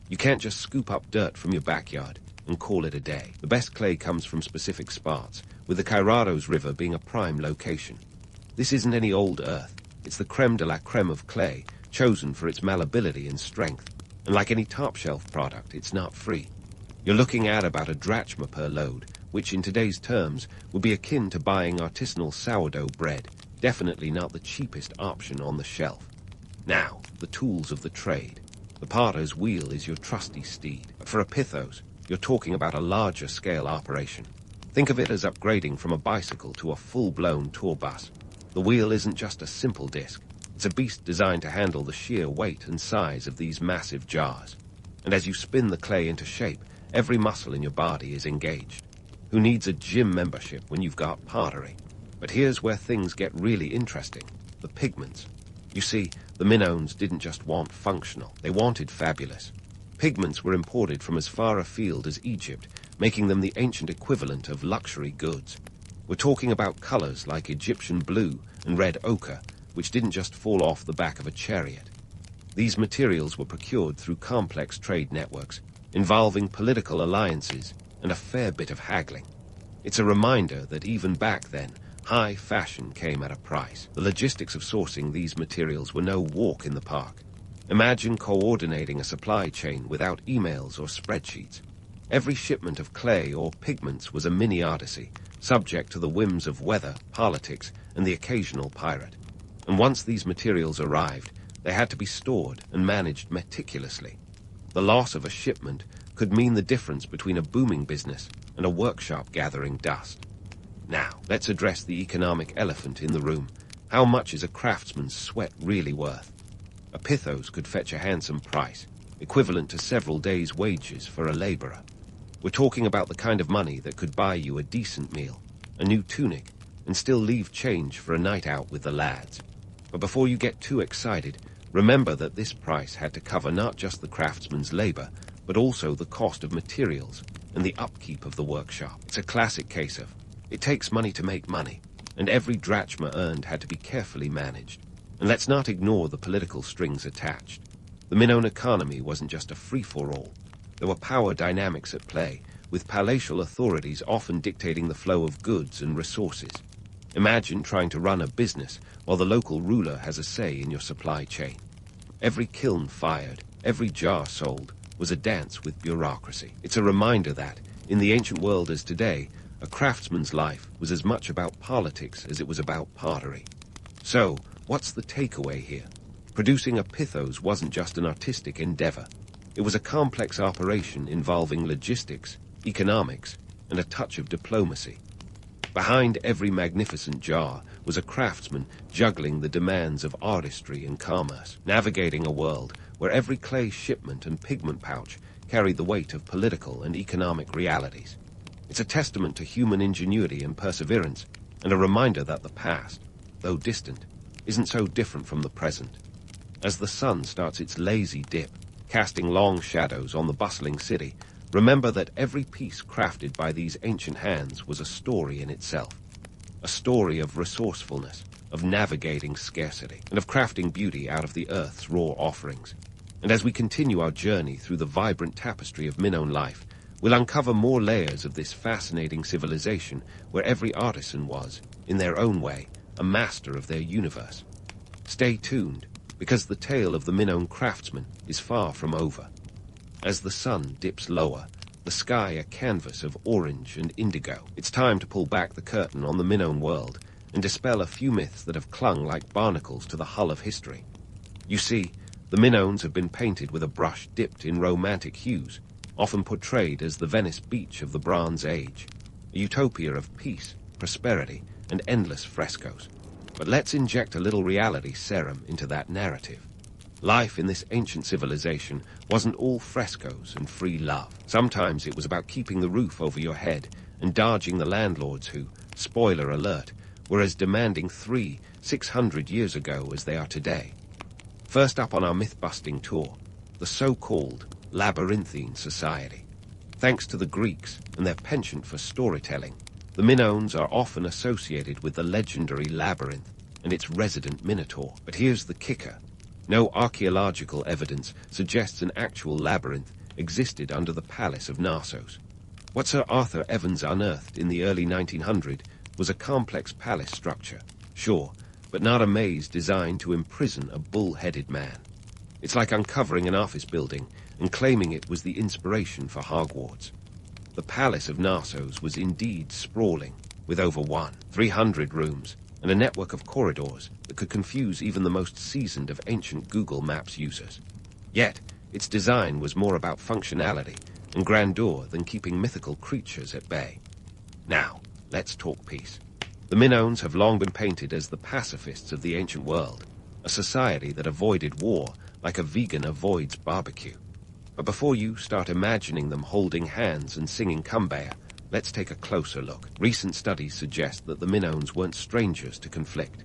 You can't just scoop up dirt from your backyard and call it a day. The best clay comes from specific spots, with the Kairados River being a prime location. This isn't any old earth. It's the creme de la creme of clay, chosen for its malleability and strength. And like any top-shelf product, it's not free. You're looking at about a drachma per load, which in today's terms would be akin to buying artisanal sourdough bread, definitely not the cheapest option on the shelf. Now, the tools of the trade. The potter's wheel is your trusty steed. But for a pithos, you're talking about a larger scale operation. Think of it as upgrading from a bicycle to a full-blown tour bus. The wheel isn't just a simple disc. It's a beast designed to handle the sheer weight and size of these massive jars. And as you spin the clay into shape, every muscle in your body is engaged. Who needs a gym membership when you've got pottery? But here's where things get really interesting. The pigments. You see, the Minoans didn't just want functional, they wanted fabulous. Pigments were imported from as far afield as Egypt, making them the ancient equivalent of luxury goods. We're talking about colors like Egyptian blue and red ochre, which didn't just fall off the back of a chariot. These materials were procured through complex trade networks, involving political alliances and a fair bit of haggling. It's a reminder that even back then, high fashion came at a price. The logistics of sourcing these materials were no walk in the park. Imagine coordinating a supply chain without emails or spreadsheets. Every shipment of clay or pigments was a mini-odyssey, subject to the whims of weather, politics, and the occasional pirate. and once these materials arrived, they had to be stored and managed meticulously. The loss of a shipment could mean the difference between a booming business and a workshop gathering dust. Now, let's address the economic elephant in the room. How much is a craftsman's sweat really worth? A pithos could fetch a handsome price, equivalent to several days' wages for a laborer. We're talking about the kind of money that could buy you a decent meal, a new tunic, and still leave change for a night out with the lads. But before you get too excited, remember that this price had to cover not just the craftsman's labor, but also the cost of materials and the upkeep of the workshop. It's a classic case of, it takes money to make money, and every drachma earned had to be carefully managed. And let's not ignore the political strings attached. The Minoan economy wasn't just a free-for-all. There were power dynamics at play, with palatial authorities often dictating the flow of goods and resources. Imagine trying to run a business while the local ruler has a say in your supply chain. Every kiln fired, every jar sold, was a dance with bureaucracy. It's a reminder that, in the ancient world as today, a craftsman's life was as much about politics as it was about pottery. So, what's the takeaway here? Producing a pithos wasn't just an artistic endeavor. It was a complex operation involving logistics, economics, and a touch of diplomacy. Behind every magnificent jar was a craftsman juggling the demands of artistry and commerce, navigating a world where every clay shipment and pigment pouch carried the weight of political and economic realities. It's a testament to human ingenuity and perseverance, and a reminder that the past, though distant, isn't so different from the present. As the sun starts its lazy dip, casting long shadows on the bustling city, remember that every piece crafted by these ancient hands was a story in itself. A story of resourcefulness, of navigating scarcity, and of crafting beauty out of the earth's raw offerings. And as we continue our journey through the vibrant tapestry of Minoan life, we'll uncover more layers of this fascinating civilization where every artisan was, in their own way, a master of their universe. Stay tuned, because the tale of the Minoan craftsman is far from over. As the sun dips lower, the sky a canvas of orange and indigo, it's time to pull back the curtain on the Minoan world and dispel a few myths that have clung like barnacles to the hull of history. You see, the Minoans have been painted with a brush dipped in romantic hues, often portrayed as the Venice beach of the Bronze Age, a utopia of peace, prosperity, and endless frescoes. But let's inject a little reality serum into that narrative. Life in this ancient civilization wasn't all frescoes and free love. Sometimes it was about keeping the roof over your head and dodging the landlords who, spoiler alert, were as demanding 600 years ago as they are today. First up on our myth-busting tour, the so-called labyrinthine society. Thanks to the Greeks and their penchant for storytelling, the Minoans are often associated with the legendary labyrinth and its resident minotaur. But here's the kicker. No archaeological evidence suggests an actual labyrinth existed under the Palace of Knossos. What Sir Arthur Evans unearthed in the early 1900s was a complex palace structure, sure, but not a maze designed to imprison a bull-headed man. It's like uncovering an office building and claiming it was the inspiration for Hogwarts. The Palace of Knossos was indeed sprawling, with over 300 rooms, and a network of corridors that could confuse even the most seasoned of ancient Google Maps users. Yet, its design was more about functionality and grandeur than keeping mythical creatures at bay. Now, let's talk peace. The Minoans have long been painted as the pacifists of the ancient world, a society that avoided war like a vegan avoids barbecue. But before you start imagining them holding hands and singing Kumbaya, let's take a closer look. Recent studies suggest that the Minoans weren't strangers to conflict.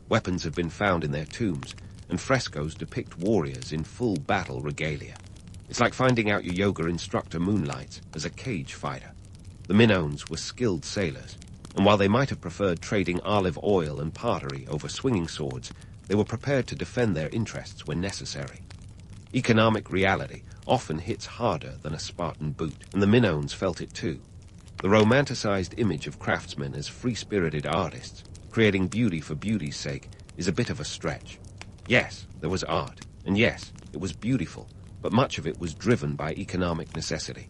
Weapons have been found in their tombs, and frescoes depict warriors in full battle regalia. It's like finding out your yoga instructor moonlights as a cage fighter. The Minoans were skilled sailors, and while they might have preferred trading olive oil and pottery over swinging swords, they were prepared to defend their interests when necessary. Economic reality often hits harder than a Spartan boot, and the Minoans felt it too. The romanticized image of craftsmen as free-spirited artists, creating beauty for beauty's sake, is a bit of a stretch. Yes, there was art, and yes, it was beautiful, but much of it was driven by economic necessity.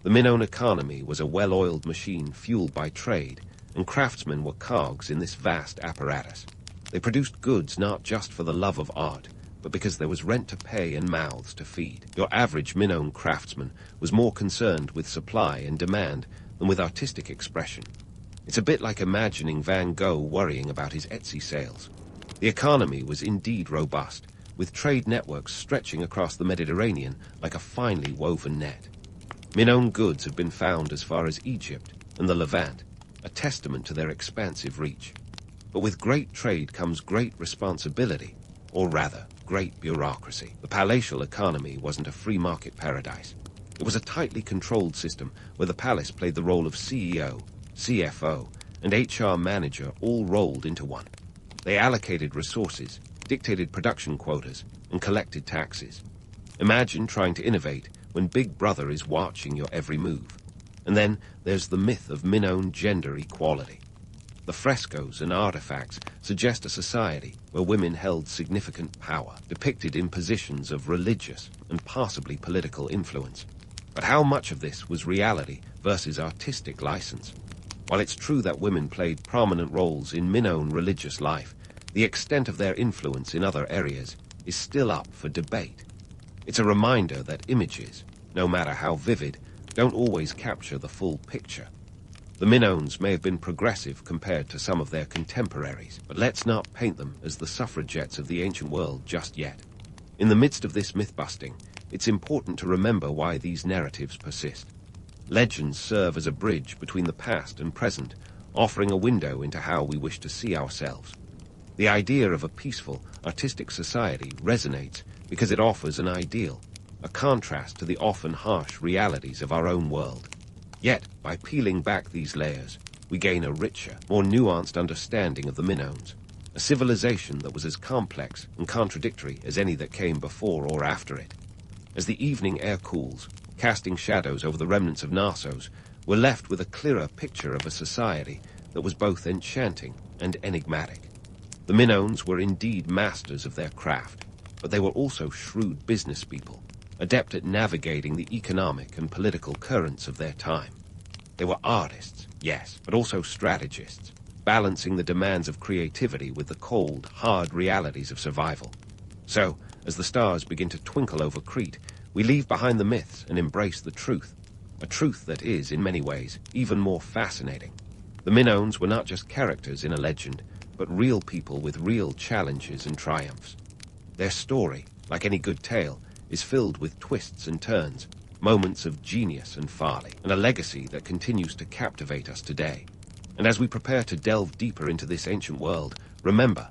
The Minoan economy was a well-oiled machine fueled by trade, and craftsmen were cogs in this vast apparatus. They produced goods not just for the love of art, but because there was rent to pay and mouths to feed. Your average Minoan craftsman was more concerned with supply and demand than with artistic expression. It's a bit like imagining Van Gogh worrying about his Etsy sales. The economy was indeed robust, with trade networks stretching across the Mediterranean like a finely woven net. Minoan goods have been found as far as Egypt and the Levant, a testament to their expansive reach. But with great trade comes great responsibility, or rather, great bureaucracy. The palatial economy wasn't a free market paradise. It was a tightly controlled system where the palace played the role of CEO, CFO, and HR manager all rolled into one. They allocated resources, dictated production quotas, and collected taxes. Imagine trying to innovate when Big Brother is watching your every move. And then there's the myth of Minoan gender equality. The frescoes and artifacts suggest a society where women held significant power, depicted in positions of religious and possibly political influence. But how much of this was reality versus artistic license? While it's true that women played prominent roles in Minoan religious life, the extent of their influence in other areas is still up for debate. It's a reminder that images, no matter how vivid, don't always capture the full picture. The Minoans may have been progressive compared to some of their contemporaries, but let's not paint them as the suffragettes of the ancient world just yet. In the midst of this myth-busting, it's important to remember why these narratives persist. Legends serve as a bridge between the past and present, offering a window into how we wish to see ourselves. The idea of a peaceful, artistic society resonates because it offers an ideal, a contrast to the often harsh realities of our own world. Yet, by peeling back these layers, we gain a richer, more nuanced understanding of the Minoans, a civilization that was as complex and contradictory as any that came before or after it. As the evening air cools, casting shadows over the remnants of Knossos, we're left with a clearer picture of a society that was both enchanting and enigmatic. The Minoans were indeed masters of their craft, but they were also shrewd business people, adept at navigating the economic and political currents of their time. They were artists, yes, but also strategists, balancing the demands of creativity with the cold, hard realities of survival. So, as the stars begin to twinkle over Crete, we leave behind the myths and embrace the truth, a truth that is, in many ways, even more fascinating. The Minoans were not just characters in a legend, but real people with real challenges and triumphs. Their story, like any good tale, is filled with twists and turns, moments of genius and folly, and a legacy that continues to captivate us today. And as we prepare to delve deeper into this ancient world, remember,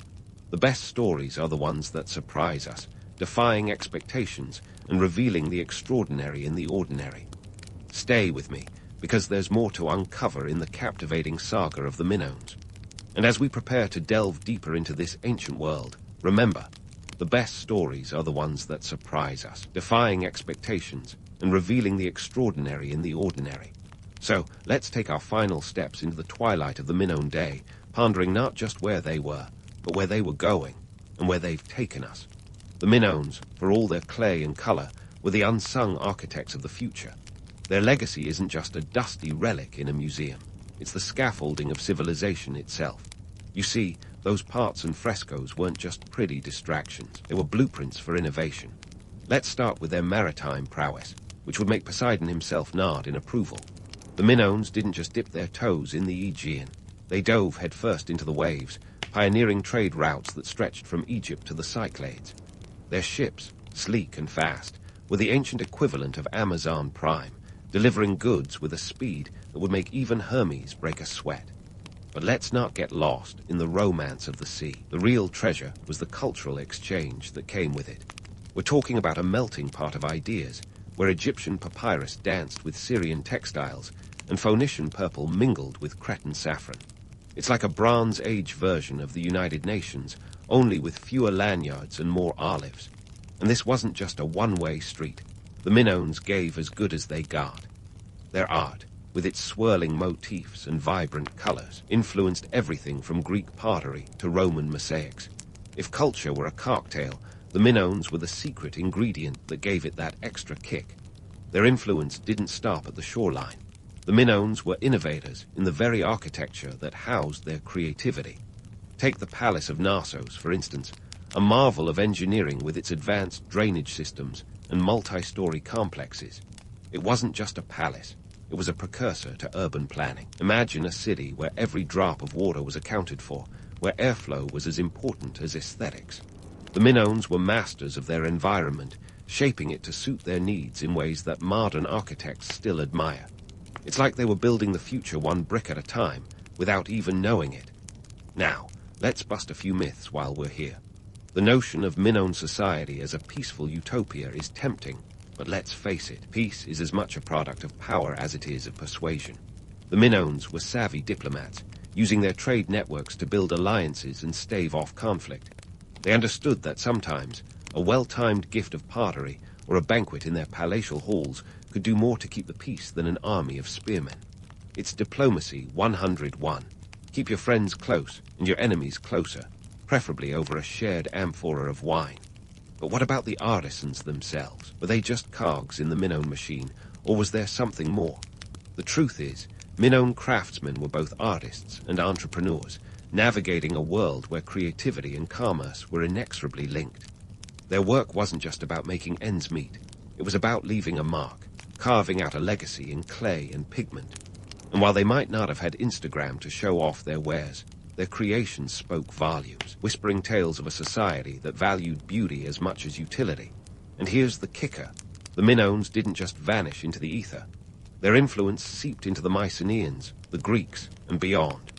the best stories are the ones that surprise us, defying expectations and revealing the extraordinary in the ordinary. Stay with me, because there's more to uncover in the captivating saga of the Minoans. And as we prepare to delve deeper into this ancient world, remember, the best stories are the ones that surprise us, defying expectations and revealing the extraordinary in the ordinary. So, let's take our final steps into the twilight of the Minoan day, pondering not just where they were, but where they were going, and where they've taken us. The Minoans, for all their clay and color, were the unsung architects of the future. Their legacy isn't just a dusty relic in a museum. It's the scaffolding of civilization itself. You see, those parts and frescoes weren't just pretty distractions. They were blueprints for innovation. Let's start with their maritime prowess, which would make Poseidon himself nod in approval. The Minoans didn't just dip their toes in the Hygene. They dove headfirst into the waves, pioneering trade routes that stretched from Egypt to the Cyclades. Their ships, sleek and fast, were the ancient equivalent of Amazon Prime, delivering goods with a speed that would make even Hermes break a sweat. But let's not get lost in the romance of the sea. The real treasure was the cultural exchange that came with it. We're talking about a melting pot of ideas, where Egyptian papyrus danced with Syrian textiles, and Phoenician purple mingled with Cretan saffron. It's like a Bronze Age version of the United Nations, only with fewer lanyards and more olives. And this wasn't just a one-way street. The Minoans gave as good as they got. Their art, with its swirling motifs and vibrant colors, influenced everything from Greek pottery to Roman mosaics. If culture were a cocktail, the Minoans were the secret ingredient that gave it that extra kick. Their influence didn't stop at the shoreline. The Minoans were innovators in the very architecture that housed their creativity. Take the Palace of Narsos, for instance, a marvel of engineering with its advanced drainage systems and multi-story complexes. It wasn't just a palace, it was a precursor to urban planning. Imagine a city where every drop of water was accounted for, where airflow was as important as aesthetics. The Minoans were masters of their environment, shaping it to suit their needs in ways that modern architects still admire. It's like they were building the future one brick at a time, without even knowing it. Now, let's bust a few myths while we're here. The notion of Minoan society as a peaceful utopia is tempting, but let's face it, peace is as much a product of power as it is of persuasion. The Minoans were savvy diplomats, using their trade networks to build alliances and stave off conflict. They understood that sometimes a well-timed gift of pottery or a banquet in their palatial halls could do more to keep the peace than an army of spearmen. It's diplomacy 101. Keep your friends close and your enemies closer, preferably over a shared amphora of wine. But what about the artisans themselves? Were they just cogs in the Minoan machine, or was there something more? The truth is, Minoan craftsmen were both artists and entrepreneurs, navigating a world where creativity and commerce were inexorably linked. Their work wasn't just about making ends meet. It was about leaving a mark, carving out a legacy in clay and pigment. And while they might not have had Instagram to show off their wares, their creations spoke volumes, whispering tales of a society that valued beauty as much as utility. And here's the kicker. The Minoans didn't just vanish into the ether. Their influence seeped into the Mycenaeans, the Greeks, and beyond.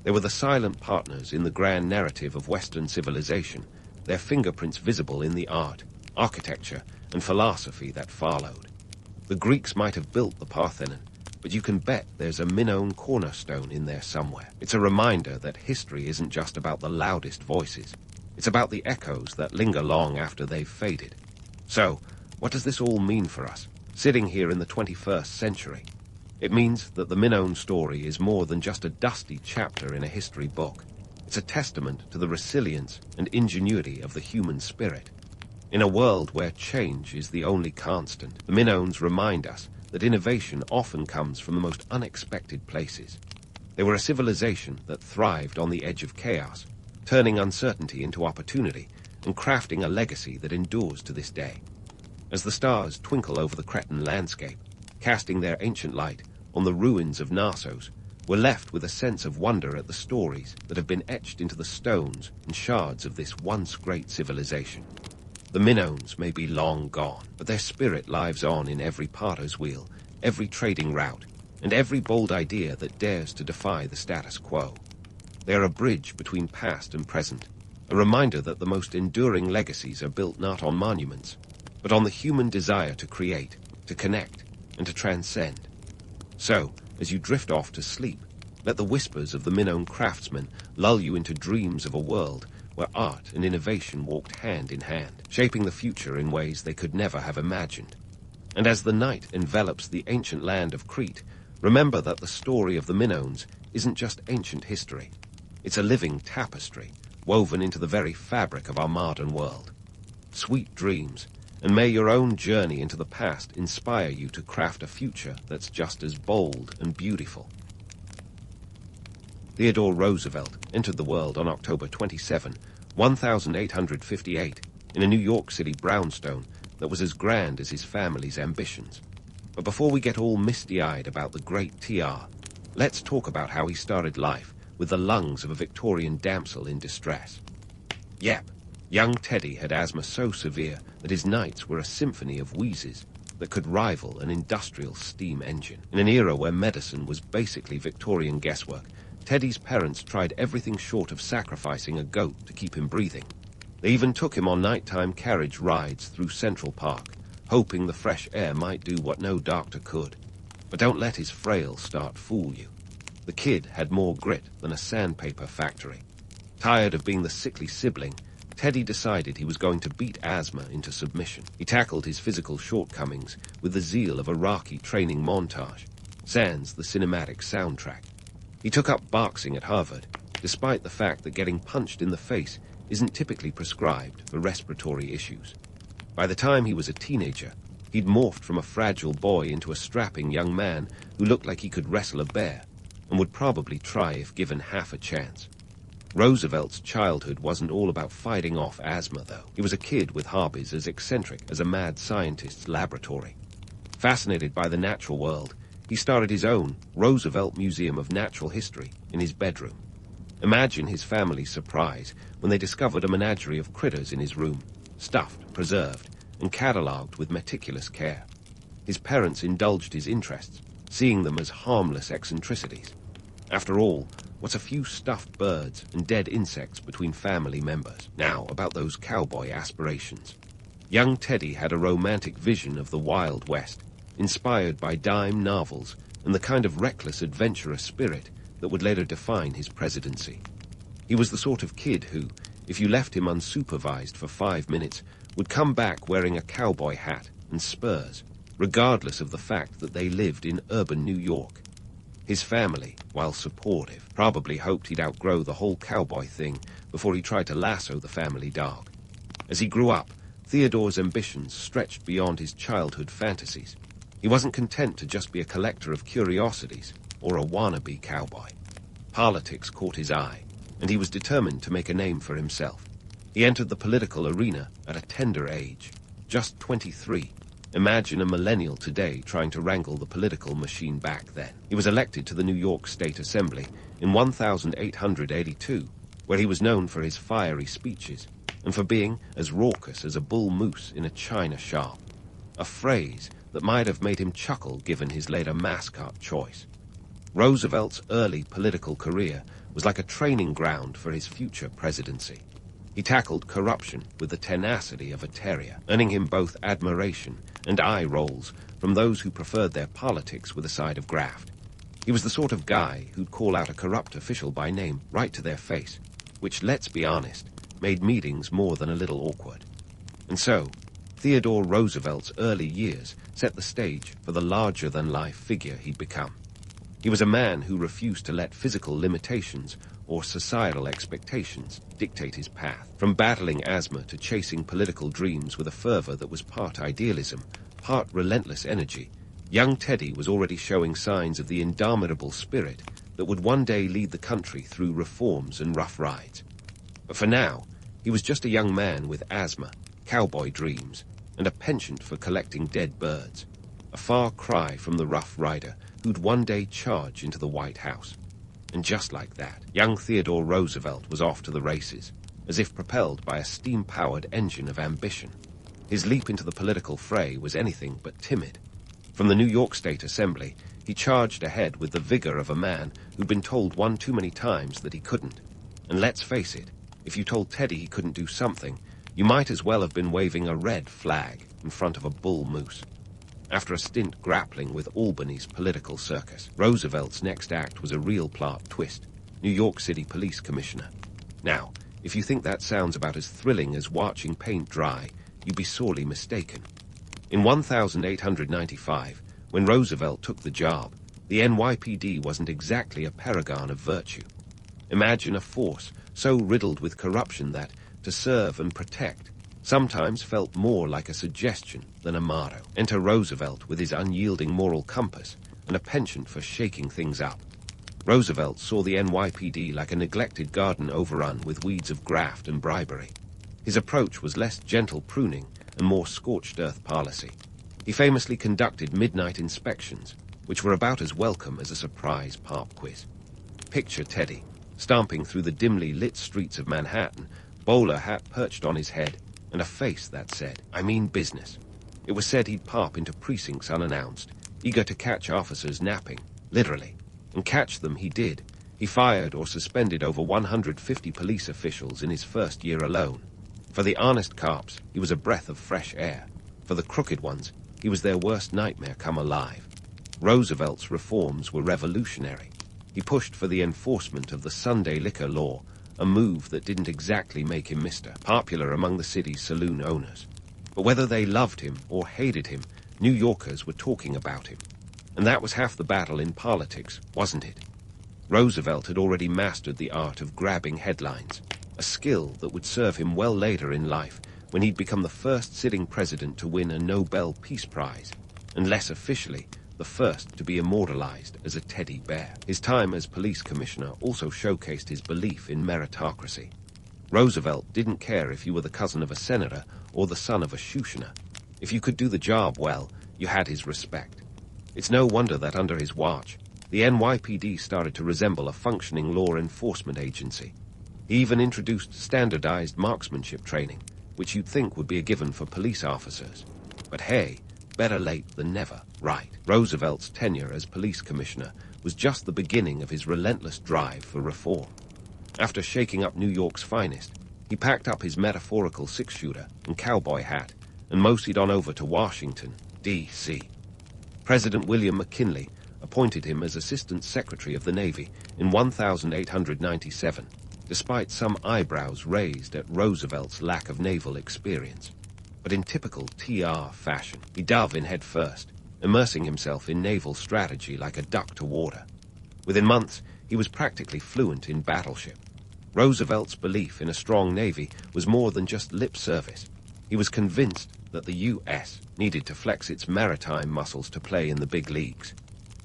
They were the silent partners in the grand narrative of Western civilization, their fingerprints visible in the art, architecture, and philosophy that followed. The Greeks might have built the Parthenon, but you can bet there's a Minoan cornerstone in there somewhere. It's a reminder that history isn't just about the loudest voices. It's about the echoes that linger long after they've faded. So, what does this all mean for us, sitting here in the 21st century? It means that the Minoan story is more than just a dusty chapter in a history book. It's a testament to the resilience and ingenuity of the human spirit. In a world where change is the only constant, the Minoans remind us that innovation often comes from the most unexpected places. They were a civilization that thrived on the edge of chaos, turning uncertainty into opportunity and crafting a legacy that endures to this day. As the stars twinkle over the Cretan landscape, casting their ancient light on the ruins of Narsos, we're left with a sense of wonder at the stories that have been etched into the stones and shards of this once great civilization. The Minoans may be long gone, but their spirit lives on in every potter's wheel, every trading route, and every bold idea that dares to defy the status quo. They are a bridge between past and present, a reminder that the most enduring legacies are built not on monuments, but on the human desire to create, to connect, and to transcend. So, as you drift off to sleep, let the whispers of the Minoan craftsmen lull you into dreams of a world where art and innovation walked hand in hand, shaping the future in ways they could never have imagined. And as the night envelops the ancient land of Crete, remember that the story of the Minoans isn't just ancient history. It's a living tapestry, woven into the very fabric of our modern world. Sweet dreams, and may your own journey into the past inspire you to craft a future that's just as bold and beautiful. Theodore Roosevelt entered the world on October 27, 1858, in a New York City brownstone that was as grand as his family's ambitions. But before we get all misty-eyed about the great TR, let's talk about how he started life with the lungs of a Victorian damsel in distress. Yep, young Teddy had asthma so severe that his nights were a symphony of wheezes that could rival an industrial steam engine. In an era where medicine was basically Victorian guesswork, Teddy's parents tried everything short of sacrificing a goat to keep him breathing. They even took him on nighttime carriage rides through Central Park, hoping the fresh air might do what no doctor could. But don't let his frail start fool you. The kid had more grit than a sandpaper factory. Tired of being the sickly sibling, Teddy decided he was going to beat asthma into submission. He tackled his physical shortcomings with the zeal of a Rocky training montage, sans the cinematic soundtrack. He took up boxing at Harvard, despite the fact that getting punched in the face isn't typically prescribed for respiratory issues. By the time he was a teenager, he'd morphed from a fragile boy into a strapping young man who looked like he could wrestle a bear, and would probably try if given half a chance. Roosevelt's childhood wasn't all about fighting off asthma, though. He was a kid with hobbies as eccentric as a mad scientist's laboratory. Fascinated by the natural world, he started his own Roosevelt Museum of Natural History in his bedroom. Imagine his family's surprise when they discovered a menagerie of critters in his room, stuffed, preserved, and catalogued with meticulous care. His parents indulged his interests, seeing them as harmless eccentricities. After all, what's a few stuffed birds and dead insects between family members? Now, about those cowboy aspirations. Young Teddy had a romantic vision of the Wild West, inspired by dime novels and the kind of reckless, adventurous spirit that would later define his presidency. He was the sort of kid who, if you left him unsupervised for 5 minutes, would come back wearing a cowboy hat and spurs, regardless of the fact that they lived in urban New York. His family, while supportive, probably hoped he'd outgrow the whole cowboy thing before he tried to lasso the family dog. As he grew up, Theodore's ambitions stretched beyond his childhood fantasies. He wasn't content to just be a collector of curiosities or a wannabe cowboy. Politics caught his eye, and he was determined to make a name for himself. He entered the political arena at a tender age, just 23. Imagine a millennial today trying to wrangle the political machine back then. He was elected to the New York State Assembly in 1882, where he was known for his fiery speeches and for being as raucous as a bull moose in a china shop, a phrase that might have made him chuckle given his later mascot choice. Roosevelt's early political career was like a training ground for his future presidency. He tackled corruption with the tenacity of a terrier, earning him both admiration and eye rolls from those who preferred their politics with a side of graft. He was the sort of guy who'd call out a corrupt official by name right to their face, which, let's be honest, made meetings more than a little awkward. And so, Theodore Roosevelt's early years set the stage for the larger-than-life figure he'd become. He was a man who refused to let physical limitations or societal expectations dictate his path. From battling asthma to chasing political dreams with a fervor that was part idealism, part relentless energy, young Teddy was already showing signs of the indomitable spirit that would one day lead the country through reforms and rough rides. But for now, he was just a young man with asthma, cowboy dreams, and a penchant for collecting dead birds, a far cry from the rough rider who'd one day charge into the White House. And just like that, young Theodore Roosevelt was off to the races, as if propelled by a steam-powered engine of ambition. His leap into the political fray was anything but timid. From the New York State Assembly, he charged ahead with the vigor of a man who'd been told one too many times that he couldn't. And let's face it, if you told Teddy he couldn't do something, you might as well have been waving a red flag in front of a bull moose. After a stint grappling with Albany's political circus, Roosevelt's next act was a real plot twist: New York City Police Commissioner. Now, if you think that sounds about as thrilling as watching paint dry, you'd be sorely mistaken. In 1895, when Roosevelt took the job, the NYPD wasn't exactly a paragon of virtue. Imagine a force so riddled with corruption that, to serve and protect, sometimes felt more like a suggestion than a motto. Enter Roosevelt with his unyielding moral compass and a penchant for shaking things up. Roosevelt saw the NYPD like a neglected garden overrun with weeds of graft and bribery. His approach was less gentle pruning and more scorched earth policy. He famously conducted midnight inspections, which were about as welcome as a surprise pop quiz. Picture Teddy, stomping through the dimly lit streets of Manhattan, bowler hat perched on his head, and a face that said, "I mean business." It was said he'd pop into precincts unannounced, eager to catch officers napping, literally. And catch them he did. He fired or suspended over 150 police officials in his first year alone. For the honest cops, he was a breath of fresh air. For the crooked ones, he was their worst nightmare come alive. Roosevelt's reforms were revolutionary. He pushed for the enforcement of the Sunday liquor law, a move that didn't exactly make him Mr. Popular among the city's saloon owners. But whether they loved him or hated him, New Yorkers were talking about him. And that was half the battle in politics, wasn't it? Roosevelt had already mastered the art of grabbing headlines, a skill that would serve him well later in life when he'd become the first sitting president to win a Nobel Peace Prize, and less officially, the first to be immortalized as a teddy bear. His time as police commissioner also showcased his belief in meritocracy. Roosevelt didn't care if you were the cousin of a senator or the son of a shoeshiner. If you could do the job well, you had his respect. It's no wonder that under his watch, the NYPD started to resemble a functioning law enforcement agency. He even introduced standardized marksmanship training, which you'd think would be a given for police officers. But hey, better late than never, right? Roosevelt's tenure as police commissioner was just the beginning of his relentless drive for reform. After shaking up New York's finest, he packed up his metaphorical six-shooter and cowboy hat and moseyed on over to Washington, D.C. President William McKinley appointed him as Assistant Secretary of the Navy in 1897, despite some eyebrows raised at Roosevelt's lack of naval experience. But in typical TR fashion, he dove in head first, immersing himself in naval strategy like a duck to water. Within months, he was practically fluent in battleship. Roosevelt's belief in a strong navy was more than just lip service. He was convinced that the U.S. needed to flex its maritime muscles to play in the big leagues.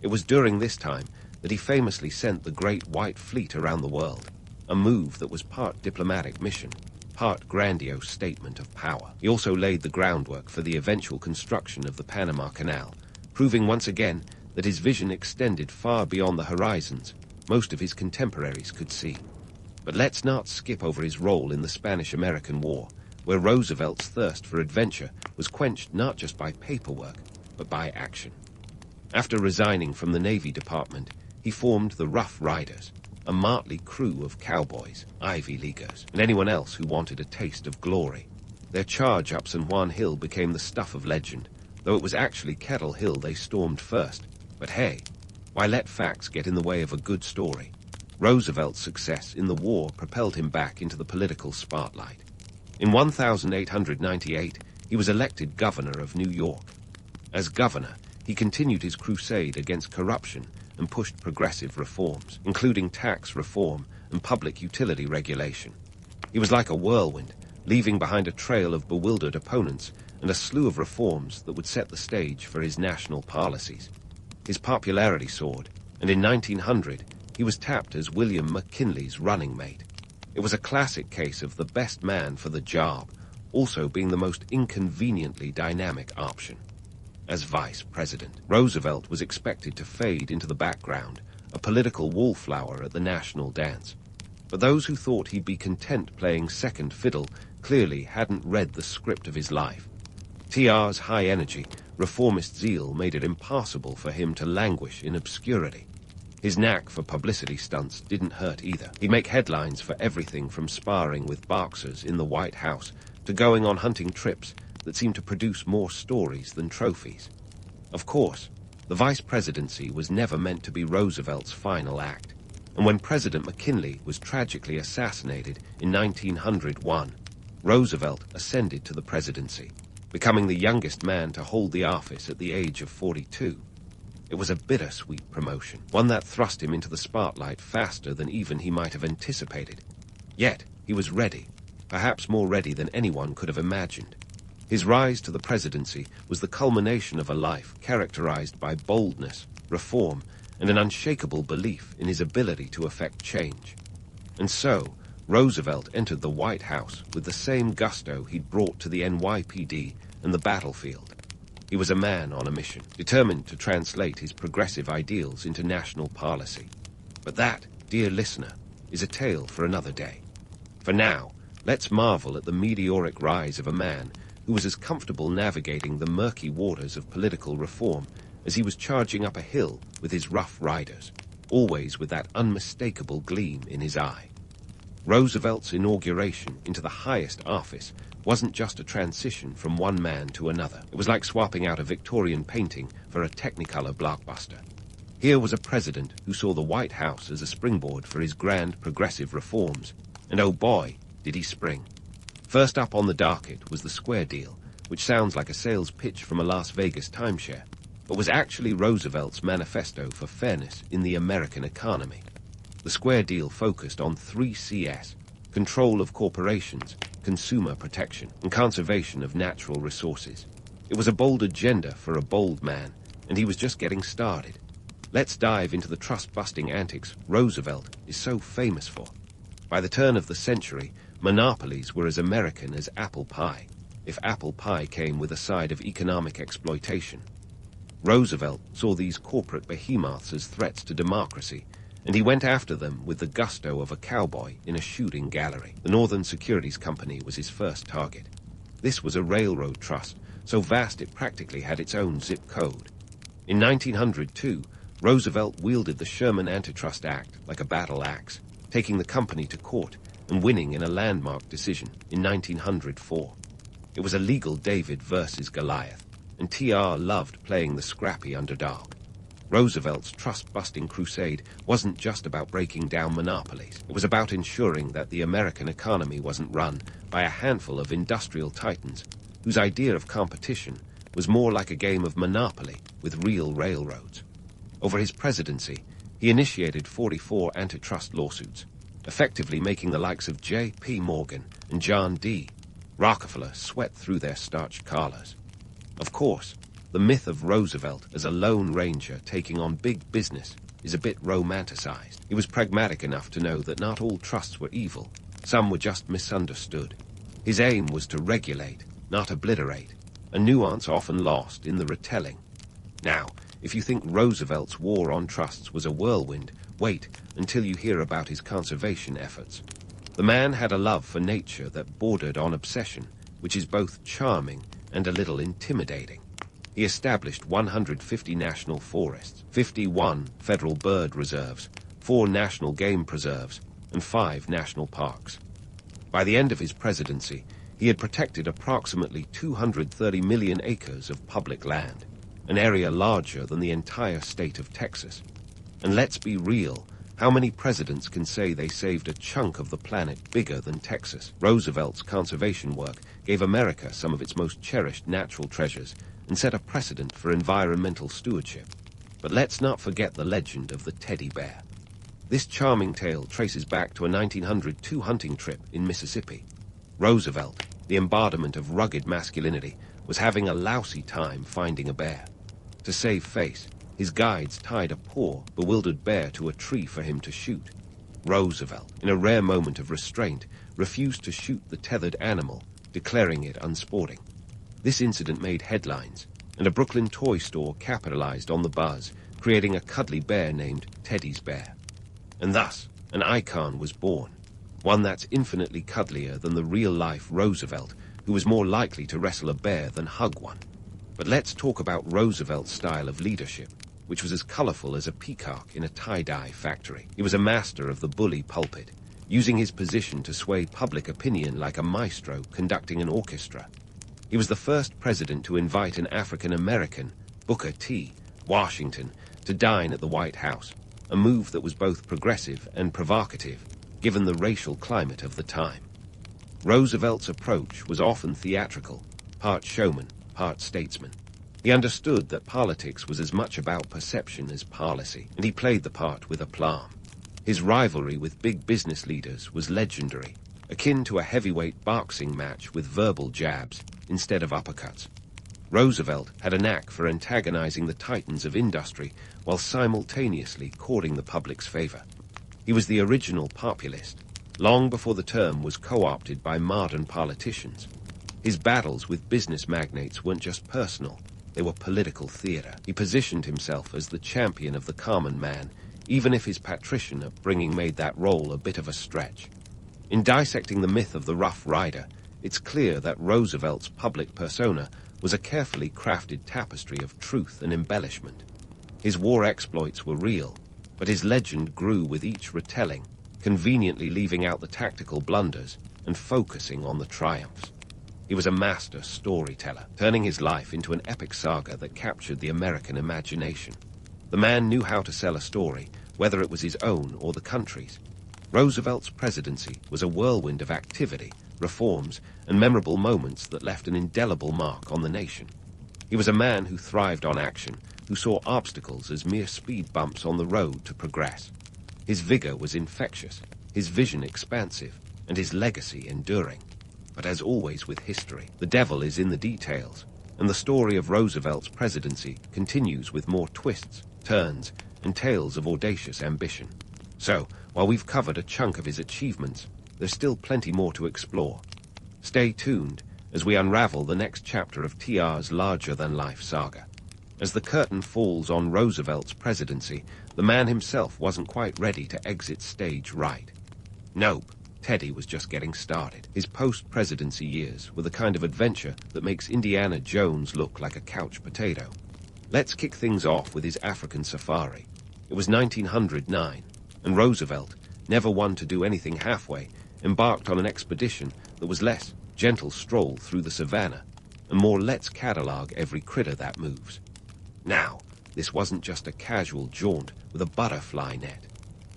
It was during this time that he famously sent the Great White Fleet around the world, a move that was part diplomatic mission, part grandiose statement of power. He also laid the groundwork for the eventual construction of the Panama Canal, proving once again that his vision extended far beyond the horizons most of his contemporaries could see. But let's not skip over his role in the Spanish-American War, where Roosevelt's thirst for adventure was quenched not just by paperwork, but by action. After resigning from the Navy Department, he formed the Rough Riders, a motley crew of cowboys, Ivy Leaguers, and anyone else who wanted a taste of glory. Their charge up San Juan Hill became the stuff of legend, though it was actually Kettle Hill they stormed first. But hey, why let facts get in the way of a good story? Roosevelt's success in the war propelled him back into the political spotlight. In 1898, he was elected governor of New York. As governor, he continued his crusade against corruption and pushed progressive reforms, including tax reform and public utility regulation. He was like a whirlwind, leaving behind a trail of bewildered opponents and a slew of reforms that would set the stage for his national policies. His popularity soared, and in 1900, he was tapped as William McKinley's running mate. It was a classic case of the best man for the job, also being the most inconveniently dynamic option. As vice president, Roosevelt was expected to fade into the background, a political wallflower at the national dance. But those who thought he'd be content playing second fiddle clearly hadn't read the script of his life. TR's high energy, reformist zeal made it impossible for him to languish in obscurity. His knack for publicity stunts didn't hurt either. He'd make headlines for everything from sparring with boxers in the White House to going on hunting trips that seemed to produce more stories than trophies. Of course, the vice presidency was never meant to be Roosevelt's final act, and when President McKinley was tragically assassinated in 1901, Roosevelt ascended to the presidency, becoming the youngest man to hold the office at the age of 42. It was a bittersweet promotion, one that thrust him into the spotlight faster than even he might have anticipated. Yet, he was ready, perhaps more ready than anyone could have imagined. His rise to the presidency was the culmination of a life characterized by boldness, reform, and an unshakable belief in his ability to effect change. And so, Roosevelt entered the White House with the same gusto he'd brought to the NYPD and the battlefield. He was a man on a mission, determined to translate his progressive ideals into national policy. But that, dear listener, is a tale for another day. For now, let's marvel at the meteoric rise of a man who was as comfortable navigating the murky waters of political reform as he was charging up a hill with his Rough Riders, always with that unmistakable gleam in his eye. Roosevelt's inauguration into the highest office wasn't just a transition from one man to another. It was like swapping out a Victorian painting for a Technicolor blockbuster. Here was a president who saw the White House as a springboard for his grand progressive reforms, and oh boy, did he spring. First up on the docket was the Square Deal, which sounds like a sales pitch from a Las Vegas timeshare, but was actually Roosevelt's manifesto for fairness in the American economy. The Square Deal focused on 3 Cs: control of corporations, consumer protection, and conservation of natural resources. It was a bold agenda for a bold man, and he was just getting started. Let's dive into the trust-busting antics Roosevelt is so famous for. By the turn of the century, monopolies were as American as apple pie, if apple pie came with a side of economic exploitation. Roosevelt saw these corporate behemoths as threats to democracy, and he went after them with the gusto of a cowboy in a shooting gallery. The Northern Securities Company was his first target. This was a railroad trust, so vast it practically had its own zip code. In 1902, Roosevelt wielded the Sherman Antitrust Act like a battle axe, taking the company to court and winning in a landmark decision in 1904. It was a legal David versus Goliath, and TR loved playing the scrappy underdog. Roosevelt's trust-busting crusade wasn't just about breaking down monopolies. It was about ensuring that the American economy wasn't run by a handful of industrial titans whose idea of competition was more like a game of Monopoly with real railroads. Over his presidency, he initiated 44 antitrust lawsuits, effectively making the likes of J.P. Morgan and John D. Rockefeller sweat through their starched collars. Of course, the myth of Roosevelt as a lone ranger taking on big business is a bit romanticized. He was pragmatic enough to know that not all trusts were evil. Some were just misunderstood. His aim was to regulate, not obliterate, a nuance often lost in the retelling. Now, if you think Roosevelt's war on trusts was a whirlwind, wait until you hear about his conservation efforts. The man had a love for nature that bordered on obsession, which is both charming and a little intimidating. He established 150 national forests, 51 federal bird reserves, 4 national game preserves, and 5 national parks. By the end of his presidency, he had protected approximately 230 million acres of public land, an area larger than the entire state of Texas. And let's be real, how many presidents can say they saved a chunk of the planet bigger than Texas? Roosevelt's conservation work gave America some of its most cherished natural treasures and set a precedent for environmental stewardship. But let's not forget the legend of the teddy bear. This charming tale traces back to a 1902 hunting trip in Mississippi. Roosevelt, the embodiment of rugged masculinity, was having a lousy time finding a bear. To save face, his guides tied a poor, bewildered bear to a tree for him to shoot. Roosevelt, in a rare moment of restraint, refused to shoot the tethered animal, declaring it unsporting. This incident made headlines, and a Brooklyn toy store capitalized on the buzz, creating a cuddly bear named Teddy's Bear. And thus, an icon was born, one that's infinitely cuddlier than the real-life Roosevelt, who was more likely to wrestle a bear than hug one. But let's talk about Roosevelt's style of leadership, which was as colorful as a peacock in a tie-dye factory. He was a master of the bully pulpit, using his position to sway public opinion like a maestro conducting an orchestra. He was the first president to invite an African-American, Booker T. Washington, to dine at the White House, a move that was both progressive and provocative, given the racial climate of the time. Roosevelt's approach was often theatrical, part showman, part statesman. He understood that politics was as much about perception as policy, and he played the part with aplomb. His rivalry with big business leaders was legendary, akin to a heavyweight boxing match with verbal jabs instead of uppercuts. Roosevelt had a knack for antagonizing the titans of industry while simultaneously courting the public's favor. He was the original populist, long before the term was co-opted by modern politicians. His battles with business magnates weren't just personal, they were political theater. He positioned himself as the champion of the common man, even if his patrician upbringing made that role a bit of a stretch. In dissecting the myth of the Rough Rider, it's clear that Roosevelt's public persona was a carefully crafted tapestry of truth and embellishment. His war exploits were real, but his legend grew with each retelling, conveniently leaving out the tactical blunders and focusing on the triumphs. He was a master storyteller, turning his life into an epic saga that captured the American imagination. The man knew how to sell a story, whether it was his own or the country's. Roosevelt's presidency was a whirlwind of activity, reforms, and memorable moments that left an indelible mark on the nation. He was a man who thrived on action, who saw obstacles as mere speed bumps on the road to progress. His vigor was infectious, his vision expansive, and his legacy enduring. But as always with history, the devil is in the details. and the story of Roosevelt's presidency continues with more twists, turns, and tales of audacious ambition. So, while we've covered a chunk of his achievements, there's still plenty more to explore. Stay tuned as we unravel the next chapter of TR's larger-than-life saga. As the curtain falls on Roosevelt's presidency, the man himself wasn't quite ready to exit stage right. Nope, Teddy was just getting started. His post-presidency years were the kind of adventure that makes Indiana Jones look like a couch potato. Let's kick things off with his African safari. It was 1909, and Roosevelt, never one to do anything halfway, embarked on an expedition that was less gentle stroll through the savannah and more let's catalog every critter that moves. Now, this wasn't just a casual jaunt with a butterfly net.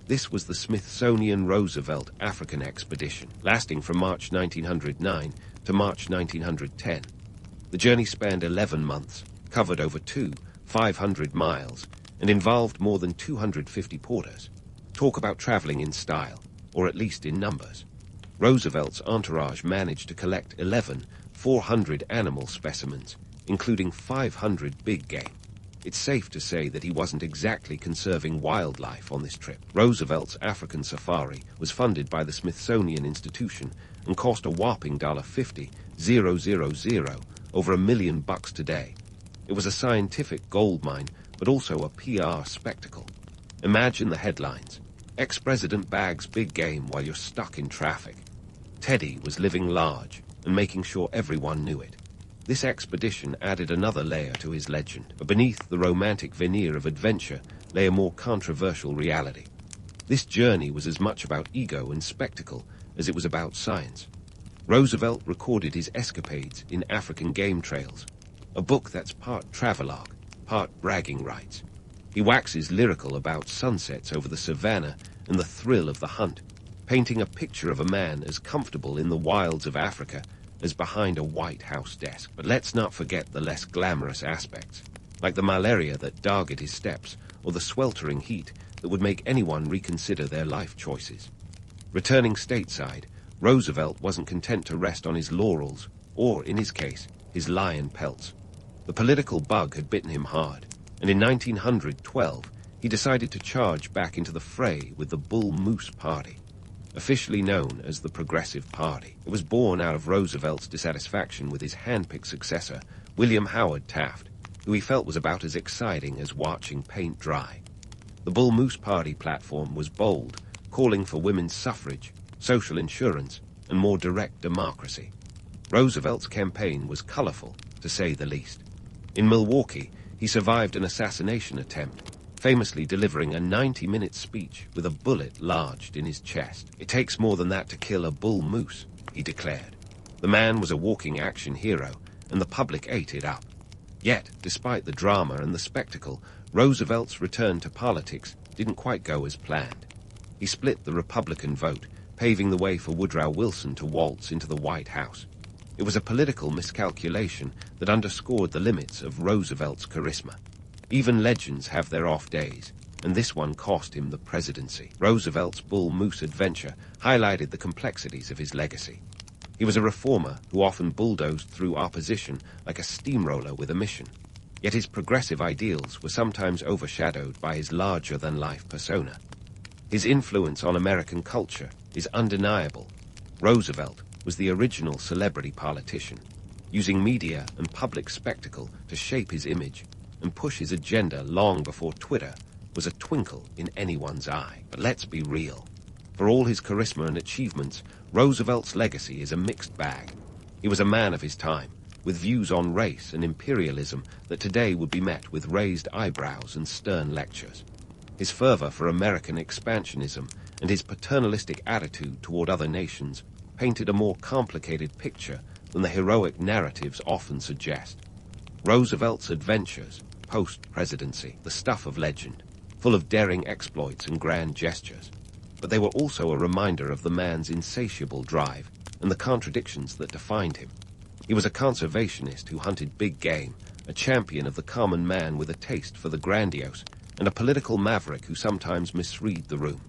This was the Smithsonian Roosevelt African Expedition, lasting from March 1909 to March 1910. The journey spanned 11 months, covered over 500 miles, and involved more than 250 porters. Talk about traveling in style, or at least in numbers. Roosevelt's entourage managed to collect 400 animal specimens, including 500 big game. It's safe to say that he wasn't exactly conserving wildlife on this trip. Roosevelt's African safari was funded by the Smithsonian Institution and cost a whopping $50,000, over $1 million today. It was a scientific goldmine, but also a PR spectacle. Imagine the headlines. Ex-President bags big game while you're stuck in traffic. Teddy was living large and making sure everyone knew it. This expedition added another layer to his legend, but beneath the romantic veneer of adventure lay a more controversial reality. This journey was as much about ego and spectacle as it was about science. Roosevelt recorded his escapades in African game trails, a book that's part travelogue, part bragging rights. He waxes lyrical about sunsets over the savannah and the thrill of the hunt, painting a picture of a man as comfortable in the wilds of Africa as behind a White House desk. But let's not forget the less glamorous aspects, like the malaria that dogged his steps, or the sweltering heat that would make anyone reconsider their life choices. Returning stateside, Roosevelt wasn't content to rest on his laurels, or, in his case, his lion pelts. The political bug had bitten him hard, and in 1912, he decided to charge back into the fray with the Bull Moose Party, officially known as the Progressive Party. It was born out of Roosevelt's dissatisfaction with his hand-picked successor, William Howard Taft, who he felt was about as exciting as watching paint dry. The Bull Moose Party platform was bold, calling for women's suffrage, social insurance, and more direct democracy. Roosevelt's campaign was colorful, to say the least. In Milwaukee, he survived an assassination attempt, famously delivering a 90-minute speech with a bullet lodged in his chest. "It takes more than that to kill a bull moose," he declared. The man was a walking action hero, and the public ate it up. Yet, despite the drama and the spectacle, Roosevelt's return to politics didn't quite go as planned. He split the Republican vote, paving the way for Woodrow Wilson to waltz into the White House. It was a political miscalculation that underscored the limits of Roosevelt's charisma. Even legends have their off days, and this one cost him the presidency. Roosevelt's bull moose adventure highlighted the complexities of his legacy. He was a reformer who often bulldozed through opposition like a steamroller with a mission. Yet his progressive ideals were sometimes overshadowed by his larger-than-life persona. His influence on American culture is undeniable. Roosevelt was the original celebrity politician, using media and public spectacle to shape his image and push his agenda long before Twitter was a twinkle in anyone's eye. But let's be real. For all his charisma and achievements, Roosevelt's legacy is a mixed bag. He was a man of his time, with views on race and imperialism that today would be met with raised eyebrows and stern lectures. His fervor for American expansionism and his paternalistic attitude toward other nations painted a more complicated picture than the heroic narratives often suggest. Roosevelt's adventures, post-presidency, the stuff of legend, full of daring exploits and grand gestures. But they were also a reminder of the man's insatiable drive and the contradictions that defined him. He was a conservationist who hunted big game, a champion of the common man with a taste for the grandiose, and a political maverick who sometimes misread the room.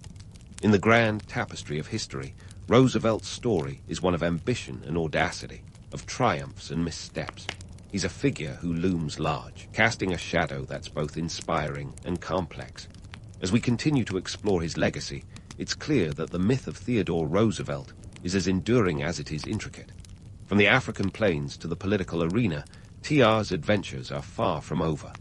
In the grand tapestry of history, Roosevelt's story is one of ambition and audacity, of triumphs and missteps. He's a figure who looms large, casting a shadow that's both inspiring and complex. As we continue to explore his legacy, it's clear that the myth of Theodore Roosevelt is as enduring as it is intricate. From the African plains to the political arena, TR's adventures are far from over.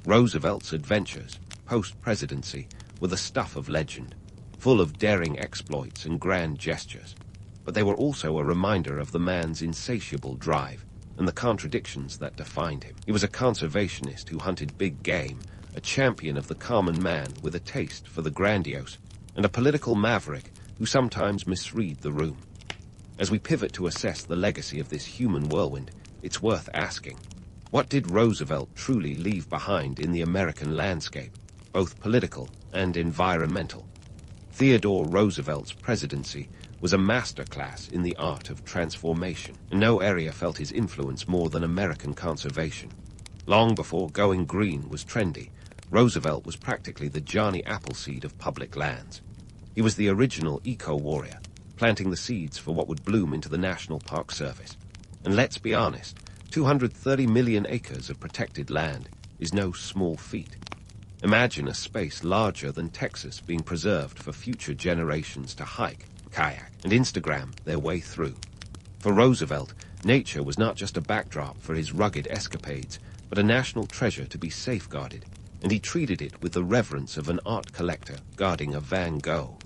Roosevelt's adventures, post-presidency, were the stuff of legend, full of daring exploits and grand gestures. But they were also a reminder of the man's insatiable drive and the contradictions that defined him. He was a conservationist who hunted big game, a champion of the common man with a taste for the grandiose, and a political maverick who sometimes misread the room. As we pivot to assess the legacy of this human whirlwind, it's worth asking, what did Roosevelt truly leave behind in the American landscape, both political and environmental? Theodore Roosevelt's presidency was a masterclass in the art of transformation, and no area felt his influence more than American conservation. Long before going green was trendy, Roosevelt was practically the Johnny Appleseed of public lands. He was the original eco-warrior, planting the seeds for what would bloom into the National Park Service. And let's be honest, 230 million acres of protected land is no small feat. Imagine a space larger than Texas being preserved for future generations to hike, kayak, and Instagram their way through. For Roosevelt, nature was not just a backdrop for his rugged escapades, but a national treasure to be safeguarded, and he treated it with the reverence of an art collector guarding a Van Gogh.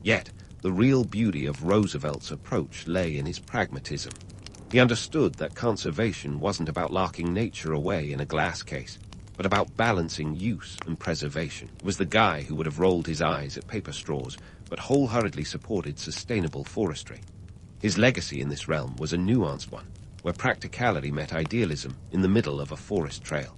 Yet, the real beauty of Roosevelt's approach lay in his pragmatism. He understood that conservation wasn't about locking nature away in a glass case, but about balancing use and preservation. It was the guy who would have rolled his eyes at paper straws, but wholeheartedly supported sustainable forestry. His legacy in this realm was a nuanced one, where practicality met idealism in the middle of a forest trail.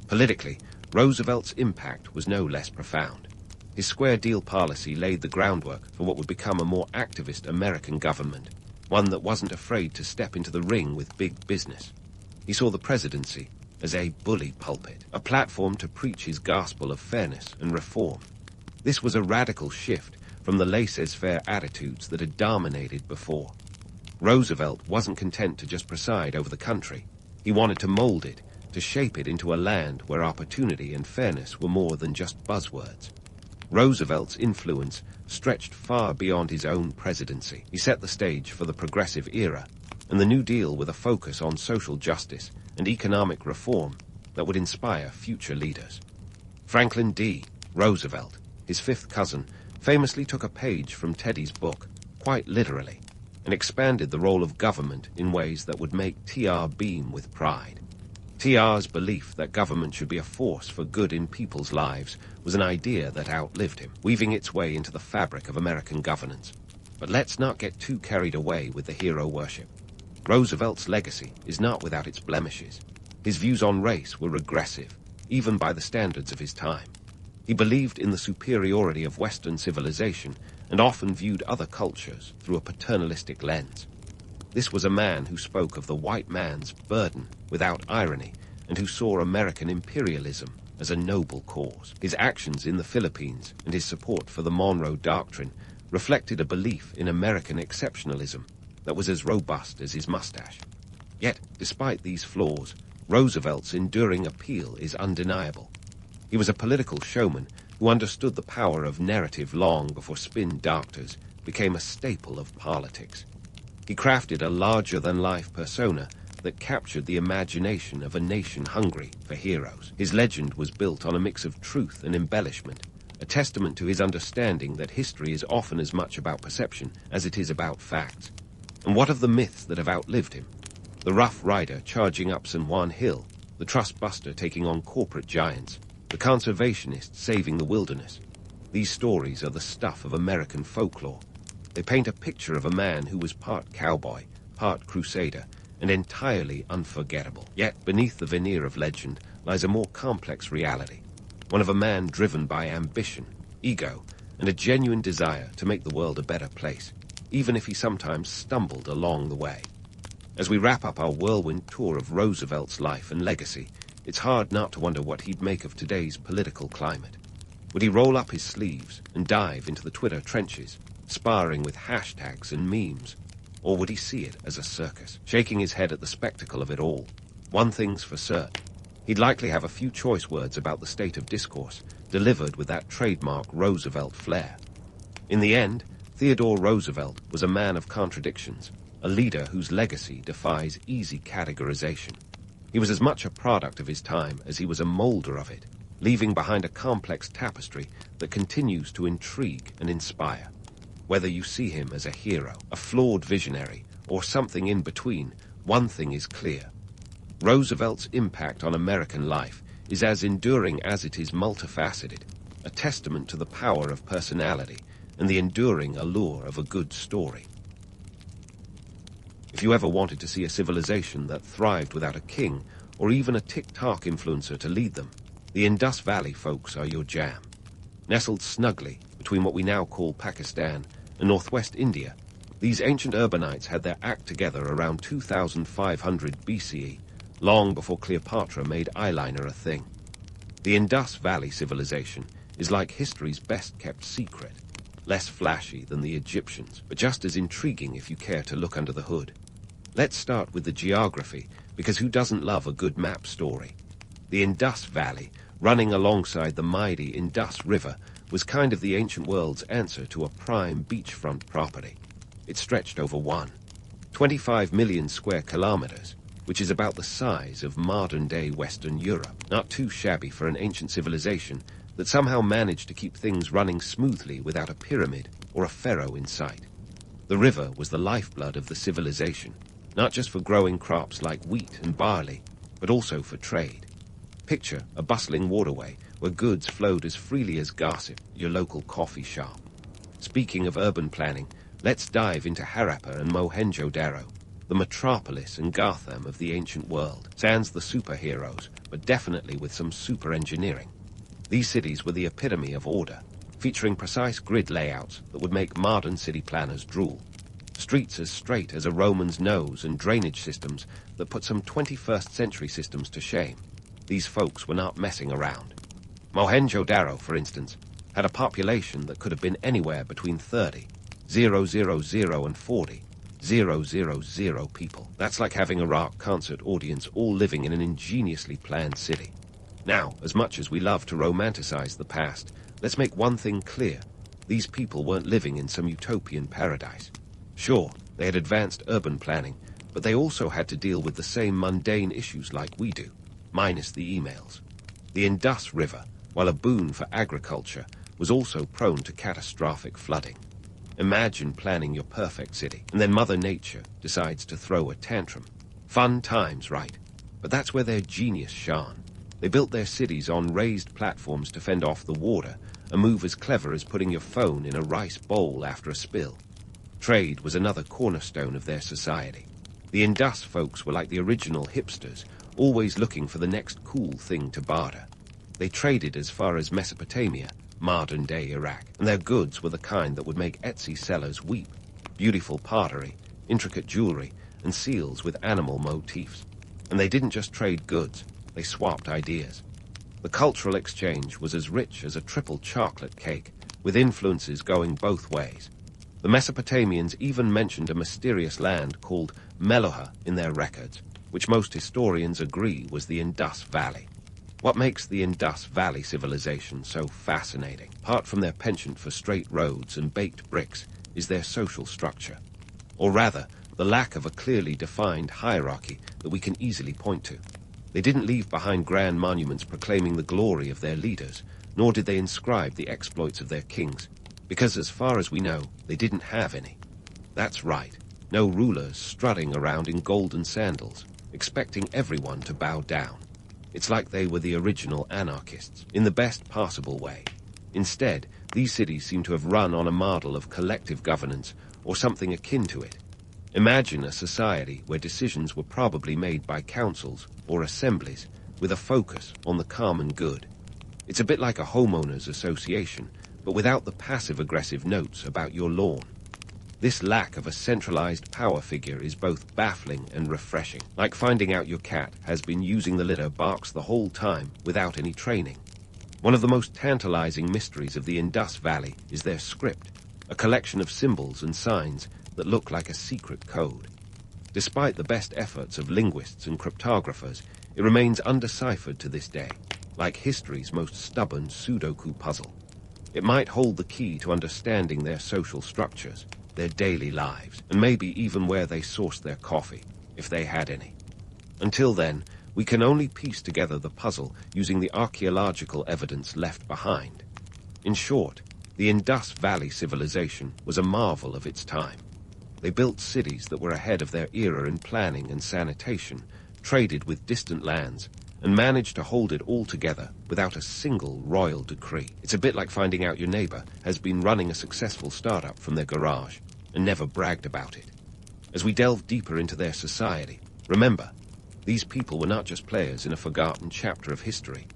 Politically, Roosevelt's impact was no less profound. His square deal policy laid the groundwork for what would become a more activist American government, one that wasn't afraid to step into the ring with big business. He saw the presidency as a bully pulpit, a platform to preach his gospel of fairness and reform. This was a radical shift from the laissez-faire attitudes that had dominated before. Roosevelt wasn't content to just preside over the country. He wanted to mold it, to shape it into a land where opportunity and fairness were more than just buzzwords. Roosevelt's influence stretched far beyond his own presidency. He set the stage for the progressive era, and the New Deal with a focus on social justice and economic reform that would inspire future leaders. Franklin D. Roosevelt, his fifth cousin, famously took a page from Teddy's book, quite literally, and expanded the role of government in ways that would make TR beam with pride. TR's belief that government should be a force for good in people's lives was an idea that outlived him, weaving its way into the fabric of American governance. But let's not get too carried away with the hero worship. Roosevelt's legacy is not without its blemishes. His views on race were regressive, even by the standards of his time. He believed in the superiority of Western civilization and often viewed other cultures through a paternalistic lens. This was a man who spoke of the white man's burden without irony and who saw American imperialism as a noble cause. His actions in the Philippines and his support for the Monroe Doctrine reflected a belief in American exceptionalism that was as robust as his mustache. Yet, despite these flaws, Roosevelt's enduring appeal is undeniable. He was a political showman who understood the power of narrative long before spin doctors became a staple of politics. He crafted a larger-than-life persona that captured the imagination of a nation hungry for heroes. His legend was built on a mix of truth and embellishment, a testament to his understanding that history is often as much about perception as it is about facts. And what of the myths that have outlived him? The Rough Rider charging up San Juan Hill, the Trust Buster taking on corporate giants, the conservationist saving the wilderness. These stories are the stuff of American folklore. They paint a picture of a man who was part cowboy, part crusader, and entirely unforgettable. Yet beneath the veneer of legend lies a more complex reality, one of a man driven by ambition, ego, and a genuine desire to make the world a better place, even if he sometimes stumbled along the way. As we wrap up our whirlwind tour of Roosevelt's life and legacy, it's hard not to wonder what he'd make of today's political climate. Would he roll up his sleeves and dive into the Twitter trenches, sparring with hashtags and memes? Or would he see it as a circus, shaking his head at the spectacle of it all? One thing's for certain. He'd likely have a few choice words about the state of discourse, delivered with that trademark Roosevelt flair. In the end, Theodore Roosevelt was a man of contradictions, a leader whose legacy defies easy categorization. He was as much a product of his time as he was a molder of it, leaving behind a complex tapestry that continues to intrigue and inspire. Whether you see him as a hero, a flawed visionary, or something in between, one thing is clear. Roosevelt's impact on American life is as enduring as it is multifaceted, a testament to the power of personality and the enduring allure of a good story. If you ever wanted to see a civilization that thrived without a king or even a TikTok influencer to lead them, the Indus Valley folks are your jam. Nestled snugly between what we now call Pakistan and northwest India, these ancient urbanites had their act together around 2500 BCE, long before Cleopatra made eyeliner a thing. The Indus Valley civilization is like history's best-kept secret, less flashy than the Egyptians, but just as intriguing if you care to look under the hood. Let's start with the geography, because who doesn't love a good map story? The Indus Valley, running alongside the mighty Indus River, was kind of the ancient world's answer to a prime beachfront property. It stretched over 25 million square kilometers, which is about the size of modern-day Western Europe. Not too shabby for an ancient civilization that somehow managed to keep things running smoothly without a pyramid or a pharaoh in sight. The river was the lifeblood of the civilization, not just for growing crops like wheat and barley, but also for trade. Picture a bustling waterway where goods flowed as freely as gossip at your local coffee shop. Speaking of urban planning, let's dive into Harappa and Mohenjo-Daro, the metropolis and Gotham of the ancient world. Sans the superheroes, but definitely with some super engineering. These cities were the epitome of order, featuring precise grid layouts that would make modern city planners drool. Streets as straight as a Roman's nose and drainage systems that put some 21st century systems to shame. These folks were not messing around. Mohenjo-Daro, for instance, had a population that could have been anywhere between 30,000 and 40,000 people. That's like having a rock concert audience all living in an ingeniously planned city. Now, as much as we love to romanticize the past, let's make one thing clear. These people weren't living in some utopian paradise. Sure, they had advanced urban planning, but they also had to deal with the same mundane issues like we do, minus the emails. The Indus River, while a boon for agriculture, was also prone to catastrophic flooding. Imagine planning your perfect city, and then Mother Nature decides to throw a tantrum. Fun times, right? But that's where their genius shone. They built their cities on raised platforms to fend off the water, a move as clever as putting your phone in a rice bowl after a spill. Trade was another cornerstone of their society. The Indus folks were like the original hipsters, always looking for the next cool thing to barter. They traded as far as Mesopotamia, modern-day Iraq, and their goods were the kind that would make Etsy sellers weep. Beautiful pottery, intricate jewelry, and seals with animal motifs. And they didn't just trade goods, they swapped ideas. The cultural exchange was as rich as a triple chocolate cake, with influences going both ways. The Mesopotamians even mentioned a mysterious land called Meloha in their records, which most historians agree was the Indus Valley. What makes the Indus Valley civilization so fascinating, apart from their penchant for straight roads and baked bricks, is their social structure. Or rather, the lack of a clearly defined hierarchy that we can easily point to. They didn't leave behind grand monuments proclaiming the glory of their leaders, nor did they inscribe the exploits of their kings, because as far as we know, they didn't have any. That's right, no rulers strutting around in golden sandals, expecting everyone to bow down. It's like they were the original anarchists, in the best possible way. Instead, these cities seem to have run on a model of collective governance, or something akin to it. Imagine a society where decisions were probably made by councils or assemblies, with a focus on the common good. It's a bit like a homeowners association, but without the passive-aggressive notes about your lawn. This lack of a centralized power figure is both baffling and refreshing, like finding out your cat has been using the litter box the whole time without any training. One of the most tantalizing mysteries of the Indus Valley is their script, a collection of symbols and signs that look like a secret code. Despite the best efforts of linguists and cryptographers, it remains undeciphered to this day, like history's most stubborn Sudoku puzzle. It might hold the key to understanding their social structures, their daily lives, and maybe even where they sourced their coffee, if they had any. Until then, we can only piece together the puzzle using the archaeological evidence left behind. In short, the Indus Valley civilization was a marvel of its time. They built cities that were ahead of their era in planning and sanitation, traded with distant lands, and managed to hold it all together without a single royal decree. It's a bit like finding out your neighbor has been running a successful startup from their garage and never bragged about it. As we delve deeper into their society, remember, these people were not just players in a forgotten chapter of history.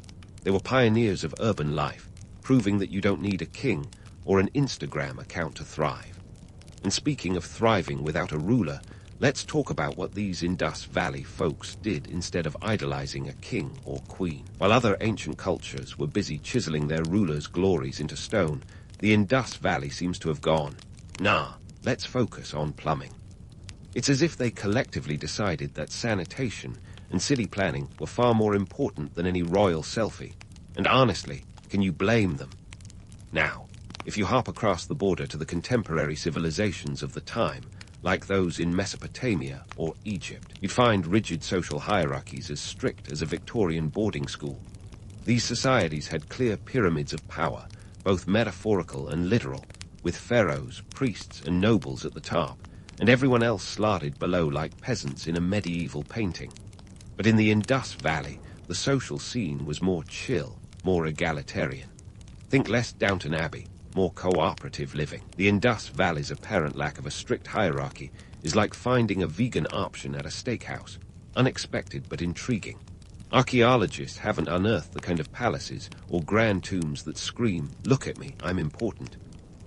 They were pioneers of urban life, proving that you don't need a king or an Instagram account to thrive. And speaking of thriving without a ruler, let's talk about what these Indus Valley folks did instead of idolizing a king or queen. While other ancient cultures were busy chiseling their rulers' glories into stone, the Indus Valley seems to have gone, nah, let's focus on plumbing. It's as if they collectively decided that sanitation and city planning were far more important than any royal selfie. And honestly, can you blame them? Now, if you hop across the border to the contemporary civilizations of the time, like those in Mesopotamia or Egypt, you'd find rigid social hierarchies as strict as a Victorian boarding school. These societies had clear pyramids of power, both metaphorical and literal, with pharaohs, priests, and nobles at the top, and everyone else slotted below like peasants in a medieval painting. But in the Indus Valley, the social scene was more chill, more egalitarian. Think less Downton Abbey, more cooperative living. The Indus Valley's apparent lack of a strict hierarchy is like finding a vegan option at a steakhouse, unexpected but intriguing. Archaeologists haven't unearthed the kind of palaces or grand tombs that scream, "Look at me, I'm important."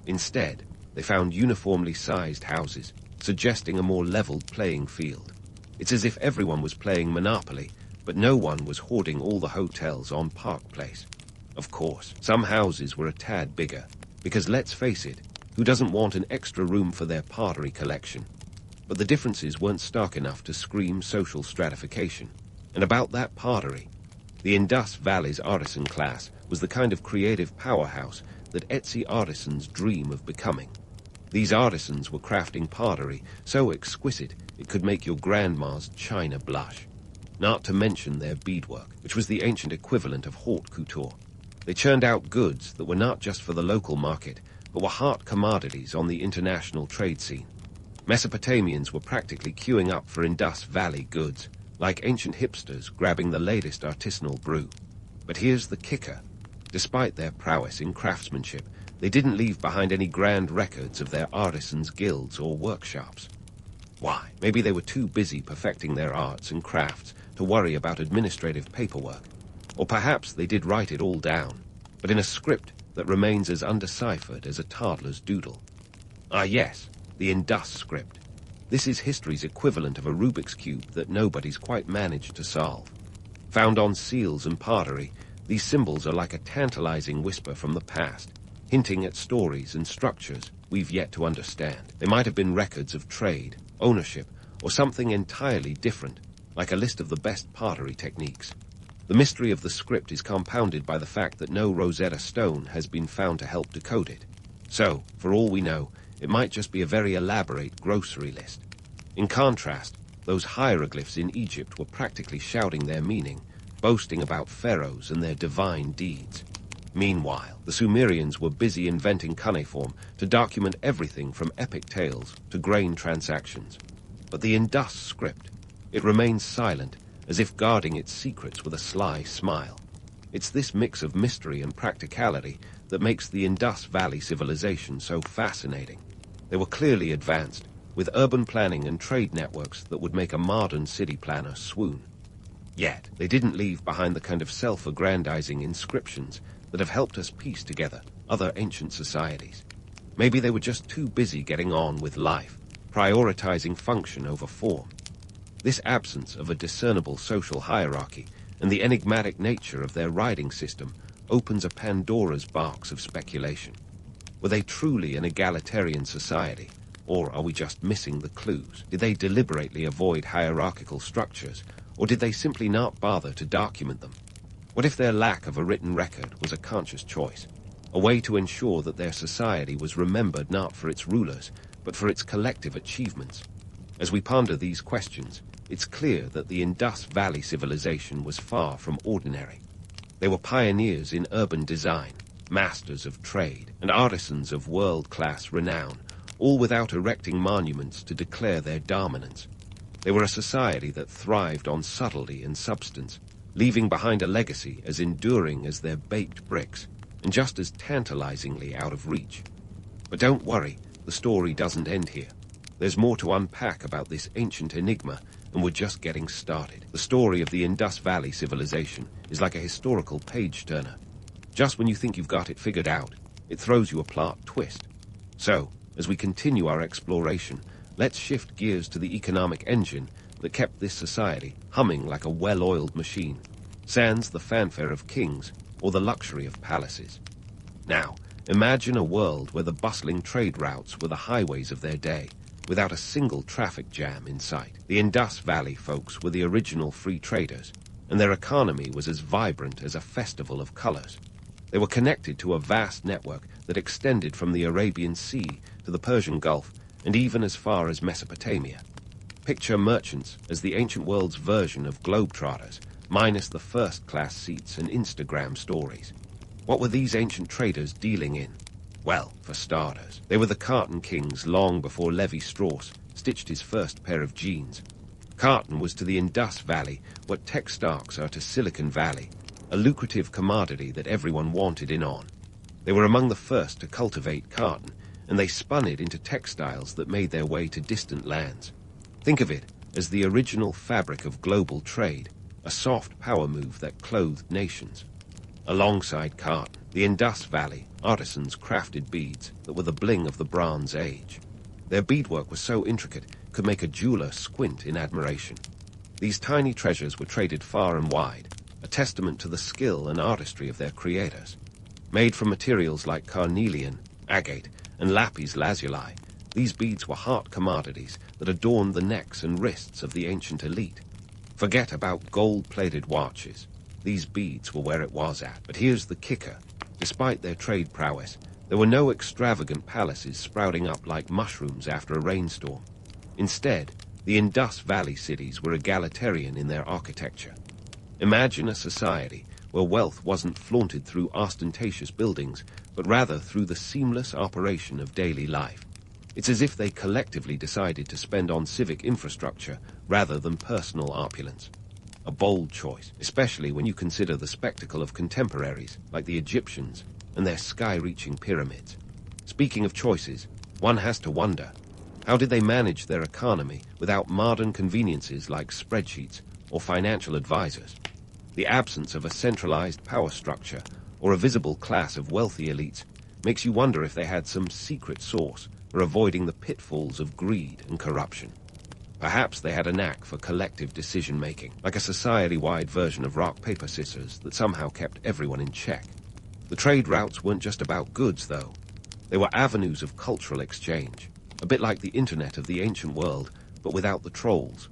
Instead, they found uniformly sized houses, suggesting a more leveled playing field. It's as if everyone was playing Monopoly, but no one was hoarding all the hotels on Park Place. Of course, some houses were a tad bigger, because let's face it, who doesn't want an extra room for their pottery collection? But the differences weren't stark enough to scream social stratification. And about that pottery, the Indus Valley's artisan class was the kind of creative powerhouse that Etsy artisans dream of becoming. These artisans were crafting pottery so exquisite it could make your grandma's china blush. Not to mention their beadwork, which was the ancient equivalent of haute couture. They churned out goods that were not just for the local market, but were hot commodities on the international trade scene. Mesopotamians were practically queuing up for Indus Valley goods, like ancient hipsters grabbing the latest artisanal brew. But here's the kicker. Despite their prowess in craftsmanship, they didn't leave behind any grand records of their artisans' guilds or workshops. Why? Maybe they were too busy perfecting their arts and crafts to worry about administrative paperwork. Or perhaps they did write it all down, but in a script that remains as undeciphered as a toddler's doodle. Ah yes, the Indus script. This is history's equivalent of a Rubik's Cube that nobody's quite managed to solve. Found on seals and pottery, these symbols are like a tantalizing whisper from the past, hinting at stories and structures we've yet to understand. They might have been records of trade, ownership, or something entirely different, like a list of the best pottery techniques. The mystery of the script is compounded by the fact that no Rosetta Stone has been found to help decode it. So, for all we know, it might just be a very elaborate grocery list. In contrast, those hieroglyphs in Egypt were practically shouting their meaning, boasting about pharaohs and their divine deeds. Meanwhile, the Sumerians were busy inventing cuneiform to document everything from epic tales to grain transactions. But the Indus script, it remains silent, as if guarding its secrets with a sly smile. It's this mix of mystery and practicality that makes the Indus Valley civilization so fascinating. They were clearly advanced, with urban planning and trade networks that would make a modern city planner swoon. Yet, they didn't leave behind the kind of self-aggrandizing inscriptions that have helped us piece together other ancient societies. Maybe they were just too busy getting on with life, prioritizing function over form. This absence of a discernible social hierarchy and the enigmatic nature of their writing system opens a Pandora's box of speculation. Were they truly an egalitarian society, Or are we just missing the clues? Did they deliberately avoid hierarchical structures, or did they simply not bother to document them? What if their lack of a written record was a conscious choice, a way to ensure that their society was remembered not for its rulers, but for its collective achievements? As we ponder these questions, it's clear that the Indus Valley civilization was far from ordinary. They were pioneers in urban design, masters of trade, and artisans of world-class renown, all without erecting monuments to declare their dominance. They were a society that thrived on subtlety and substance, leaving behind a legacy as enduring as their baked bricks, and just as tantalizingly out of reach. But don't worry, the story doesn't end here. There's more to unpack about this ancient enigma, and we're just getting started. The story of the Indus Valley civilization is like a historical page-turner. Just when you think you've got it figured out, it throws you a plot twist. So, as we continue our exploration, let's shift gears to the economic engine that kept this society humming like a well-oiled machine, sans the fanfare of kings or the luxury of palaces. Now, imagine a world where the bustling trade routes were the highways of their day, without a single traffic jam in sight. The Indus Valley folks were the original free traders, and their economy was as vibrant as a festival of colors. They were connected to a vast network that extended from the Arabian Sea to the Persian Gulf and even as far as Mesopotamia. Picture merchants as the ancient world's version of globetrotters, minus the first-class seats and Instagram stories. What were these ancient traders dealing in? Well, for starters, they were the cotton kings long before Levi-Strauss stitched his first pair of jeans. Cotton was to the Indus Valley what textiles are to Silicon Valley, a lucrative commodity that everyone wanted in on. They were among the first to cultivate cotton, and they spun it into textiles that made their way to distant lands. Think of it as the original fabric of global trade, a soft power move that clothed nations. Alongside cotton, the Indus Valley artisans crafted beads that were the bling of the Bronze Age. Their beadwork was so intricate, could make a jeweler squint in admiration. These tiny treasures were traded far and wide, a testament to the skill and artistry of their creators. Made from materials like carnelian, agate, and lapis lazuli, these beads were hot commodities that adorned the necks and wrists of the ancient elite. Forget about gold-plated watches. These beads were where it was at. But here's the kicker. Despite their trade prowess, there were no extravagant palaces sprouting up like mushrooms after a rainstorm. Instead, the Indus Valley cities were egalitarian in their architecture. Imagine a society where wealth wasn't flaunted through ostentatious buildings, but rather through the seamless operation of daily life. It's as if they collectively decided to spend on civic infrastructure rather than personal opulence. A bold choice, especially when you consider the spectacle of contemporaries like the Egyptians and their sky-reaching pyramids. Speaking of choices, one has to wonder, how did they manage their economy without modern conveniences like spreadsheets or financial advisors? The absence of a centralized power structure or a visible class of wealthy elites makes you wonder if they had some secret sauce for avoiding the pitfalls of greed and corruption. Perhaps they had a knack for collective decision-making, like a society-wide version of rock, paper, scissors that somehow kept everyone in check. The trade routes weren't just about goods, though. They were avenues of cultural exchange, a bit like the internet of the ancient world, but without the trolls.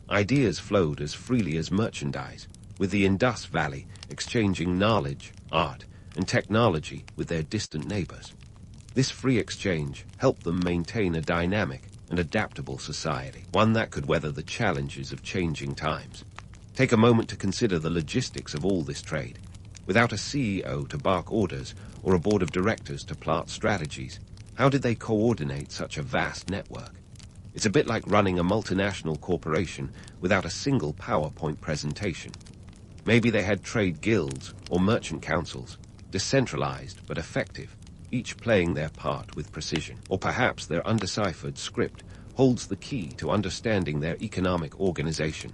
Ideas flowed as freely as merchandise, with the Indus Valley exchanging knowledge, art, and technology with their distant neighbors. This free exchange helped them maintain a dynamic and adaptable society, one that could weather the challenges of changing times. Take a moment to consider the logistics of all this trade. Without a CEO to bark orders or a board of directors to plot strategies, how did they coordinate such a vast network? It's a bit like running a multinational corporation without a single PowerPoint presentation. Maybe they had trade guilds or merchant councils, decentralized but effective, each playing their part with precision. Or perhaps their undeciphered script holds the key to understanding their economic organization,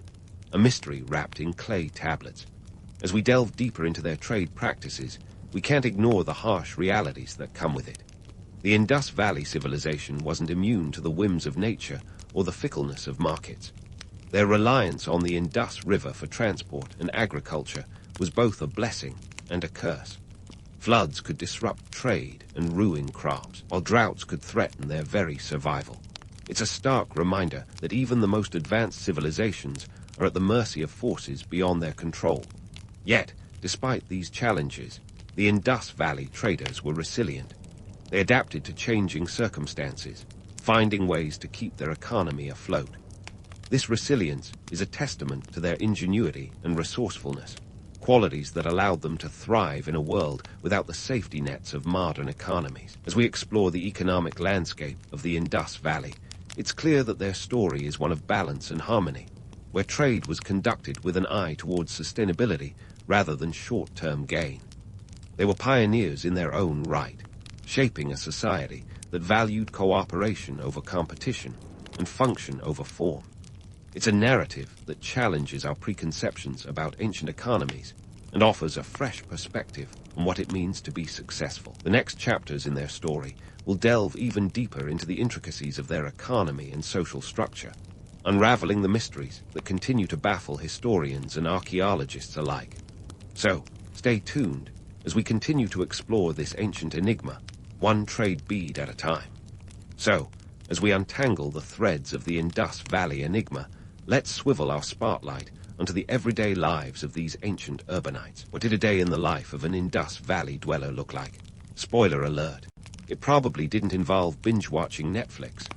a mystery wrapped in clay tablets. As we delve deeper into their trade practices, we can't ignore the harsh realities that come with it. The Indus Valley civilization wasn't immune to the whims of nature or the fickleness of markets. Their reliance on the Indus River for transport and agriculture was both a blessing and a curse. Floods could disrupt trade and ruin crops, while droughts could threaten their very survival. It's a stark reminder that even the most advanced civilizations are at the mercy of forces beyond their control. Yet, despite these challenges, the Indus Valley traders were resilient. They adapted to changing circumstances, finding ways to keep their economy afloat. This resilience is a testament to their ingenuity and resourcefulness, qualities that allowed them to thrive in a world without the safety nets of modern economies. As we explore the economic landscape of the Indus Valley, it's clear that their story is one of balance and harmony, where trade was conducted with an eye towards sustainability rather than short-term gain. They were pioneers in their own right, shaping a society that valued cooperation over competition and function over form. It's a narrative that challenges our preconceptions about ancient economies and offers a fresh perspective on what it means to be successful. The next chapters in their story will delve even deeper into the intricacies of their economy and social structure, unraveling the mysteries that continue to baffle historians and archaeologists alike. So, stay tuned as we continue to explore this ancient enigma, one trade bead at a time. So, as we untangle the threads of the Indus Valley enigma, let's swivel our spotlight onto the everyday lives of these ancient urbanites. What did a day in the life of an Indus Valley dweller look like? Spoiler alert, it probably didn't involve binge-watching Netflix.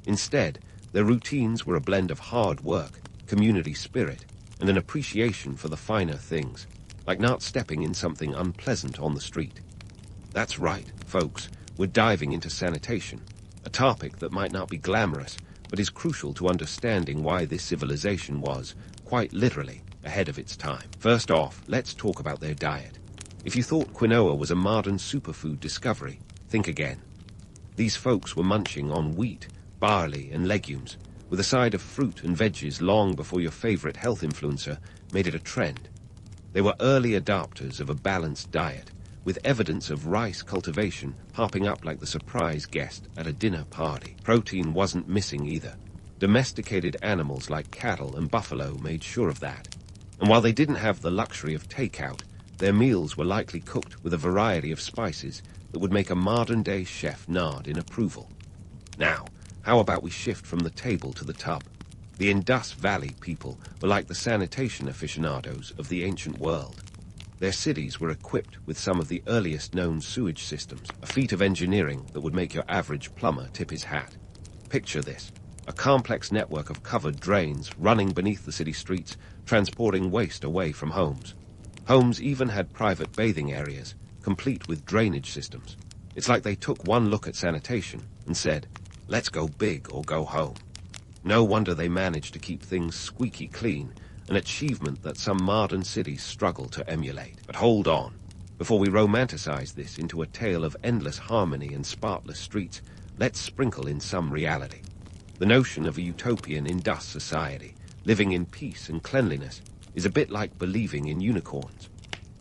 Instead, their routines were a blend of hard work, community spirit, and an appreciation for the finer things, like not stepping in something unpleasant on the street. That's right, folks, we're diving into sanitation, a topic that might not be glamorous, but is crucial to understanding why this civilization was, quite literally, ahead of its time. First off, let's talk about their diet. If you thought quinoa was a modern superfood discovery, think again. These folks were munching on wheat, barley, and legumes, with a side of fruit and veggies long before your favorite health influencer made it a trend. They were early adopters of a balanced diet, with evidence of rice cultivation popping up like the surprise guest at a dinner party. Protein wasn't missing either. Domesticated animals like cattle and buffalo made sure of that. And while they didn't have the luxury of takeout, their meals were likely cooked with a variety of spices that would make a modern-day chef nod in approval. Now, how about we shift from the table to the tub? The Indus Valley people were like the sanitation aficionados of the ancient world. Their cities were equipped with some of the earliest known sewage systems, a feat of engineering that would make your average plumber tip his hat. Picture this, a complex network of covered drains running beneath the city streets, transporting waste away from homes. Homes even had private bathing areas, complete with drainage systems. It's like they took one look at sanitation and said, let's go big or go home. No wonder they managed to keep things squeaky clean, an achievement that some modern cities struggle to emulate. But hold on. Before we romanticize this into a tale of endless harmony and spotless streets, let's sprinkle in some reality. The notion of a utopian Indus society, living in peace and cleanliness, is a bit like believing in unicorns.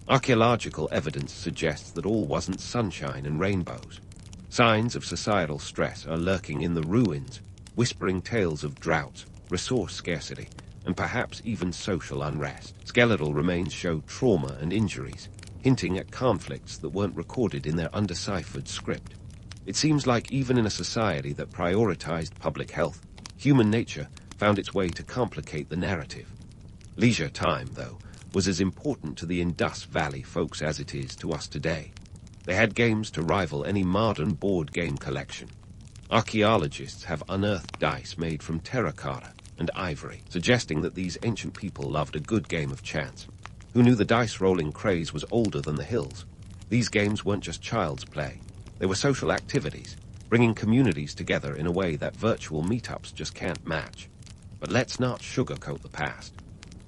Archaeological evidence suggests that all wasn't sunshine and rainbows. Signs of societal stress are lurking in the ruins, whispering tales of droughts, resource scarcity, and perhaps even social unrest. Skeletal remains show trauma and injuries, hinting at conflicts that weren't recorded in their undeciphered script. It seems like even in a society that prioritized public health, human nature found its way to complicate the narrative. Leisure time, though, was as important to the Indus Valley folks as it is to us today. They had games to rival any modern board game collection. Archaeologists have unearthed dice made from terracotta and ivory, suggesting that these ancient people loved a good game of chance. Who knew the dice-rolling craze was older than the hills? These games weren't just child's play. They were social activities, bringing communities together in a way that virtual meetups just can't match. But let's not sugarcoat the past.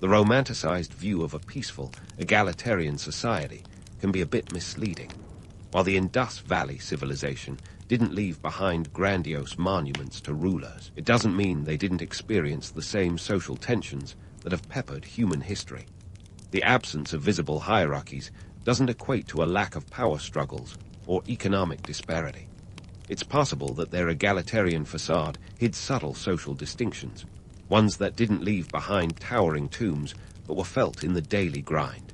The romanticized view of a peaceful, egalitarian society can be a bit misleading. While the Indus Valley civilization didn't leave behind grandiose monuments to rulers, it doesn't mean they didn't experience the same social tensions that have peppered human history. The absence of visible hierarchies doesn't equate to a lack of power struggles or economic disparity. It's possible that their egalitarian facade hid subtle social distinctions, ones that didn't leave behind towering tombs but were felt in the daily grind.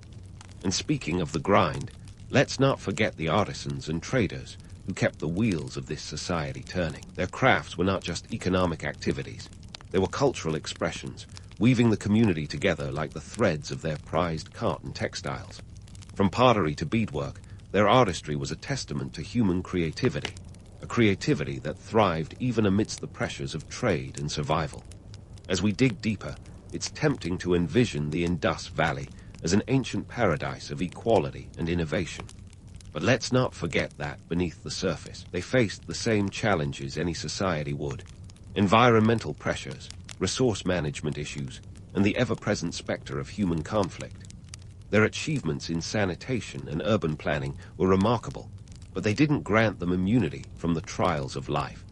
And speaking of the grind, Let's not forget the artisans and traders who kept the wheels of this society turning. Their crafts were not just economic activities. They were cultural expressions, weaving the community together like the threads of their prized cotton textiles. From pottery to beadwork, their artistry was a testament to human creativity, a creativity that thrived even amidst the pressures of trade and survival. As we dig deeper, it's tempting to envision the Indus Valley as an ancient paradise of equality and innovation. But let's not forget that beneath the surface, they faced the same challenges any society would: environmental pressures, resource management issues, and the ever-present specter of human conflict. Their achievements in sanitation and urban planning were remarkable, but they didn't grant them immunity from the trials of life.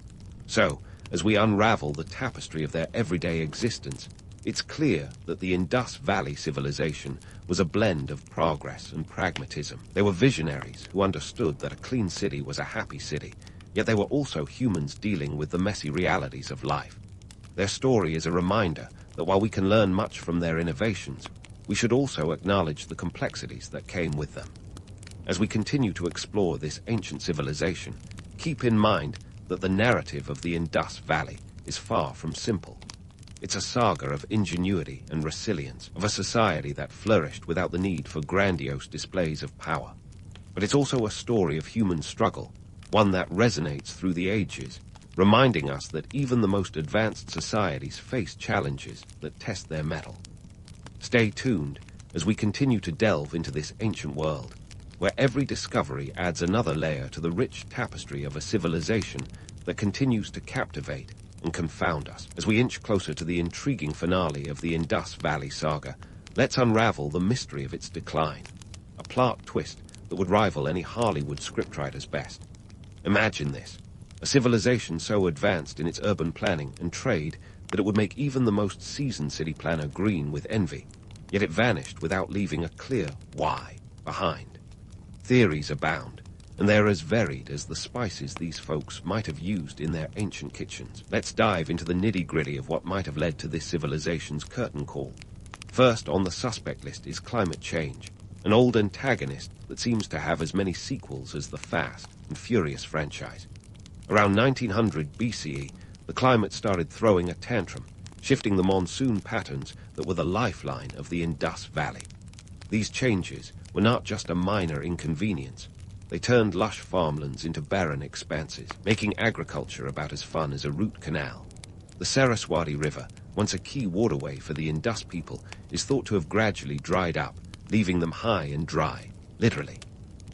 So, as we unravel the tapestry of their everyday existence, it's clear that the Indus Valley civilization was a blend of progress and pragmatism. They were visionaries who understood that a clean city was a happy city, yet they were also humans dealing with the messy realities of life. Their story is a reminder that while we can learn much from their innovations, we should also acknowledge the complexities that came with them. As we continue to explore this ancient civilization, keep in mind that the narrative of the Indus Valley is far from simple. It's a saga of ingenuity and resilience, of a society that flourished without the need for grandiose displays of power. But it's also a story of human struggle, one that resonates through the ages, reminding us that even the most advanced societies face challenges that test their mettle. Stay tuned as we continue to delve into this ancient world, where every discovery adds another layer to the rich tapestry of a civilization that continues to captivate and confound us. As we inch closer to the intriguing finale of the Indus Valley saga, let's unravel the mystery of its decline, a plot twist that would rival any Hollywood scriptwriter's best. Imagine this: a civilization so advanced in its urban planning and trade that it would make even the most seasoned city planner green with envy, yet it vanished without leaving a clear why behind. Theories abound, and they're as varied as the spices these folks might have used in their ancient kitchens. Let's dive into the nitty-gritty of what might have led to this civilization's curtain call. First on the suspect list is climate change, an old antagonist that seems to have as many sequels as the Fast and Furious franchise. Around 1900 BCE, the climate started throwing a tantrum, shifting the monsoon patterns that were the lifeline of the Indus Valley. These changes were not just a minor inconvenience. They turned lush farmlands into barren expanses, making agriculture about as fun as a root canal. The Saraswati River, once a key waterway for the Indus people, is thought to have gradually dried up, leaving them high and dry, literally.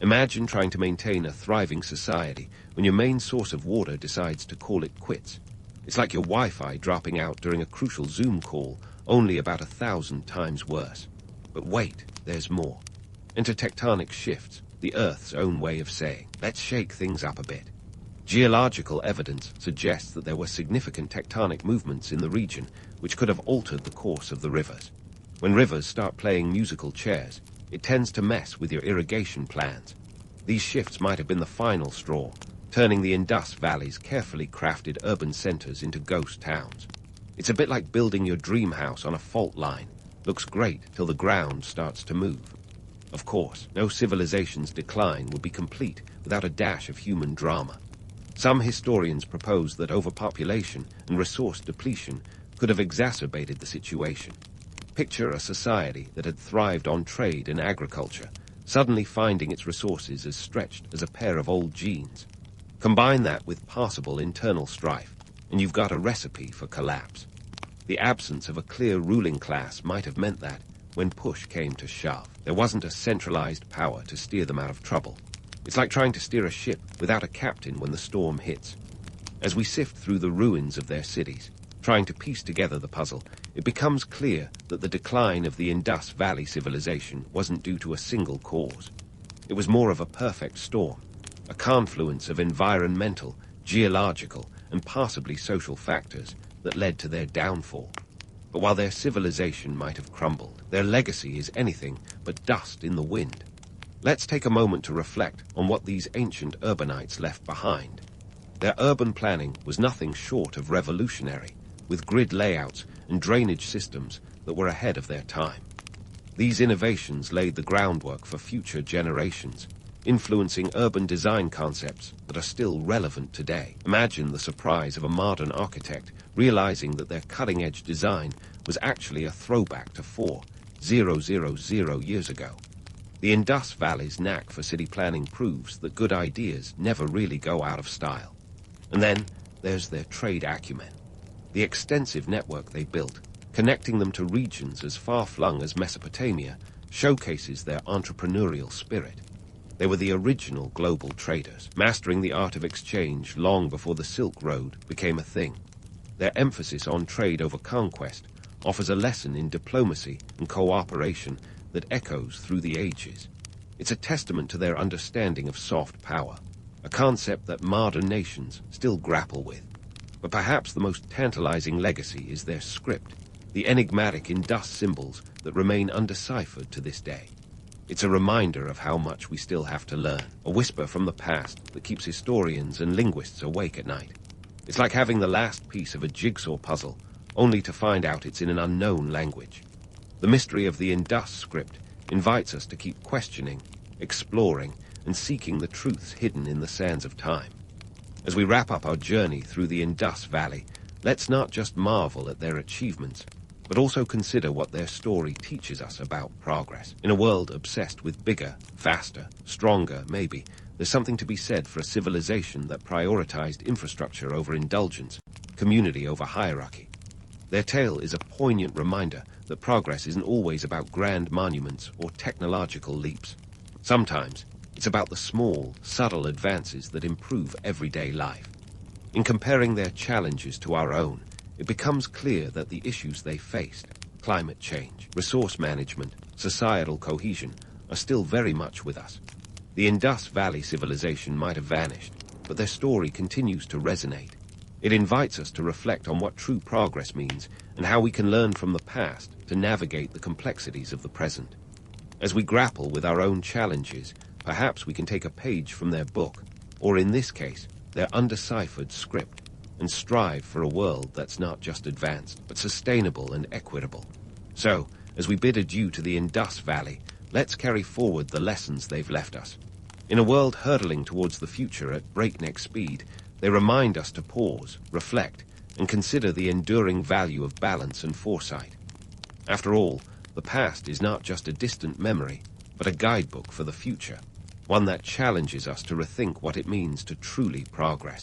Imagine trying to maintain a thriving society when your main source of water decides to call it quits. It's like your Wi-Fi dropping out during a crucial Zoom call, only about 1,000 times worse. But wait, there's more. Enter tectonic shifts, the Earth's own way of saying, let's shake things up a bit. Geological evidence suggests that there were significant tectonic movements in the region which could have altered the course of the rivers. When rivers start playing musical chairs, it tends to mess with your irrigation plans. These shifts might have been the final straw, turning the Indus Valley's carefully crafted urban centers into ghost towns. It's a bit like building your dream house on a fault line. Looks great till the ground starts to move. Of course, no civilization's decline would be complete without a dash of human drama. Some historians propose that overpopulation and resource depletion could have exacerbated the situation. Picture a society that had thrived on trade and agriculture, suddenly finding its resources as stretched as a pair of old jeans. Combine that with possible internal strife, and you've got a recipe for collapse. The absence of a clear ruling class might have meant that, when push came to shove, there wasn't a centralized power to steer them out of trouble. It's like trying to steer a ship without a captain when the storm hits. As we sift through the ruins of their cities, trying to piece together the puzzle, it becomes clear that the decline of the Indus Valley civilization wasn't due to a single cause. It was more of a perfect storm, a confluence of environmental, geological, and possibly social factors that led to their downfall. But while their civilization might have crumbled, their legacy is anything but dust in the wind. Let's take a moment to reflect on what these ancient urbanites left behind. Their urban planning was nothing short of revolutionary, with grid layouts and drainage systems that were ahead of their time. These innovations laid the groundwork for future generations, influencing urban design concepts that are still relevant today. Imagine the surprise of a modern architect realizing that their cutting-edge design was actually a throwback to 4,000 years ago. The Indus Valley's knack for city planning proves that good ideas never really go out of style. And then there's their trade acumen. The extensive network they built, connecting them to regions as far-flung as Mesopotamia, showcases their entrepreneurial spirit. They were the original global traders, mastering the art of exchange long before the Silk Road became a thing. Their emphasis on trade over conquest offers a lesson in diplomacy and cooperation that echoes through the ages. It's a testament to their understanding of soft power, a concept that modern nations still grapple with. But perhaps the most tantalizing legacy is their script, the enigmatic Indus symbols that remain undeciphered to this day. It's a reminder of how much we still have to learn, a whisper from the past that keeps historians and linguists awake at night. It's like having the last piece of a jigsaw puzzle, only to find out it's in an unknown language. The mystery of the Indus script invites us to keep questioning, exploring, and seeking the truths hidden in the sands of time. As we wrap up our journey through the Indus Valley, let's not just marvel at their achievements, but also consider what their story teaches us about progress. In a world obsessed with bigger, faster, stronger, maybe, there's something to be said for a civilization that prioritized infrastructure over indulgence, community over hierarchy. Their tale is a poignant reminder that progress isn't always about grand monuments or technological leaps. Sometimes, it's about the small, subtle advances that improve everyday life. In comparing their challenges to our own, it becomes clear that the issues they faced, climate change, resource management, societal cohesion, are still very much with us. The Indus Valley civilization might have vanished, but their story continues to resonate. It invites us to reflect on what true progress means and how we can learn from the past to navigate the complexities of the present. As we grapple with our own challenges, perhaps we can take a page from their book, or in this case, their undeciphered script, and strive for a world that's not just advanced, but sustainable and equitable. So, as we bid adieu to the Indus Valley, let's carry forward the lessons they've left us. In a world hurtling towards the future at breakneck speed, they remind us to pause, reflect, and consider the enduring value of balance and foresight. After all, the past is not just a distant memory, but a guidebook for the future, one that challenges us to rethink what it means to truly progress.